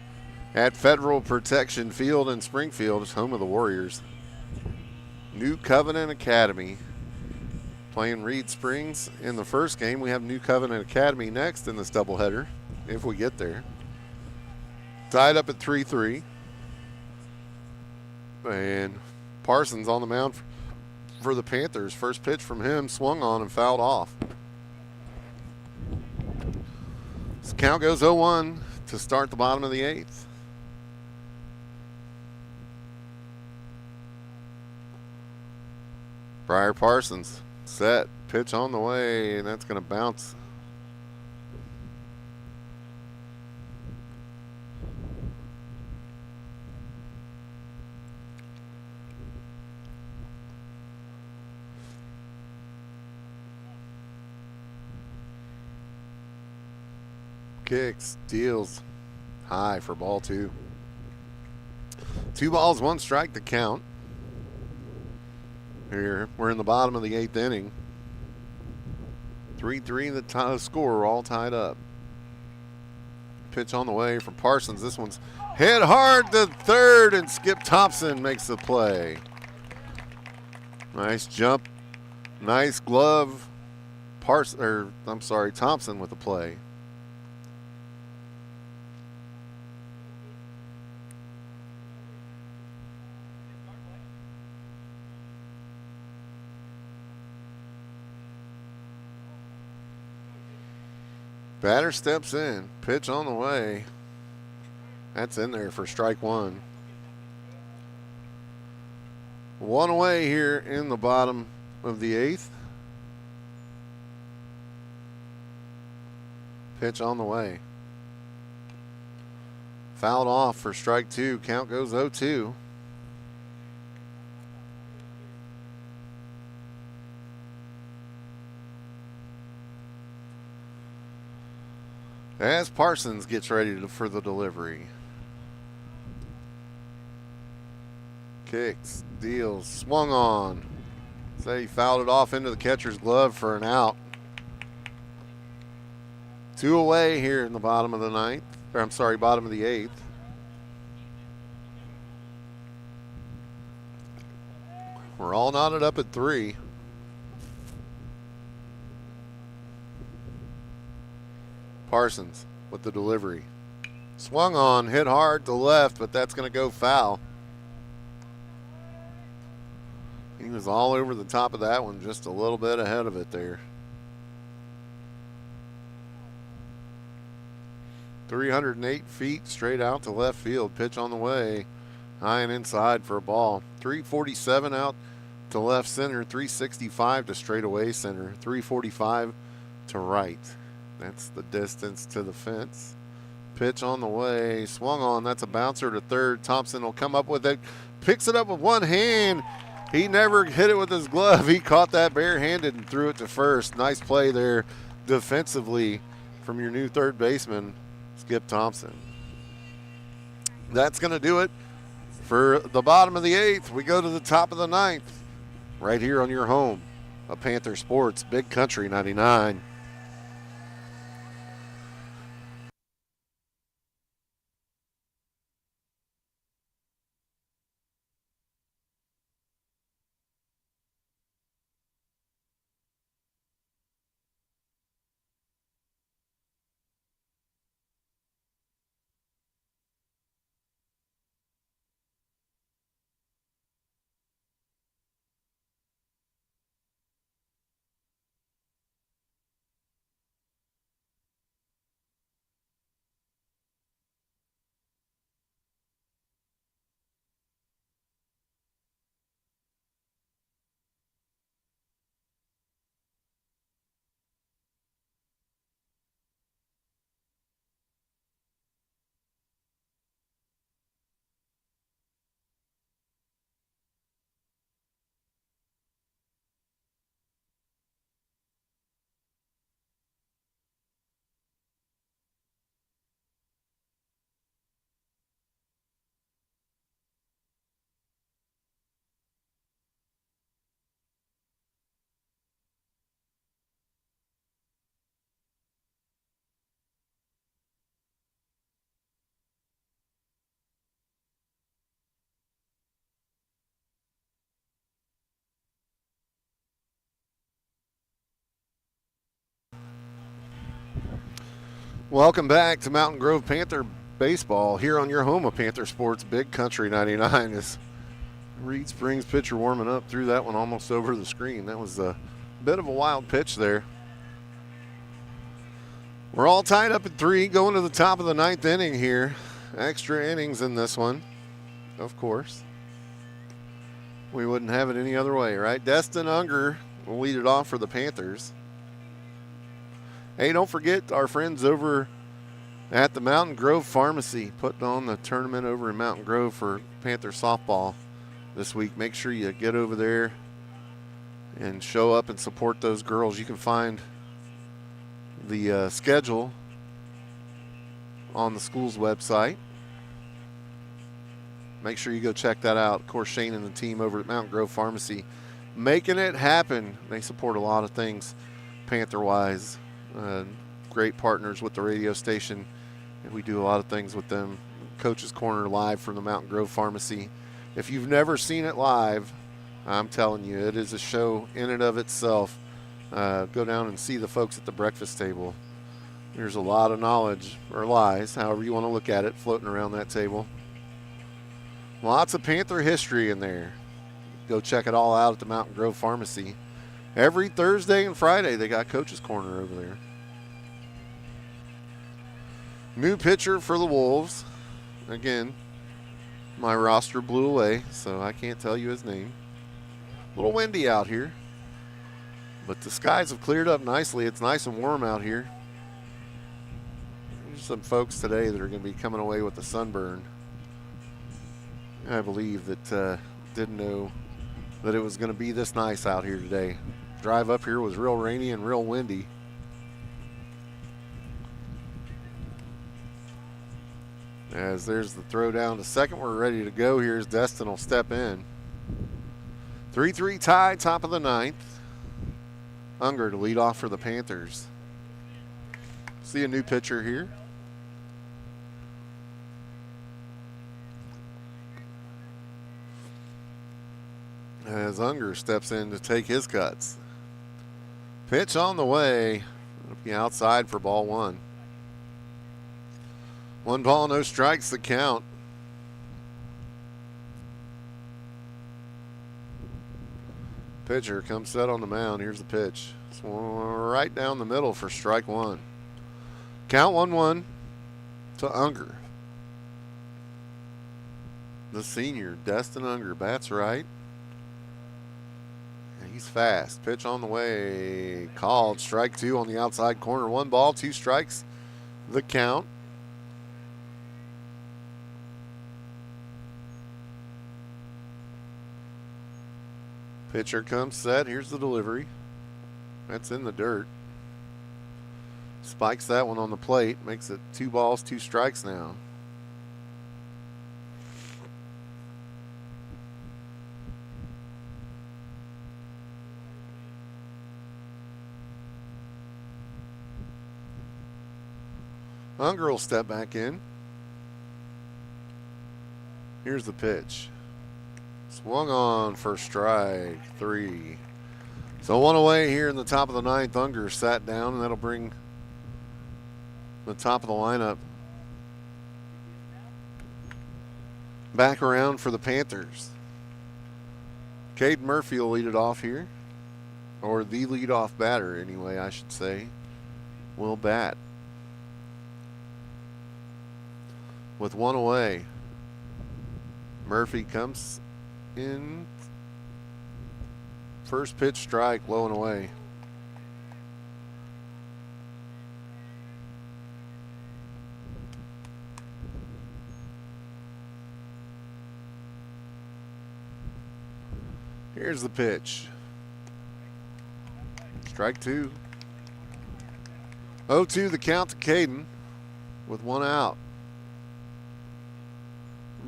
at Federal Protection Field in Springfield. It's home of the Warriors. New Covenant Academy playing Reed Springs in the first game. We have New Covenant Academy next in this doubleheader, if we get there. Tied up at 3-3. And Parsons on the mound for the Panthers. First pitch from him, swung on and fouled off. So count goes 0-1 to start the bottom of the 8th. Briar Parsons set, pitch on the way, and that's going to bounce. Kicks, deals high for ball 2. 2 balls, 1 strike to count. Here, we're in the bottom of the 8th inning. 3-3 the score, all tied up. Pitch on the way from Parsons. This one's hit hard to third, and Skip Thompson makes the play. Nice jump, nice glove. Thompson with the play. Batter steps in. Pitch on the way. That's in there for strike 1. 1 away here in the bottom of the 8th. Pitch on the way. Fouled off for strike two. Count goes 0-2. As Parsons gets ready for the delivery. Kicks, deals, swung on. Say he fouled it off into the catcher's glove for an out. 2 away here in the bottom of the ninth. Or I'm sorry, bottom of the eighth. We're all knotted up at 3. Parsons with the delivery. Swung on, hit hard to left, but that's going to go foul. He was all over the top of that one, just a little bit ahead of it there. 308 feet straight out to left field. Pitch on the way. High and inside for a ball. 347 out to left center. 365 to straightaway center. 345 to right. That's the distance to the fence. Pitch on the way. Swung on. That's a bouncer to third. Thompson will come up with it. Picks it up with one hand. He never hit it with his glove. He caught that barehanded and threw it to first. Nice play there defensively from your new third baseman, Skip Thompson. That's going to do it for the bottom of the eighth. We go to the top of the ninth right here on your home of Panther Sports, Big Country 99. Welcome back to Mountain Grove Panther Baseball here on your home of Panther Sports, Big Country 99. As Reed Springs pitcher warming up, threw that one almost over the screen. That was a bit of a wild pitch there. We're all tied up at 3, going to the top of the ninth inning here. Extra innings in this one, of course. We wouldn't have it any other way, right? Destin Unger will lead it off for the Panthers. Hey, don't forget our friends over at the Mountain Grove Pharmacy putting on the tournament over in Mountain Grove for Panther softball this week. Make sure you get over there and show up and support those girls. You can find the schedule on the school's website. Make sure you go check that out. Of course, Shane and the team over at Mountain Grove Pharmacy making it happen. They support a lot of things Panther-wise. Great partners with the radio station, and we do a lot of things with them. Coach's Corner live from the Mountain Grove Pharmacy. If you've never seen it live, I'm telling you, it is a show in and of itself. Go down and see the folks at the breakfast table. There's a lot of knowledge, or lies, however you want to look at it, floating around that table. Lots of Panther history in there. Go check it all out at the Mountain Grove Pharmacy. Every Thursday and Friday, they got Coach's Corner over there. New pitcher for the Wolves. Again, my roster blew away, so I can't tell you his name. A little windy out here, but the skies have cleared up nicely. It's nice and warm out here. There's some folks today that are going to be coming away with a sunburn. I believe that didn't know that it was going to be this nice out here today. Drive up here was real rainy and real windy. As there's the throw down to second, we're ready to go. Here's Destin will step in. 3-3 tie, top of the ninth. Unger to lead off for the Panthers. See a new pitcher here. As Unger steps in to take his cuts. Pitch on the way. It'll be outside for ball one. 1 ball, no strikes, the count. Pitcher comes set on the mound. Here's the pitch. It's right down the middle for strike one. Count 1-1 to Unger. The senior, Destin Unger, bats right. And he's fast. Pitch on the way. Called. Strike two on the outside corner. 1 ball, 2 strikes. The count. Pitcher comes set. Here's the delivery. That's in the dirt. Spikes that one on the plate. Makes it 2 balls, 2 strikes now. Unger will step back in. Here's the pitch. Swung on for strike 3. So 1 away here in the top of the ninth. Unger sat down, and that'll bring the top of the lineup back around for the Panthers. Caden Murphy will lead it off here, or the leadoff batter anyway, I should say, will bat. With 1 away, Murphy comes in. First pitch strike, low and away. Here's the pitch. Strike 2. 0-2 the count to Caden with 1 out.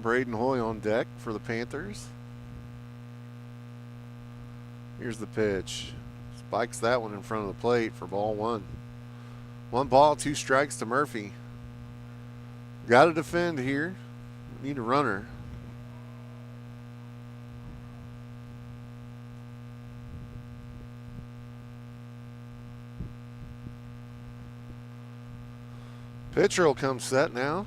Braden Hoy on deck for the Panthers. Here's the pitch. Spikes that one in front of the plate for ball 1. 1 ball, 2 strikes to Murphy. Got to defend here. Need a runner. Pitcher will come set now.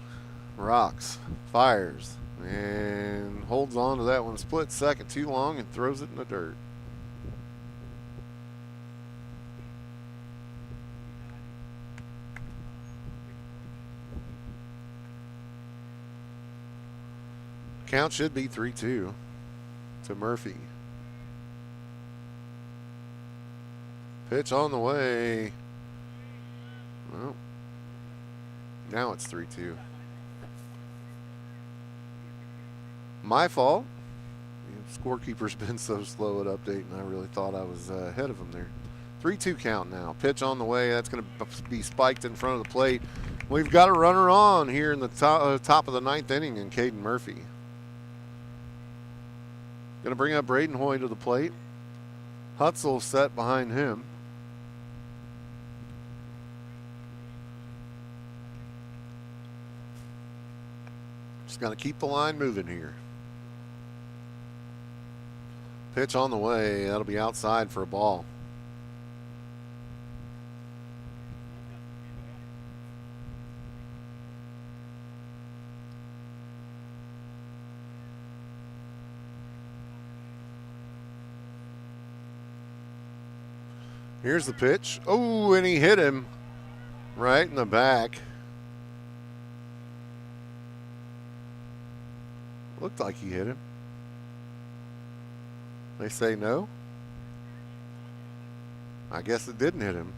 Rocks, fires, and holds on to that one. Split second too long and throws it in the dirt. Count should be 3-2 to Murphy. Pitch on the way. Well, now it's 3-2. My fault. The scorekeeper's been so slow at updating. I really thought I was ahead of him there. 3-2 count now. Pitch on the way. That's going to be spiked in front of the plate. We've got a runner on here in the top of the ninth inning in Caden Murphy. Going to bring up Braden Hoy to the plate. Hutzel set behind him. Just got to keep the line moving here. Pitch on the way. That'll be outside for a ball. Here's the pitch. Oh, and he hit him right in the back. Looked like he hit him. They say no. I guess it didn't hit him.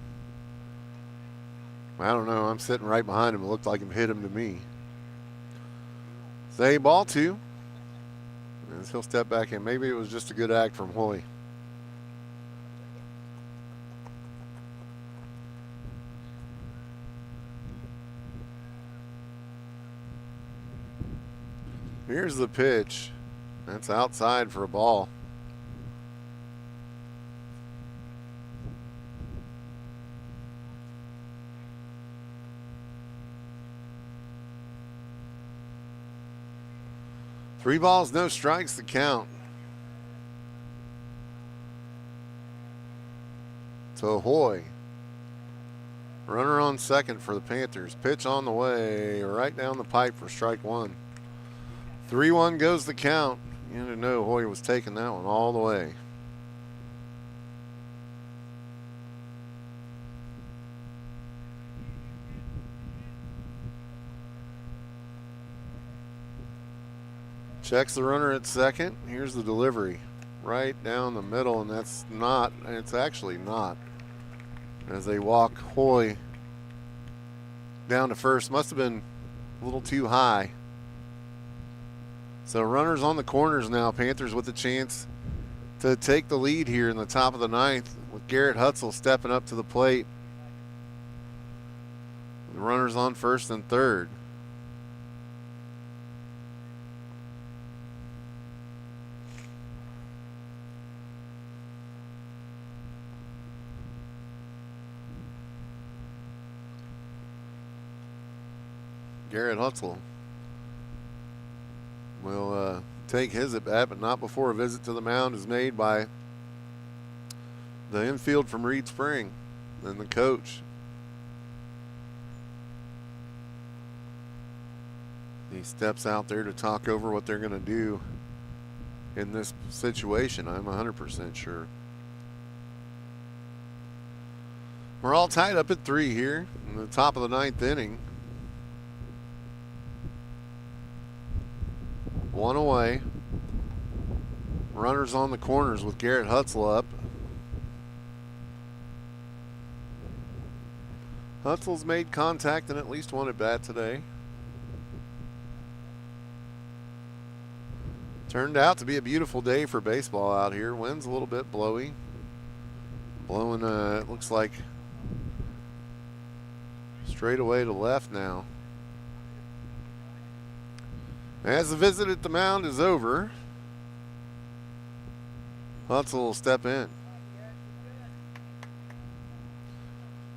I don't know. I'm sitting right behind him. It looked like him hit him to me. Say ball 2. As he'll step back in. Maybe it was just a good act from Hoy. Here's the pitch. That's outside for a ball. Three balls, no strikes to count. To Hoy. Runner on second for the Panthers. Pitch on the way, right down the pipe for strike 1. 3-1 goes the count. You didn't know Hoy was taking that one all the way. Checks the runner at second. Here's the delivery. Right down the middle, and it's actually not. As they walk Hoy down to first. Must have been a little too high. So runners on the corners now. Panthers with a chance to take the lead here in the top of the 9th with Garrett Hutzel stepping up to the plate. The runners on first and third. Garrett Hutzel will take his at bat, but not before a visit to the mound is made by the infield from Reed Spring and the coach. He steps out there to talk over what they're going to do in this situation. I'm 100% sure. We're all tied up at 3 here in the top of the 9th inning. 1 away. Runners on the corners with Garrett Hutzel up. Hutzel's made contact in at least one at bat today. Turned out to be a beautiful day for baseball out here. Wind's a little bit blowy. Blowing, it looks like straight away to left now. As the visit at the mound is over, Hutzel will step in.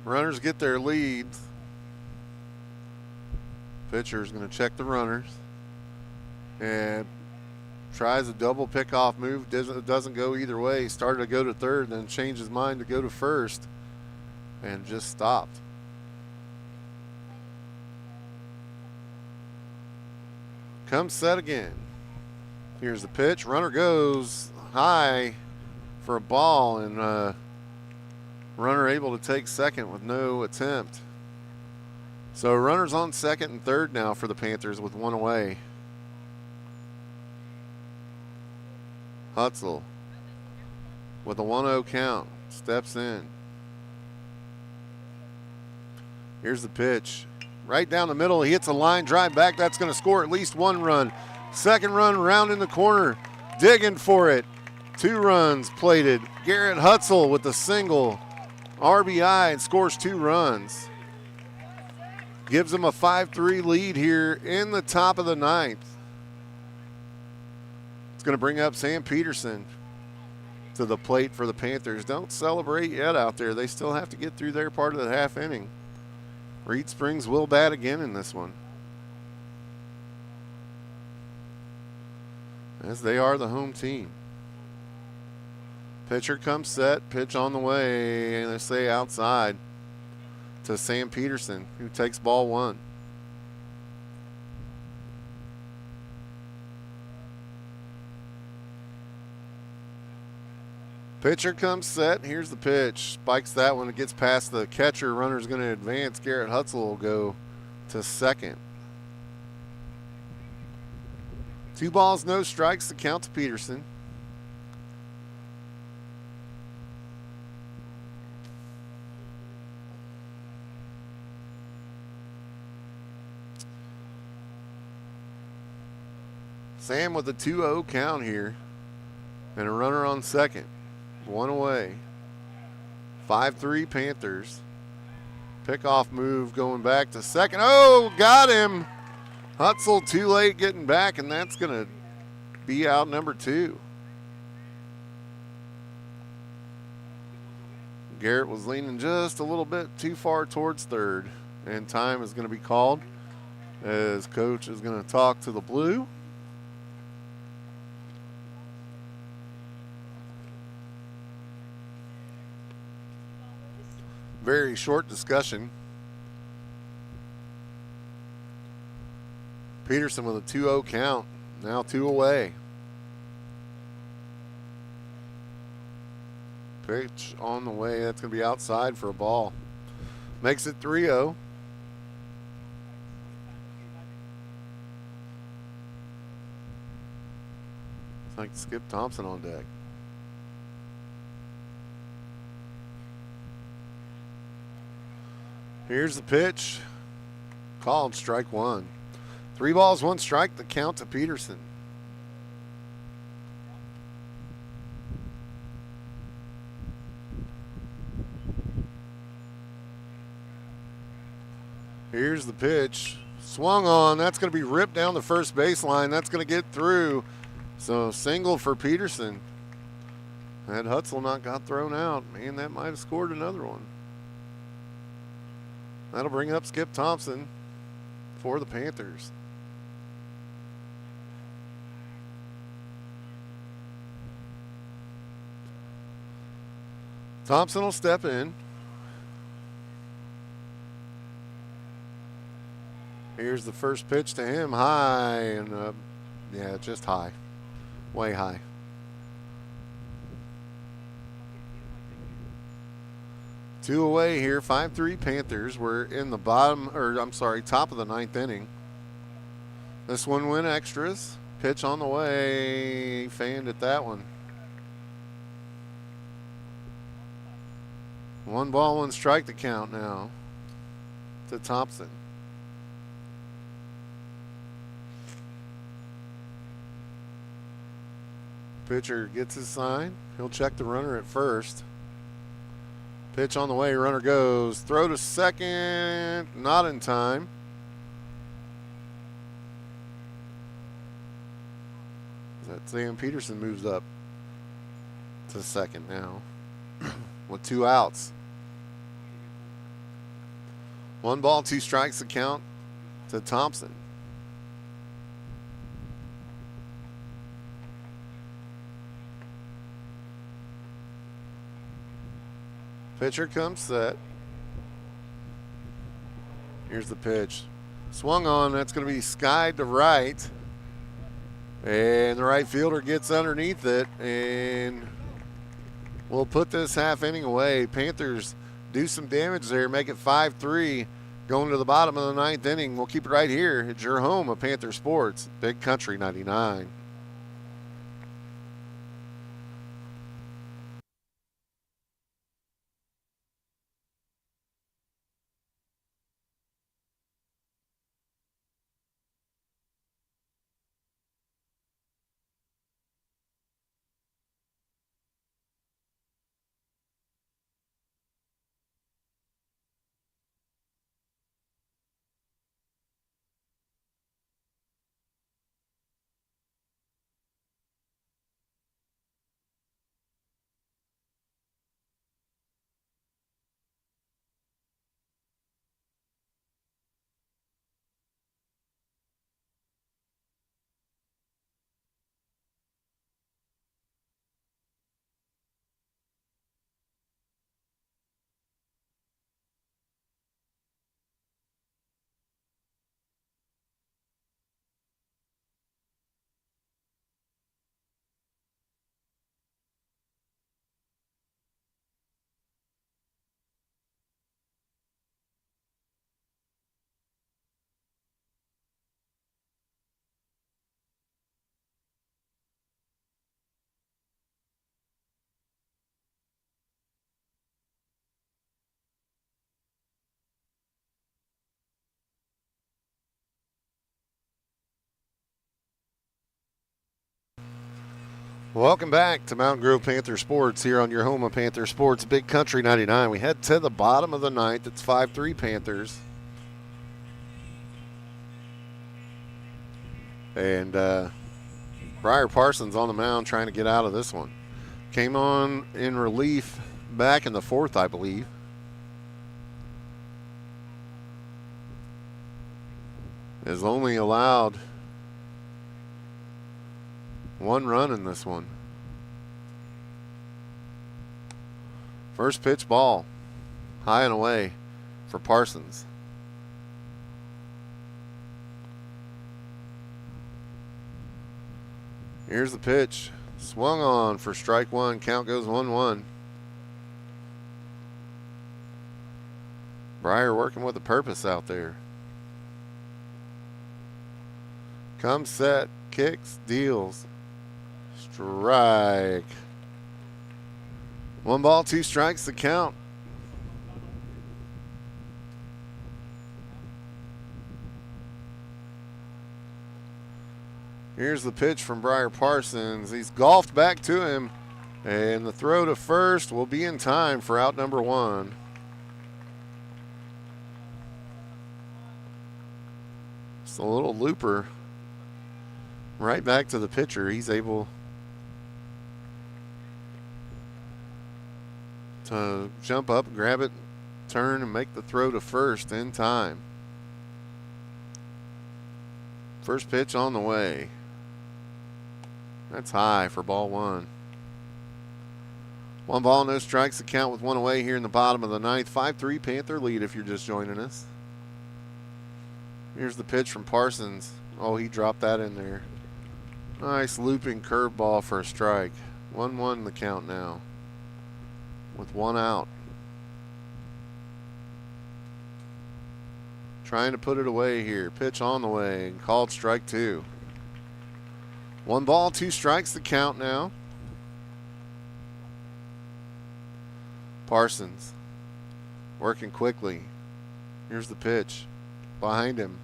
Runners get their leads. Pitcher's going to check the runners and tries a double pickoff move. Doesn't go either way. He started to go to third, then changed his mind to go to first and just stopped. Comes set again. Here's the pitch. Runner goes high for a ball, and runner able to take second with no attempt. So runners on second and third now for the Panthers with 1 away. Hutzel with a 1-0 count steps in. Here's the pitch. Right down the middle, he hits a line drive back. That's going to score at least 1 run. Second run round in the corner, digging for it. 2 runs plated. Garrett Hutzel with a single RBI and scores 2 runs. Gives them a 5-3 lead here in the top of the 9th. It's going to bring up Sam Peterson to the plate for the Panthers. Don't celebrate yet out there. They still have to get through their part of the half inning. Reed Springs will bat again in this one, as they are the home team. Pitcher comes set, pitch on the way, and they say outside to Sam Peterson, who takes ball 1. Pitcher comes set. Here's the pitch. Spikes that one. It gets past the catcher. Runner's going to advance. Garrett Hutzel will go to second. 2 balls, no strikes to count to Peterson. Sam with a 2-0 count here. And a runner on second. One away. 5-3 Panthers. Pickoff move going back to second. Oh, got him. Hutzel too late getting back, and that's going to be out number 2. Garrett was leaning just a little bit too far towards third, and time is going to be called as coach is going to talk to the blue. Very short discussion. Peterson with a 2-0 count, now 2 away. Pitch on the way, that's going to be outside for a ball. Makes it 3-0. It's like Skip Thompson on deck. Here's the pitch. Called strike 1. 3 balls, 1 strike, the count to Peterson. Here's the pitch. Swung on. That's going to be ripped down the first baseline. That's going to get through. So single for Peterson. Had Hutzel not got thrown out, man, that might have scored another one. That'll bring up Skip Thompson for the Panthers. Thompson will step in. Here's the first pitch to him, high, and yeah, just high, way high. Two away here, 5-3 Panthers. We're in the top of the 9th inning. This one went extras. Pitch on the way, fanned at that one. 1 ball, 1 strike to count now to Thompson. Pitcher gets his sign. He'll check the runner at first. Pitch on the way, runner goes. Throw to second, not in time. That Sam Peterson moves up to second now with 2 outs. 1 ball, 2 strikes to count to Thompson. Pitcher comes set. Here's the pitch. Swung on. That's going to be skied to right. And the right fielder gets underneath it. And we'll put this half inning away. Panthers do some damage there. Make it 5-3. Going to the bottom of the 9th inning. We'll keep it right here. It's your home of Panther Sports. Big Country 99. Welcome back to Mountain Grove Panther Sports here on your home of Panther Sports, Big Country 99. We head to the bottom of the ninth. It's 5-3 Panthers. And Briar Parsons on the mound trying to get out of this one. Came on in relief back in the fourth, I believe. Is only allowed one run in this one. First pitch ball, high and away for Parsons. Here's the pitch. Swung on for strike one. Count goes 1-1. Briar working with a purpose out there. Comes set, kicks, deals. Strike. 1 ball, 2 strikes the count. Here's the pitch from Briar Parsons. He's golfed back to him, and the throw to first will be in time for out number 1. Just a little looper right back to the pitcher. He's able to jump up, grab it, turn, and make the throw to first in time. First pitch on the way. That's high for ball 1. 1 ball, no strikes. The count with 1 away here in the bottom of the ninth. 5-3 Panther lead if you're just joining us. Here's the pitch from Parsons. Oh, he dropped that in there. Nice looping curveball for a strike. 1-1 the count now with 1 out. Trying to put it away here. Pitch on the way and called strike 2. 1 ball, 2 strikes the count now. Parsons working quickly. Here's the pitch behind him.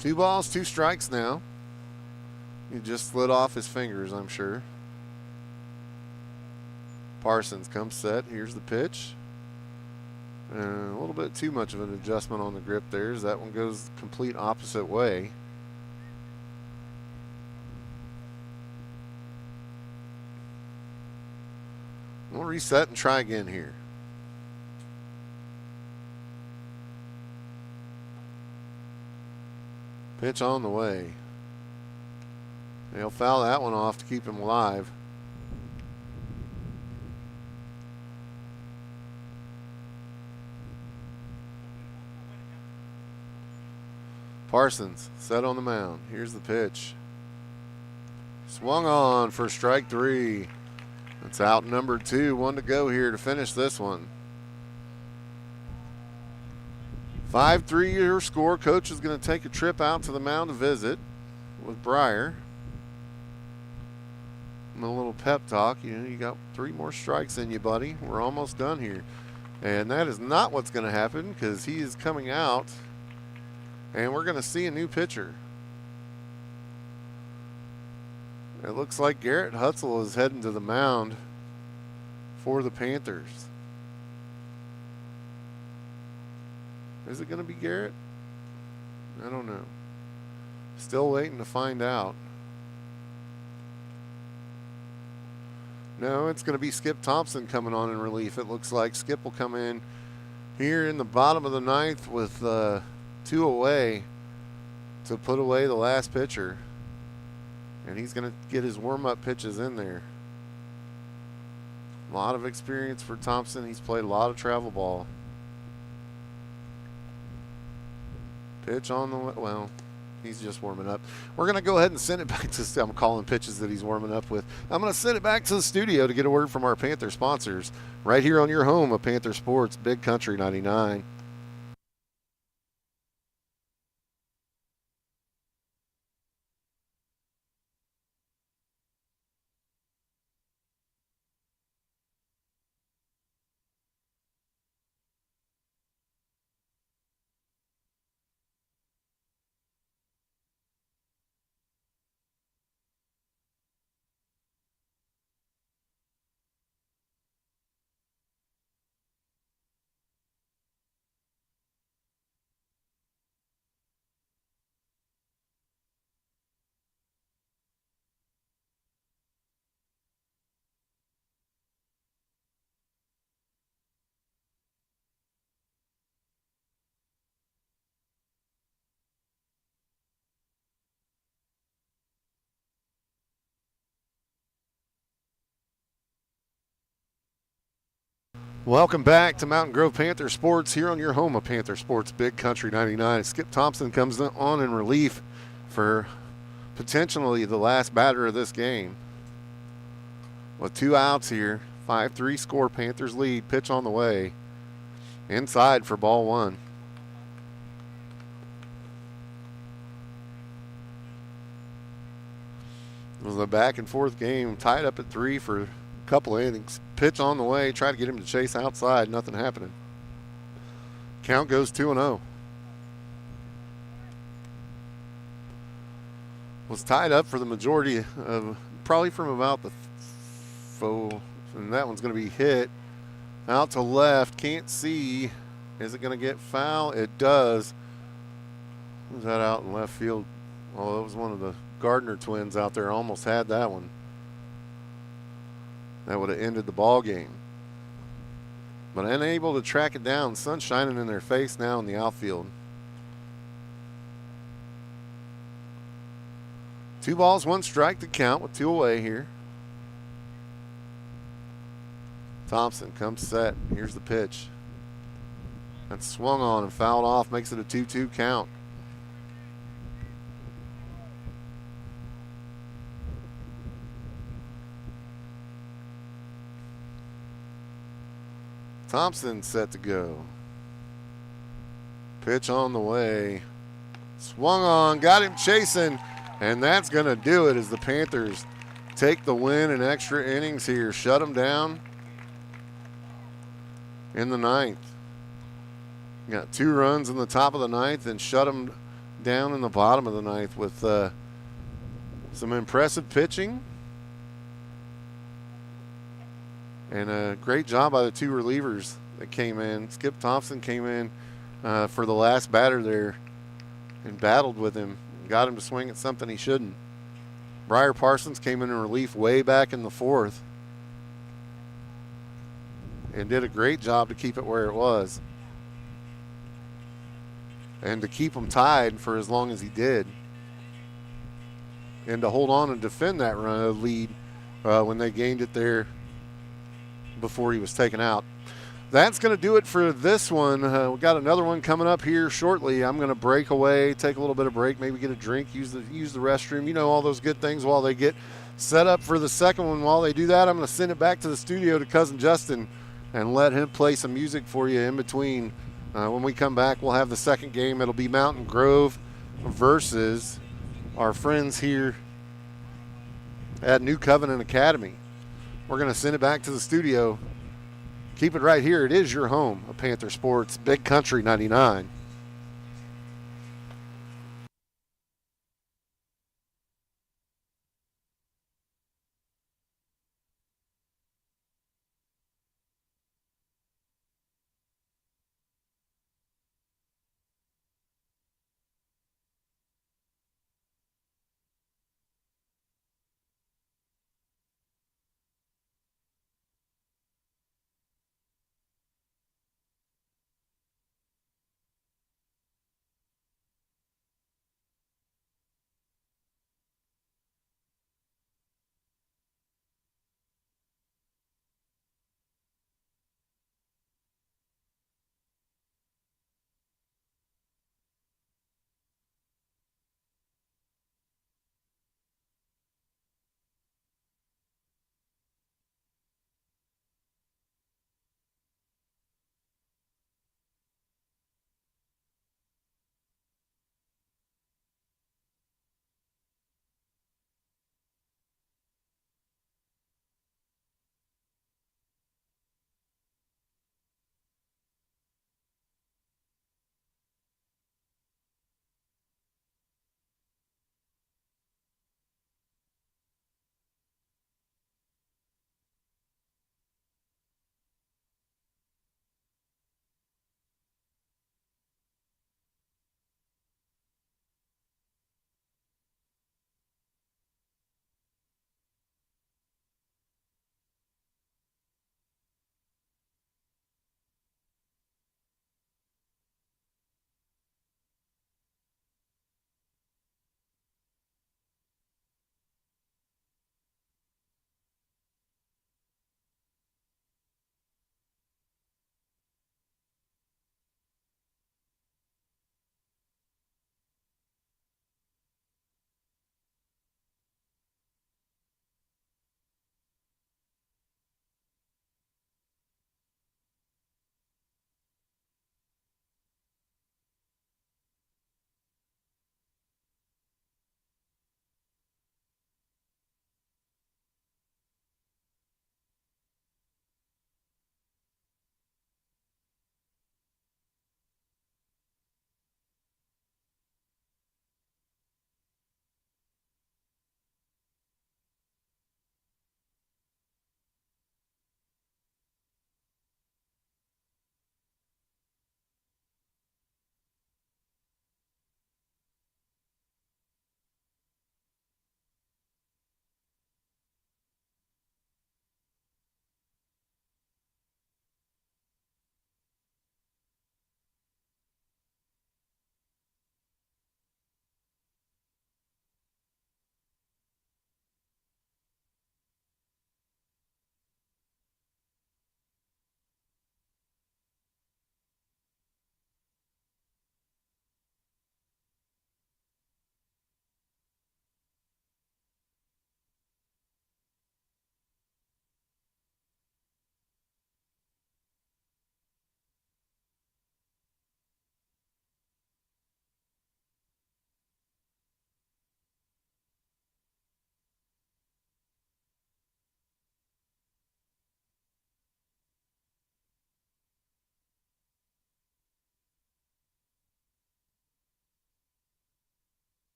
2 balls, 2 strikes now. He just slid off his fingers, I'm sure. Parsons comes set. Here's the pitch. A little bit too much of an adjustment on the grip there as that one goes complete opposite way. We'll reset and try again here. Pitch on the way. They'll foul that one off to keep him alive. Parsons set on the mound. Here's the pitch. Swung on for strike 3. That's out number 2. 1 to go here to finish this one. 5-3 your score. Coach is going to take a trip out to the mound to visit with Briar. And a little pep talk. You know, you got 3 more strikes in you, buddy. We're almost done here. And that is not what's going to happen because he is coming out. And we're going to see a new pitcher. It looks like Garrett Hutzel is heading to the mound for the Panthers. Is it going to be Garrett? I don't know. Still waiting to find out. No, it's going to be Skip Thompson coming on in relief. It looks like Skip will come in here in the bottom of the ninth with 2 away to put away the last pitcher. And he's going to get his warm-up pitches in there. A lot of experience for Thompson. He's played a lot of travel ball. Pitch on the way. Well, he's just warming up. We're going to go ahead and send it back to, I'm calling pitches that he's warming up with. I'm going to send it back to the studio to get a word from our Panther sponsors right here on your home of Panther Sports, Big Country 99. Welcome back to Mountain Grove Panther Sports here on your home of Panther Sports, Big Country 99. Skip Thompson comes on in relief for potentially the last batter of this game. With 2 outs here, 5-3 score, Panthers lead, pitch on the way. Inside for ball 1. It was a back and forth game, tied up at 3 for a couple of innings. Pitch on the way, try to get him to chase outside, nothing happening. Count goes 2-0. Was tied up for the majority of, probably from about the and that one's going to be hit out to left. Can't see. Is it going to get foul? It does. Was that out in left field? Oh, it was one of the Gardner twins out there. Almost had that one. That would have ended the ball game. But unable to track it down. Sun shining in their face now in the outfield. 2 balls, 1 strike to count with 2 away here. Thompson comes set. Here's the pitch. That's swung on and fouled off. Makes it a 2-2 count. Thompson set to go. Pitch on the way. Swung on. Got him chasing. And that's going to do it as the Panthers take the win in extra innings here. Shut them down in the 9th. Got 2 runs in the top of the 9th and shut them down in the bottom of the 9th with some impressive pitching. And a great job by the 2 relievers that came in. Skip Thompson came in for the last batter there and battled with him. Got him to swing at something he shouldn't. Briar Parsons came in relief way back in the 4th and did a great job to keep it where it was and to keep them tied for as long as he did and to hold on and defend that lead when they gained it there before he was taken out. That's going to do it for this one. We've got another one coming up here shortly. I'm going to break away, take a little bit of break, maybe get a drink, use the restroom. You know, all those good things while they get set up for the second one. While they do that, I'm going to send it back to the studio to Cousin Justin and let him play some music for you in between. When we come back, we'll have the second game. It'll be Mountain Grove versus our friends here at New Covenant Academy. We're going to send it back to the studio. Keep it right here. It is your home of Panther Sports, Big Country 99.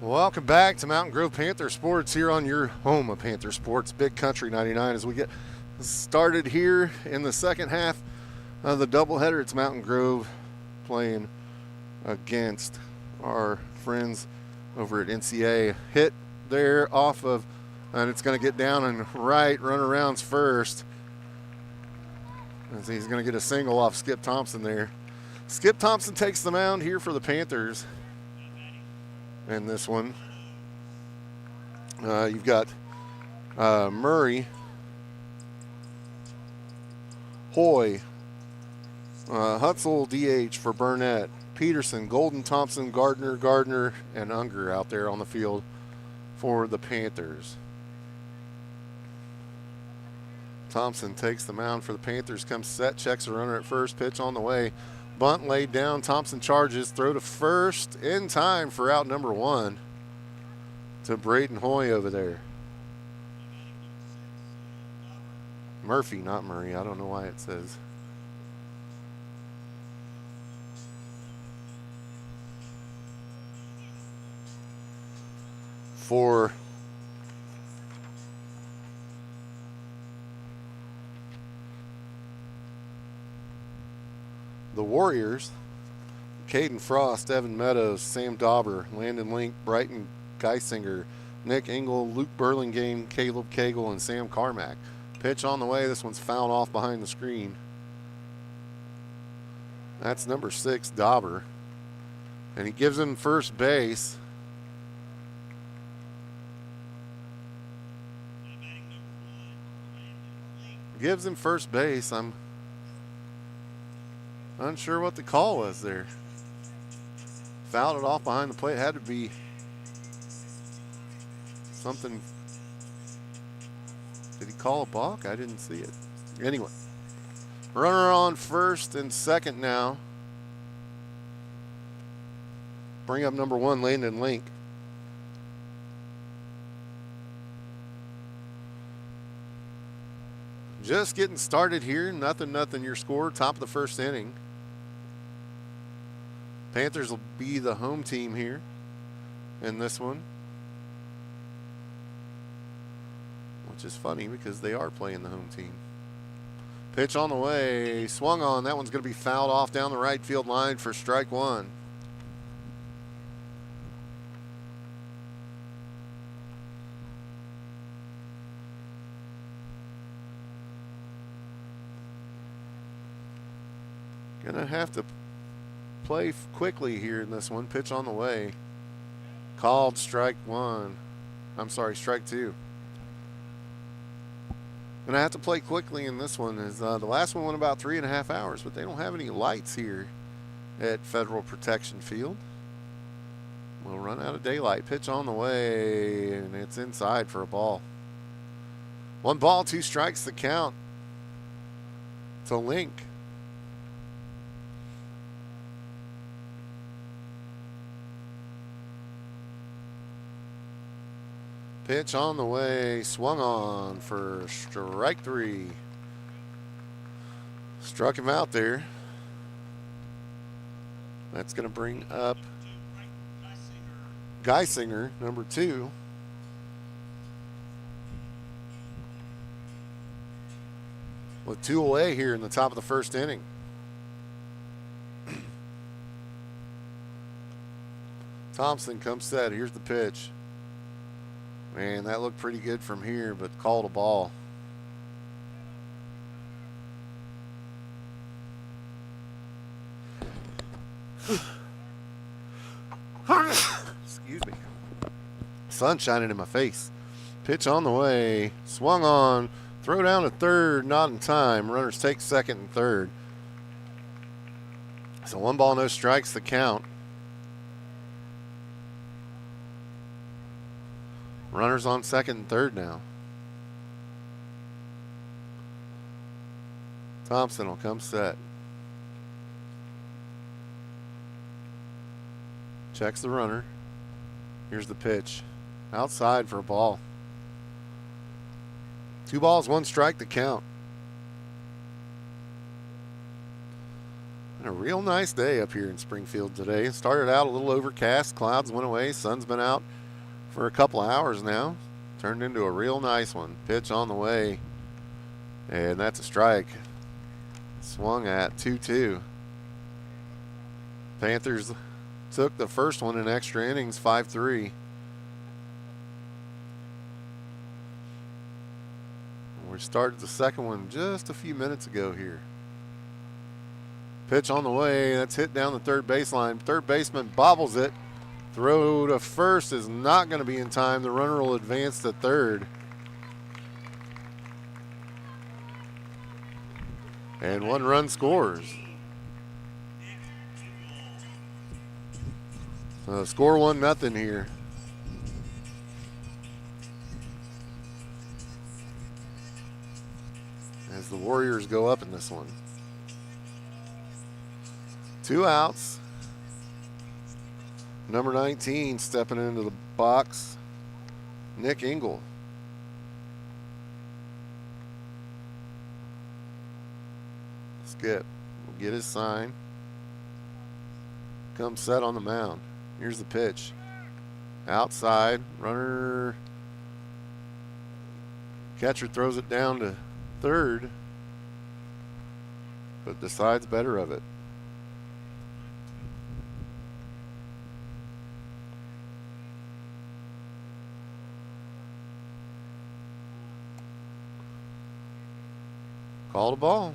Welcome back to Mountain Grove Panther Sports here on your home of Panther Sports, Big Country 99. As we get started here in the second half of the doubleheader, it's Mountain Grove playing against our friends over at NCA. Hit there off of, and it's going to get down and right, run arounds first. As he's going to get a single off Skip Thompson there. Skip Thompson takes the mound here for the Panthers. And this one, you've got Murray, Hoy, Hutzel DH for Burnett, Peterson, Golden, Thompson, Gardner, and Unger out there on the field for the Panthers. Thompson takes the mound for the Panthers, comes set, checks a runner at first, pitch on the way. Bunt laid down, Thompson charges, throw to first in time for out number one to Braden Hoy over there. Murphy, not Murray, I don't know why it says. For the Warriors, Caden Frost, Evan Meadows, Sam Dauber, Landon Link, Brighton Geisinger, Nick Engel, Luke Burlingame, Caleb Cagle, and Sam Carmack. Pitch on the way. This one's fouled off behind the screen. That's number 6, Dauber. And he gives him first base. Gives him first base. I'm unsure what the call was there. Fouled it off behind the plate. Had to be something. Did he call a balk? I didn't see it. Anyway, runner on first and second now. Bring up number 1, Landon Link. Just getting started here. Nothing your score. Top of the first inning. Panthers will be the home team here in this one. Which is funny because they are playing the home team. Pitch on the way. Swung on. That one's going to be fouled off down the right field line for strike one. Gonna have to play quickly here in this one. Pitch on the way. Called strike one. I'm sorry, strike two. Gonna have to play quickly in this one. As the last one went about 3.5 hours, but they don't have any lights here at Federal Protection Field. We'll run out of daylight. Pitch on the way, and it's inside for a ball. 1 ball, 2 strikes, the count to Link. Pitch on the way, swung on for strike 3. Struck him out there. That's going to bring up Geisinger, number 2. With 2 away here in the top of the first inning. Thompson comes set. Here's the pitch. Man, that looked pretty good from here, but called a ball. Excuse me. Sun shining in my face. Pitch on the way. Swung on. Throw down to third. Not in time. Runners take second and third. So 1 ball, no strikes, the count. Runners on second and third now. Thompson will come set. Checks the runner. Here's the pitch. Outside for a ball. 2 balls, 1 strike to count. And a real nice day up here in Springfield today. It started out a little overcast. Clouds went away. Sun's been out for a couple of hours now. Turned into a real nice one. Pitch on the way. And that's a strike. Swung at 2-2. Panthers took the first one in extra innings, 5-3. We started the second one just a few minutes ago here. Pitch on the way. That's hit down the third baseline. Third baseman bobbles it. Throw to first is not going to be in time. The runner will advance to third. And one run scores. Score 1-0 here. As the Warriors go up in this one. 2 outs. Number 19 stepping into the box, Nick Engel. Skip will get his sign. Comes set on the mound. Here's the pitch. Outside, runner. Catcher throws it down to third, but decides better of it. Called a ball.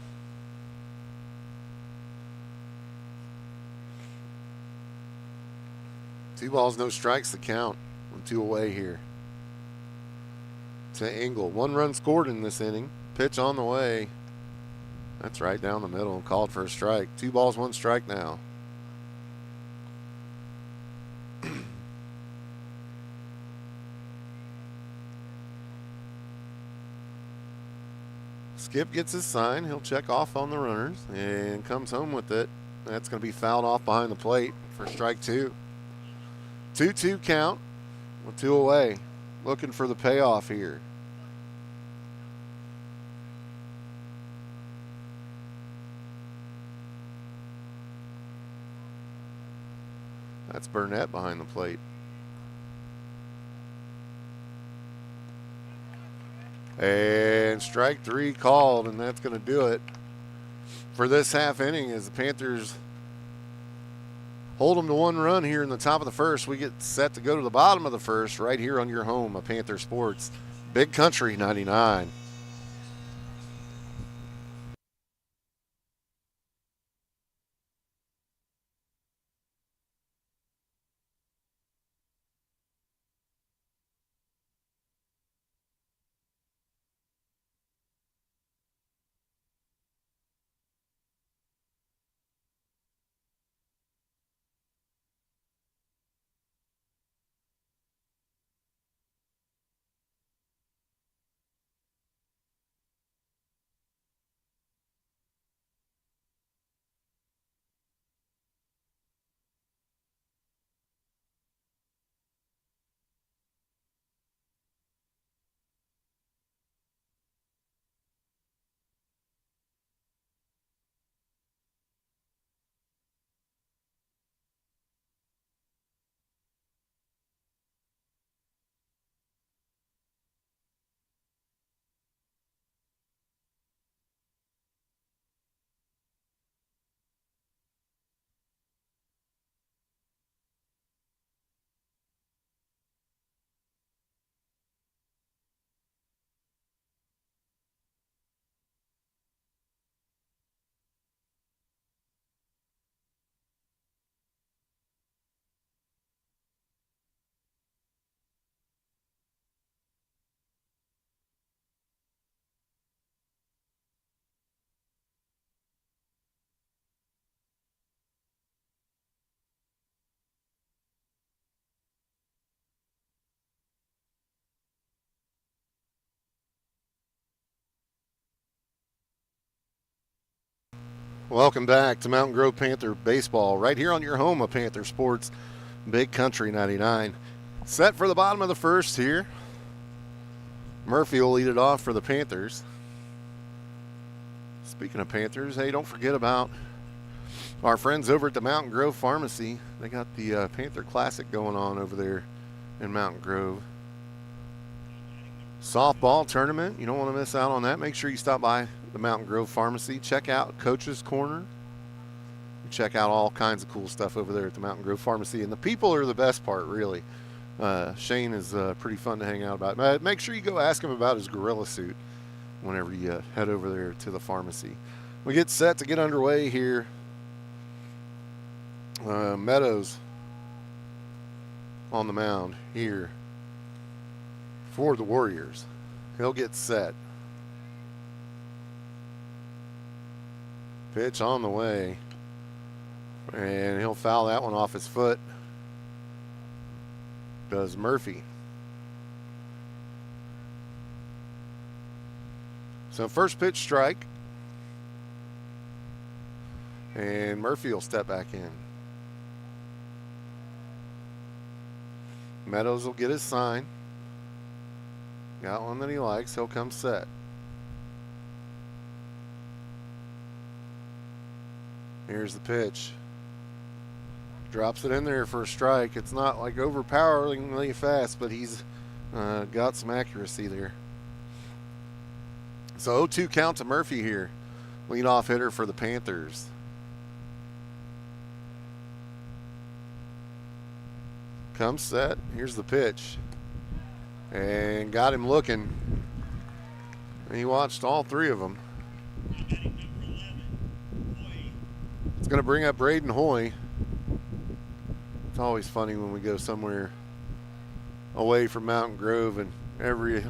Two balls, no strikes to count. 1-2 away here to Engel. 1 run scored in this inning. Pitch on the way. That's right down the middle. Called for a strike. 2 balls, 1 strike now. Skip gets his sign. He'll check off on the runners and comes home with it. That's going to be fouled off behind the plate for strike 2. 2-2 count with 2 away. Looking for the payoff here. That's Burnett behind the plate. And strike 3 called, and that's going to do it for this half inning as the Panthers hold them to 1 run here in the top of the first. We get set to go to the bottom of the first right here on your home of Panther Sports, Big Country 99. Welcome back to Mountain Grove Panther Baseball, right here on your home of Panther Sports, Big Country 99. Set for the bottom of the first here. Murphy will lead it off for the Panthers. Speaking of Panthers, hey, don't forget about Our friends over at the Mountain Grove Pharmacy, they got the Panther Classic going on over there in Mountain Grove. Softball tournament, you don't want to miss out on that. Make sure you stop by the Mountain Grove Pharmacy. Check out Coach's Corner. Check out all kinds of cool stuff over there at the Mountain Grove Pharmacy. And the people are the best part, really. Shane is pretty fun to hang out about. Make sure you go ask him about his gorilla suit whenever you head over there to the pharmacy. We get set to get underway here. Meadows on the mound here for the Warriors. He'll get set. Pitch on the way. And he'll foul that one off his foot. Does Murphy. So first pitch strike. And Murphy will step back in. Meadows will get his sign. Got one that he likes. He'll come set. Here's the pitch. Drops it in there for a strike. It's not like overpoweringly fast, but he's got some accuracy there. So 0-2 count to Murphy here. Leadoff hitter for the Panthers. Comes set. Here's the pitch. And got him looking. And he watched all three of them. It's going to bring up Braden Hoy. It's always funny when we go somewhere away from Mountain Grove and every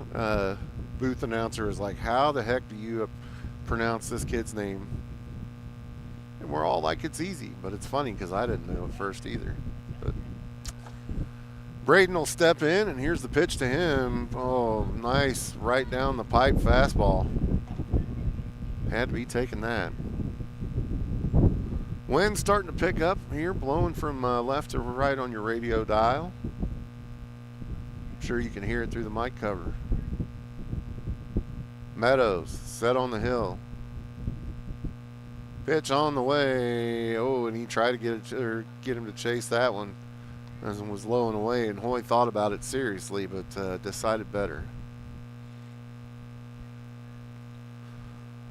booth announcer is like, how the heck do you pronounce this kid's name? And we're all like, it's easy, but it's funny because I didn't know at first either. But Braden will step in, and here's the pitch to him. Oh, nice right down the pipe fastball. Had to be taking that. Wind's starting to pick up here, blowing from left to right on your radio dial. I'm sure you can hear it through the mic cover. Meadows set on the hill. Pitch on the way. Oh, and he tried to get him to chase that one as it was low and away, and Hoy thought about it seriously, but decided better.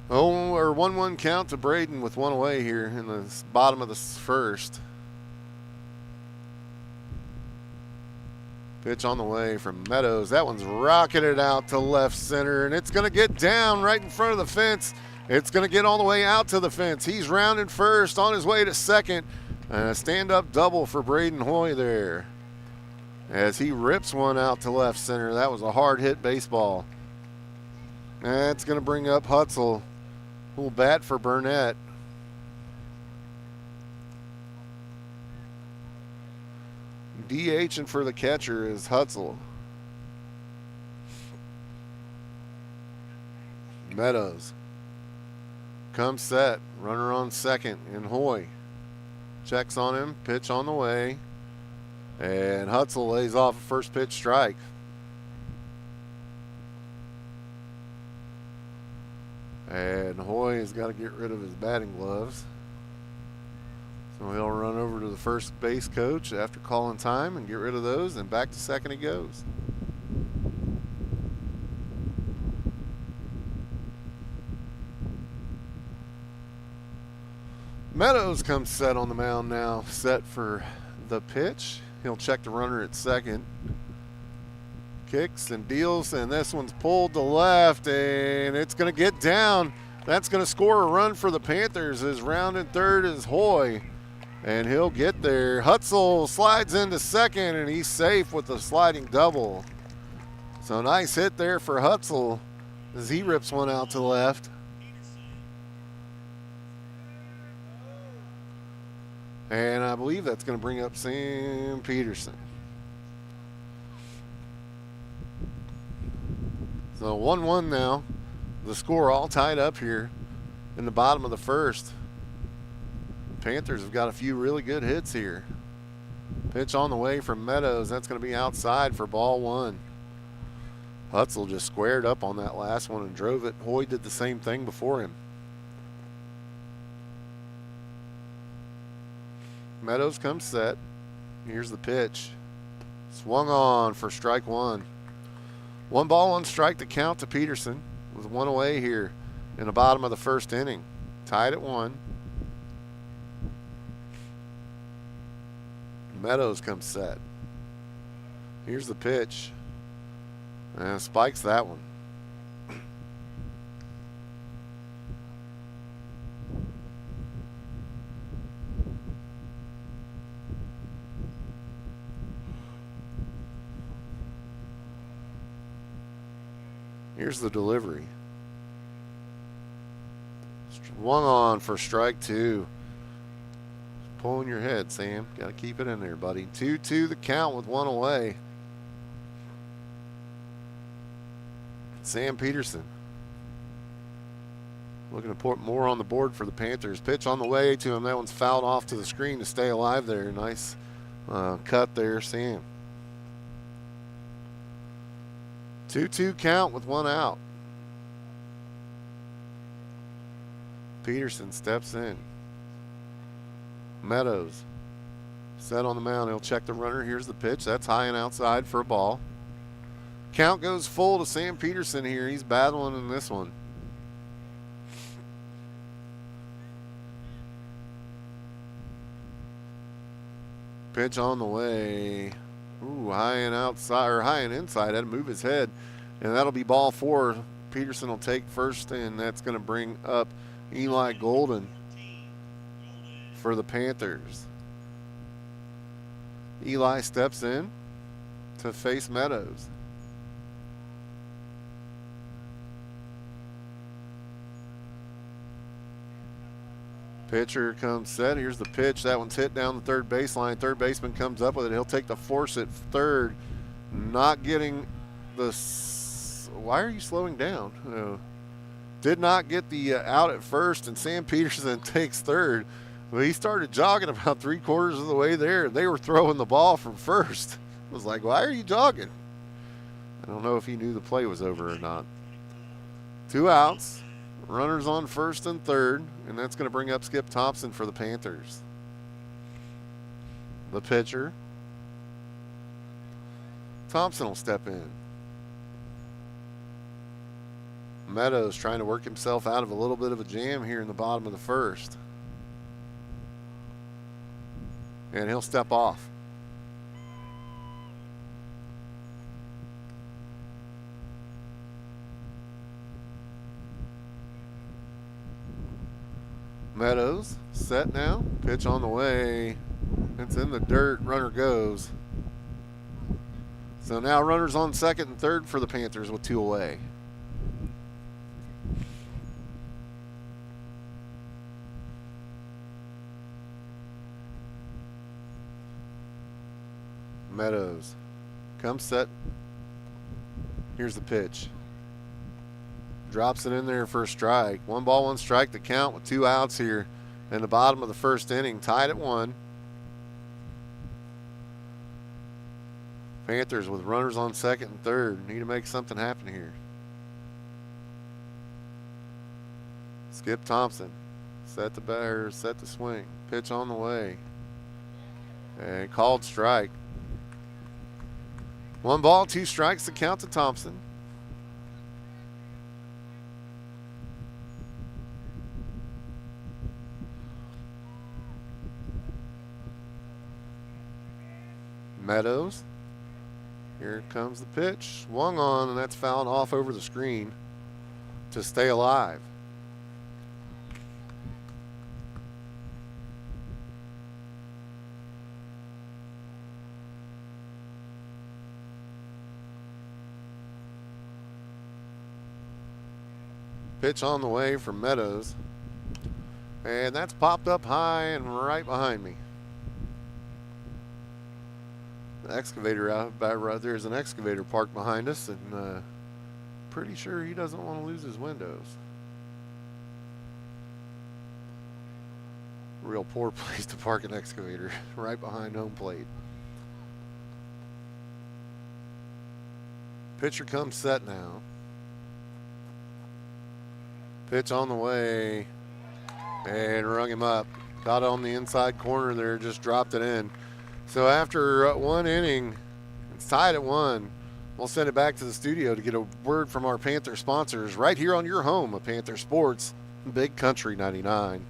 1-1 count to Braden with one away here in the bottom of the first. Pitch on the way from Meadows. That one's rocketed out to left center, and it's going to get down right in front of the fence. It's going to get all the way out to the fence. He's rounding first, on his way to second. And a stand-up double for Braden Hoy there as he rips one out to left center. That was a hard-hit baseball. That's going to bring up Hutzel, who will bat for Burnett. DHing for the catcher is Hutzel. Meadows comes set, runner on second, and Hoy checks on him, pitch on the way, and Hutzel lays off a first pitch strike. And Hoy has got to get rid of his batting gloves. So he'll run over to the first base coach after calling time and get rid of those, and back to second he goes. Meadows comes set on the mound now, set for the pitch. He'll check the runner at second. Kicks and deals, and this one's pulled to left, and it's going to get down. That's going to score a run for the Panthers. As rounding third is Hoy, and he'll get there. Hutzel slides into second, and he's safe with a sliding double. So nice hit there for Hutzel as he rips one out to the left. And I believe that's going to bring up Sam Peterson. So 1-1 now. The score all tied up here in the bottom of the first. Panthers have got a few really good hits here. Pitch on the way from Meadows. That's going to be outside for ball one. Hutzel just squared up on that last one and drove it. Hoy did the same thing before him. Meadows comes set. Here's the pitch. Swung on for strike one. 1 ball, 1 strike to count to Peterson with 1 away here in the bottom of the first inning. Tied at 1. Meadows comes set. Here's the pitch. And spikes that one. Here's the delivery. Swung on for strike 2. Pulling your head, Sam. Got to keep it in there, buddy. 2-2 the count with 1 away. Sam Peterson looking to put more on the board for the Panthers. Pitch on the way to him. That one's fouled off to the screen to stay alive there. Nice cut there, Sam. 2-2 count with 1 out. Peterson steps in. Meadows set on the mound. He'll check the runner. Here's the pitch. That's high and outside for a ball. Count goes full to Sam Peterson here. He's battling in this one. Pitch on the way. Ooh, high and outside, or high and inside. Had to move his head, and that'll be ball 4. Peterson will take first, and that's going to bring up Eli Golden for the Panthers. Eli steps in to face Meadows. Pitcher comes set. Here's the pitch. That one's hit down the third baseline. Third baseman comes up with it. He'll take the force at third. Not getting the... Why are you slowing down? Did not get the out at first, and Sam Peterson takes third. Well, he started jogging about 3/4 of the way there. They were throwing the ball from first. I was like, why are you jogging? I don't know if he knew the play was over or not. 2 outs. Runners on first and third, and that's going to bring up Skip Thompson for the Panthers. The pitcher. Thompson will step in. Meadows trying to work himself out of a little bit of a jam here in the bottom of the first. And he'll step off. Meadows set now. Pitch on the way. It's in the dirt. Runner goes. So now runners on second and third for the Panthers with 2 away. Meadows comes set. Here's the pitch. Drops it in there for a strike. 1 ball, 1 strike to count with 2 outs here in the bottom of the first inning. Tied at 1. Panthers with runners on second and third. Need to make something happen here. Skip Thompson set the batter, set the swing. Pitch on the way. And called strike. 1 ball, 2 strikes to count to Thompson. Meadows. Here comes the pitch. Swung on, and that's fouled off over the screen to stay alive. Pitch on the way from Meadows. And that's popped up high and right behind me. The excavator out right there's an excavator parked behind us, and pretty sure he doesn't want to lose his windows. Real poor place to park an excavator, right behind home plate. Pitcher comes set now. Pitch on the way, and rung him up. About on the inside corner there, just dropped it in. So after one inning, it's tied at 1. We'll send it back to the studio to get a word from our Panther sponsors right here on your home of Panther Sports, Big Country 99.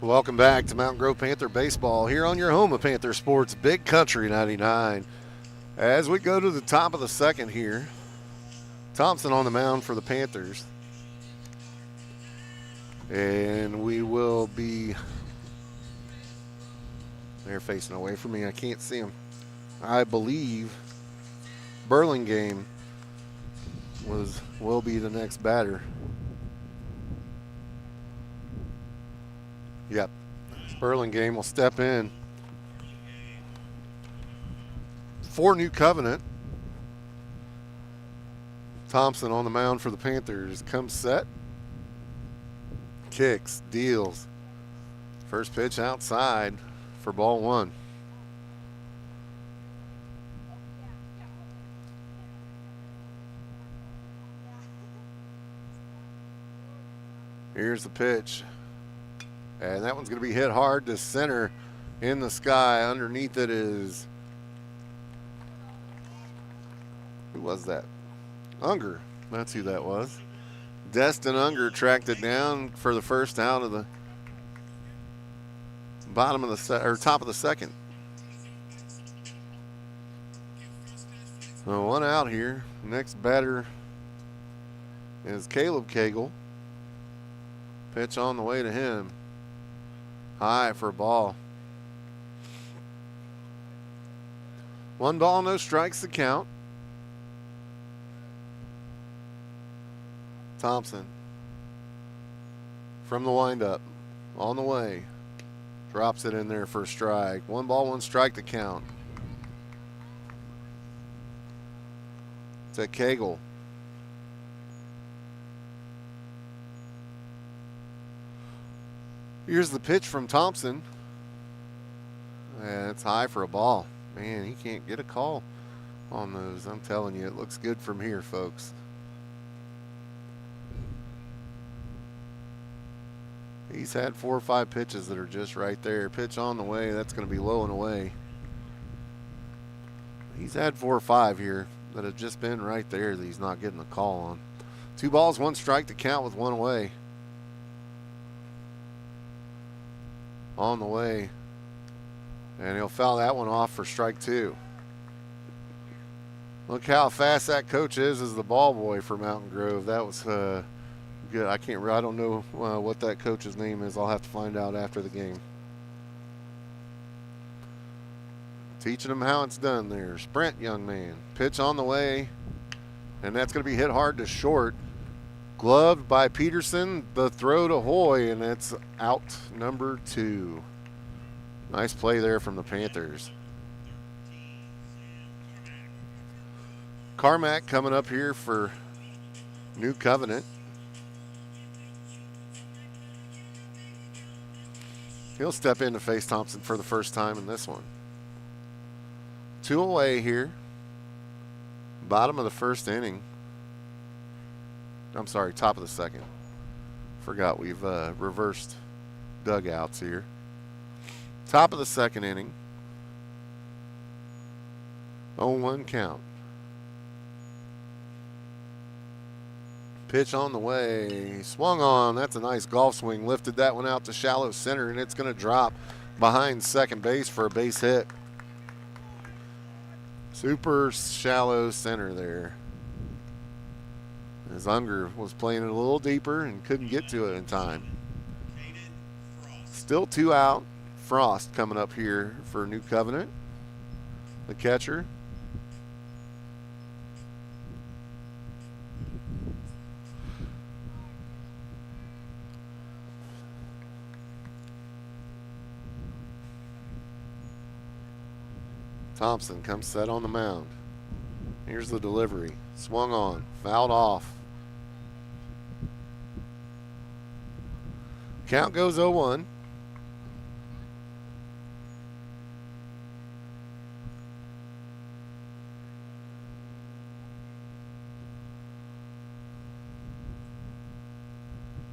Welcome back to Mountain Grove Panther Baseball here on your home of Panther Sports, Big Country 99. As we go to the top of the second here, Thompson on the mound for the Panthers. And we will be, they're facing away from me. I can't see them. I believe Burlingame will be the next batter. Yep. Burlingame will step in for New Covenant. Thompson on the mound for the Panthers. Comes set. Kicks. Deals. First pitch outside for ball 1. Here's the pitch. And that one's going to be hit hard to center in the sky. Underneath it is, who was that? Unger. That's who that was. Destin Unger tracked it down for the first out of the bottom of the top of the second. So 1 out here. Next batter is Caleb Cagle. Pitch on the way to him. High for a ball. 1 ball, no strikes to count. Thompson from the windup, on the way. Drops it in there for a strike. 1 ball, 1 strike to count. To Cagle. Here's the pitch from Thompson. And it's high for a ball. Man, he can't get a call on those. I'm telling you, it looks good from here, folks. He's had 4 or 5 pitches that are just right there. Pitch on the way, that's going to be low and away. He's had 4 or 5 here that have just been right there that he's not getting a call on. 2 balls, 1 strike to count with 1 away. On the way. And he'll foul that one off for strike 2. Look how fast that coach is as the ball boy for Mountain Grove. That was good. I don't know what that coach's name is. I'll have to find out after the game. Teaching him how it's done there. Sprint, young man. Pitch on the way. And that's going to be hit hard to short. Gloved by Peterson. The throw to Hoy, and it's out number 2. Nice play there from the Panthers. Carmack coming up here for New Covenant. He'll step in to face Thompson for the first time in this one. 2 away here. Bottom of the first inning. I'm sorry, top of the second. Forgot we've reversed dugouts here. Top of the second inning. 0-1 count. Pitch on the way. Swung on. That's a nice golf swing. Lifted that one out to shallow center, and it's going to drop behind second base for a base hit. Super shallow center there. As Unger was playing it a little deeper and couldn't get to it in time. Still 2 out. Frost coming up here for New Covenant, the catcher. Thompson comes set on the mound. Here's the delivery. Swung on. Fouled off. Count goes 0-1.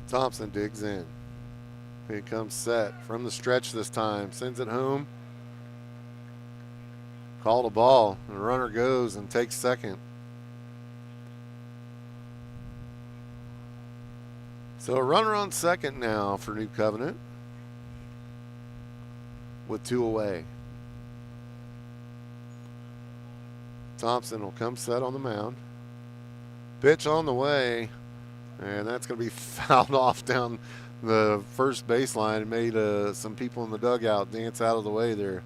Thompson digs in. Here comes set from the stretch this time. Sends it home. Called a ball. The runner goes and takes second. So a runner on second now for New Covenant with 2 away. Thompson will come set on the mound. Pitch on the way, and that's going to be fouled off down the first baseline. It made some people in the dugout dance out of the way there.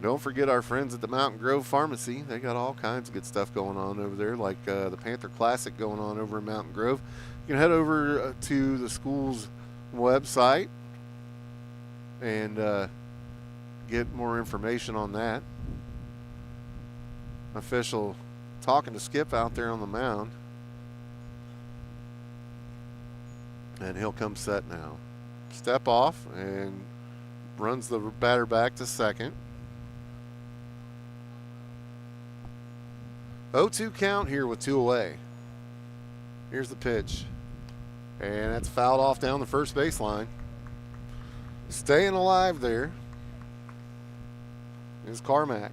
Don't forget our friends at the Mountain Grove Pharmacy. They got all kinds of good stuff going on over there, like the Panther Classic going on over in Mountain Grove. You can head over to the school's website and get more information on that. Official talking to Skip out there on the mound. And he'll come set now. Step off and runs the batter back to second. 0-2 count here with 2 away. Here's the pitch. And that's fouled off down the first baseline. Staying alive there is Carmack.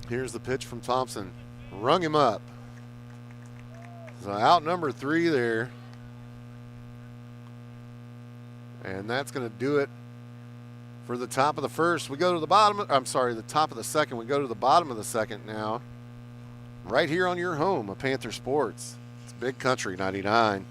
Here's the pitch from Thompson. Rung him up. So out number 3 there. And that's going to do it for the top of the first. We go to the bottom. The top of the second. We go to the bottom of the second now. Right here on your home of Panther Sports. It's Big Country 99.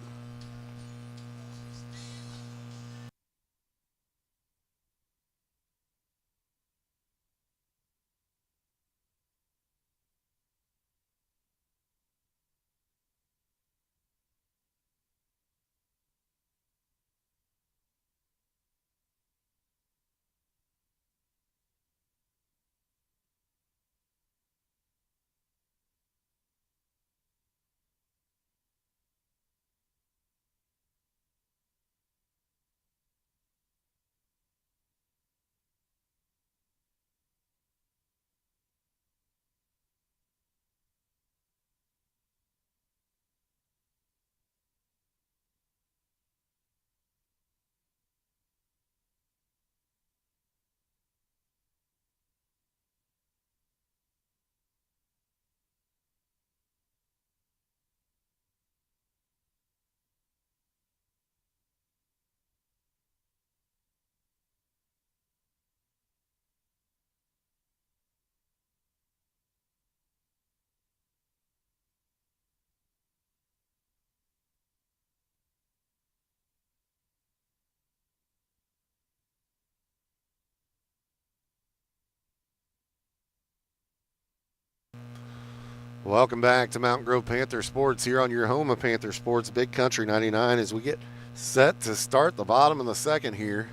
Welcome back to Mountain Grove Panther Sports here on your home of Panther Sports, Big Country 99, as we get set to start the bottom of the second here.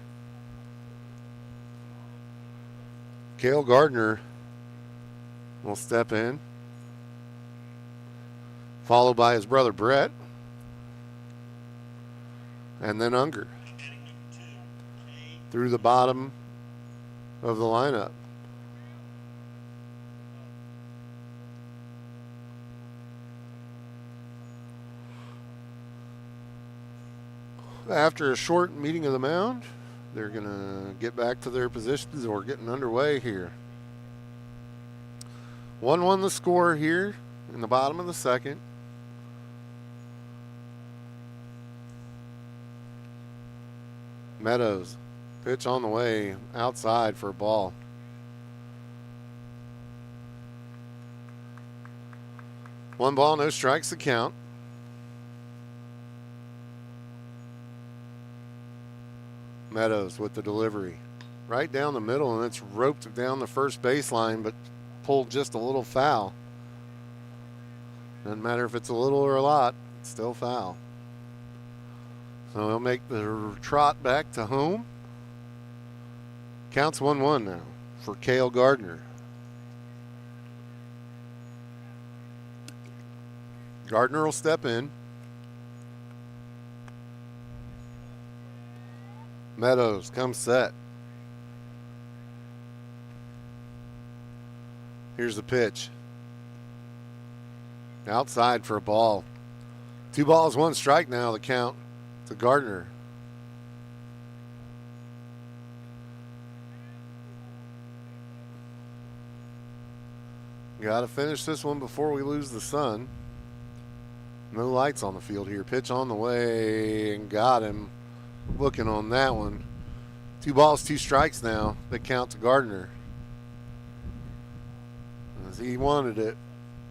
Cale Gardner will step in. followed by his brother Brett, and then Unger through the bottom of the lineup. After a short meeting of the mound, they're going to get back to their positions or getting underway here. 1-1 the score here in the bottom of the second. Meadows, pitch on the way outside for a ball. One ball, no strikes to count. Meadows with the delivery. Right down the middle, and it's roped down the first baseline, but pulled just a little foul. Doesn't matter if it's a little or a lot, it's still foul. So he'll make the trot back to home. Counts 1-1 now for Cale Gardner. Gardner will step in. Meadows comes set. Here's the pitch. Outside for a ball. 2 balls, 1 strike now, the count to Gardner. Got to finish this one before we lose the sun. No lights on the field here. Pitch on the way and got him. Looking on that one. 2 balls, 2 strikes now. They count to Gardner. As he wanted it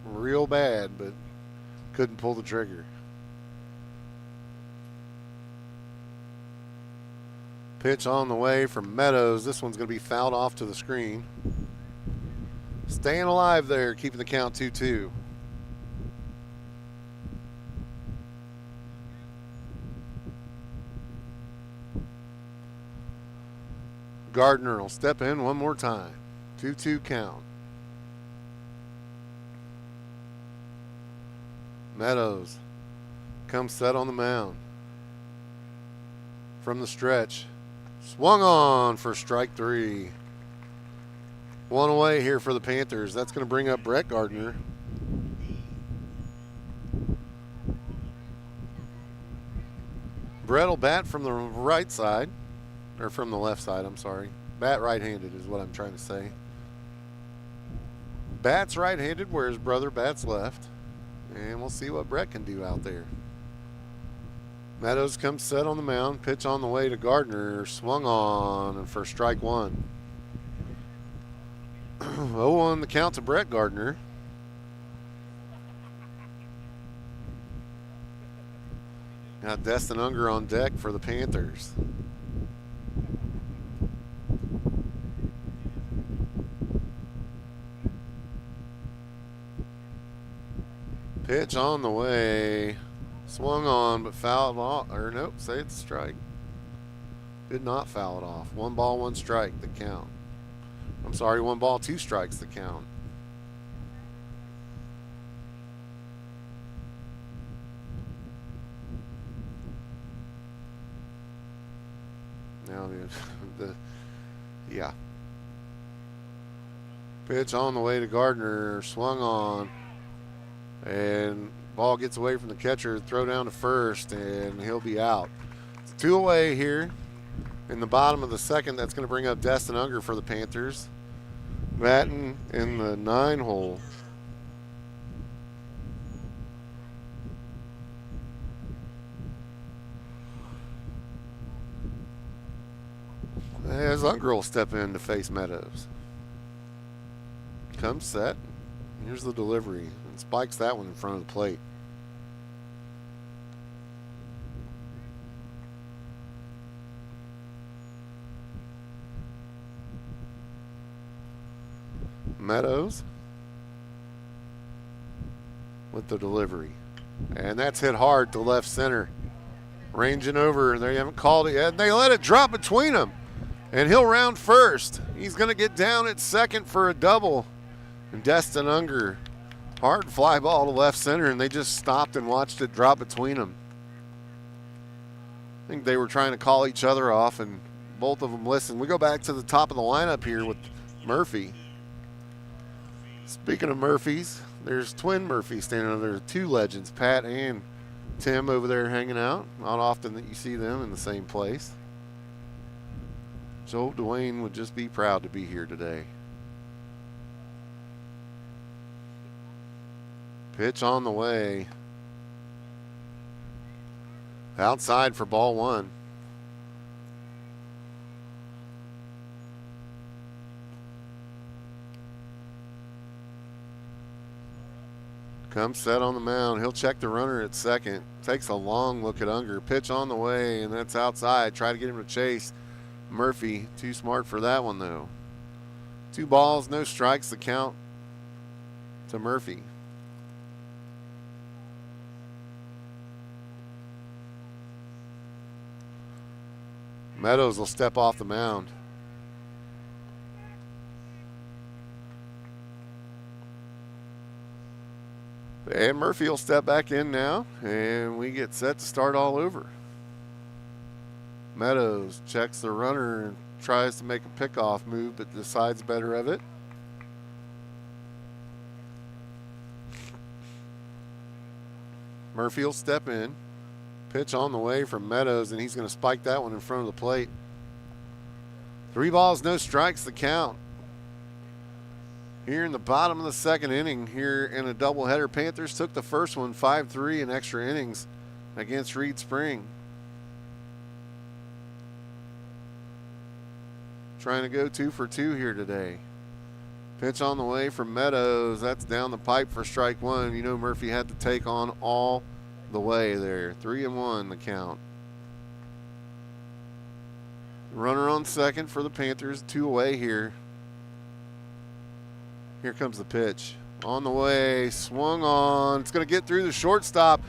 real bad, but couldn't pull the trigger. Pitch on the way from Meadows. This one's going to be fouled off to the screen. Staying alive there, keeping the count 2-2. Gardner will step in one more time. 2-2 count. Meadows comes set on the mound. From the stretch. Swung on for strike 3. 1 away here for the Panthers. That's going to bring up Brett Gardner. Brett will bat from the right side. Or from the left side, I'm sorry. Bat right-handed is what I'm trying to say. Bat's right-handed where his brother bats left. And we'll see what Brett can do out there. Meadows comes set on the mound. Pitch on the way to Gardner. Swung on for strike 1. 0-1 the count to Brett Gardner. Got Destin Unger on deck for the Panthers. Pitch on the way. Swung on, but fouled off. Or nope, say it's a strike. Did not foul it off. 1 ball, 1 strike, the count. I'm sorry, 1 ball, 2 strikes, the count. Now yeah. Pitch on the way to Gardner. Swung on. And ball gets away from the catcher, throw down to first, and he'll be out. It's 2 away here in the bottom of the second. That's going to bring up Destin Unger for the Panthers. Batting in the 9 hole. As Unger will step in to face Meadows. Comes set. Here's the delivery. And spikes that one in front of the plate. Meadows with the delivery. And that's hit hard to left center. Ranging over. They haven't called it yet. They let it drop between them. And he'll round first. He's going to get down at second for a double. And Destin Unger Hard fly ball to left center, and they just stopped and watched it drop between them. I think they were trying to call each other off, and both of them listened. We go back to the top of the lineup here with Murphy. Speaking of Murphys, there's twin Murphys standing there. There's two legends, Pat and Tim, over there hanging out. Not often that you see them in the same place. Joe Dwayne would just be proud to be here today. Pitch on the way. Outside for ball one. Comes set on the mound. He'll check the runner at second. Takes a long look at Unger. Pitch on the way, and that's outside. Try to get him to chase. Murphy, too smart for that one, though. 2 balls, no strikes, the count to Murphy. Meadows will step off the mound. And Murphy will step back in now, and we get set to start all over. Meadows checks the runner and tries to make a pickoff move, but decides better of it. Murphy will step in. Pitch on the way from Meadows, and he's going to spike that one in front of the plate. 3 balls, no strikes, the count. Here in the bottom of the second inning, here in a doubleheader, Panthers took the first one 5-3 in extra innings against Reed Spring. Trying to go 2 for 2 here today. Pitch on the way from Meadows. That's down the pipe for strike one. You know Murphy had to take on all the way there. 3-1 the count. Runner on second for the Panthers. 2 away here. Here comes the pitch. On the way, swung on. It's going to get through the shortstop.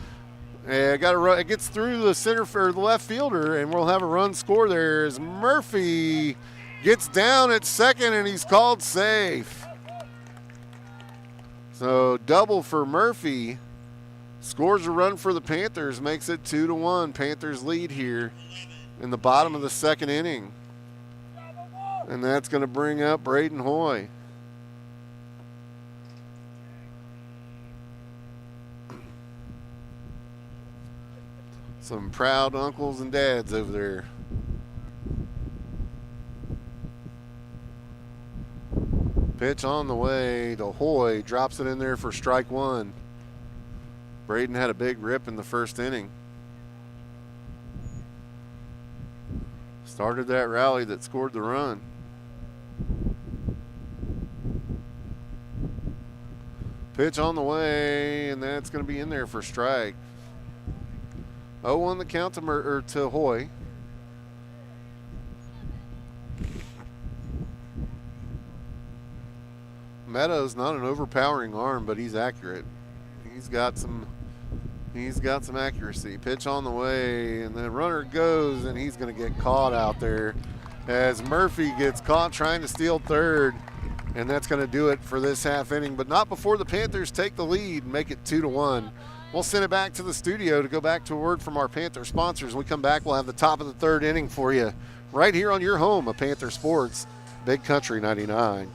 It gets through the center for the left fielder, and we'll have a run score there as Murphy gets down at second, and he's called safe. So double for Murphy. Scores a run for the Panthers, makes it 2-1. Panthers lead here in the bottom of the second inning. And that's going to bring up Braden Hoy. Some proud uncles and dads over there. Pitch on the way to Hoy. Drops it in there for strike one. Braden had a big rip in the first inning. Started that rally that scored the run. Pitch on the way, and that's going to be in there for strike. 0-1 the count to Hoy. Meadows, not an overpowering arm, but he's accurate. He's got some accuracy. Pitch on the way, and the runner goes, and he's going to get caught out there as Murphy gets caught trying to steal third, and that's going to do it for this half inning, but not before the Panthers take the lead and make it 2-1. We'll send it back to the studio to go back to a word from our Panther sponsors. When we come back, we'll have the top of the third inning for you right here on your home of Panther Sports, Big Country 99.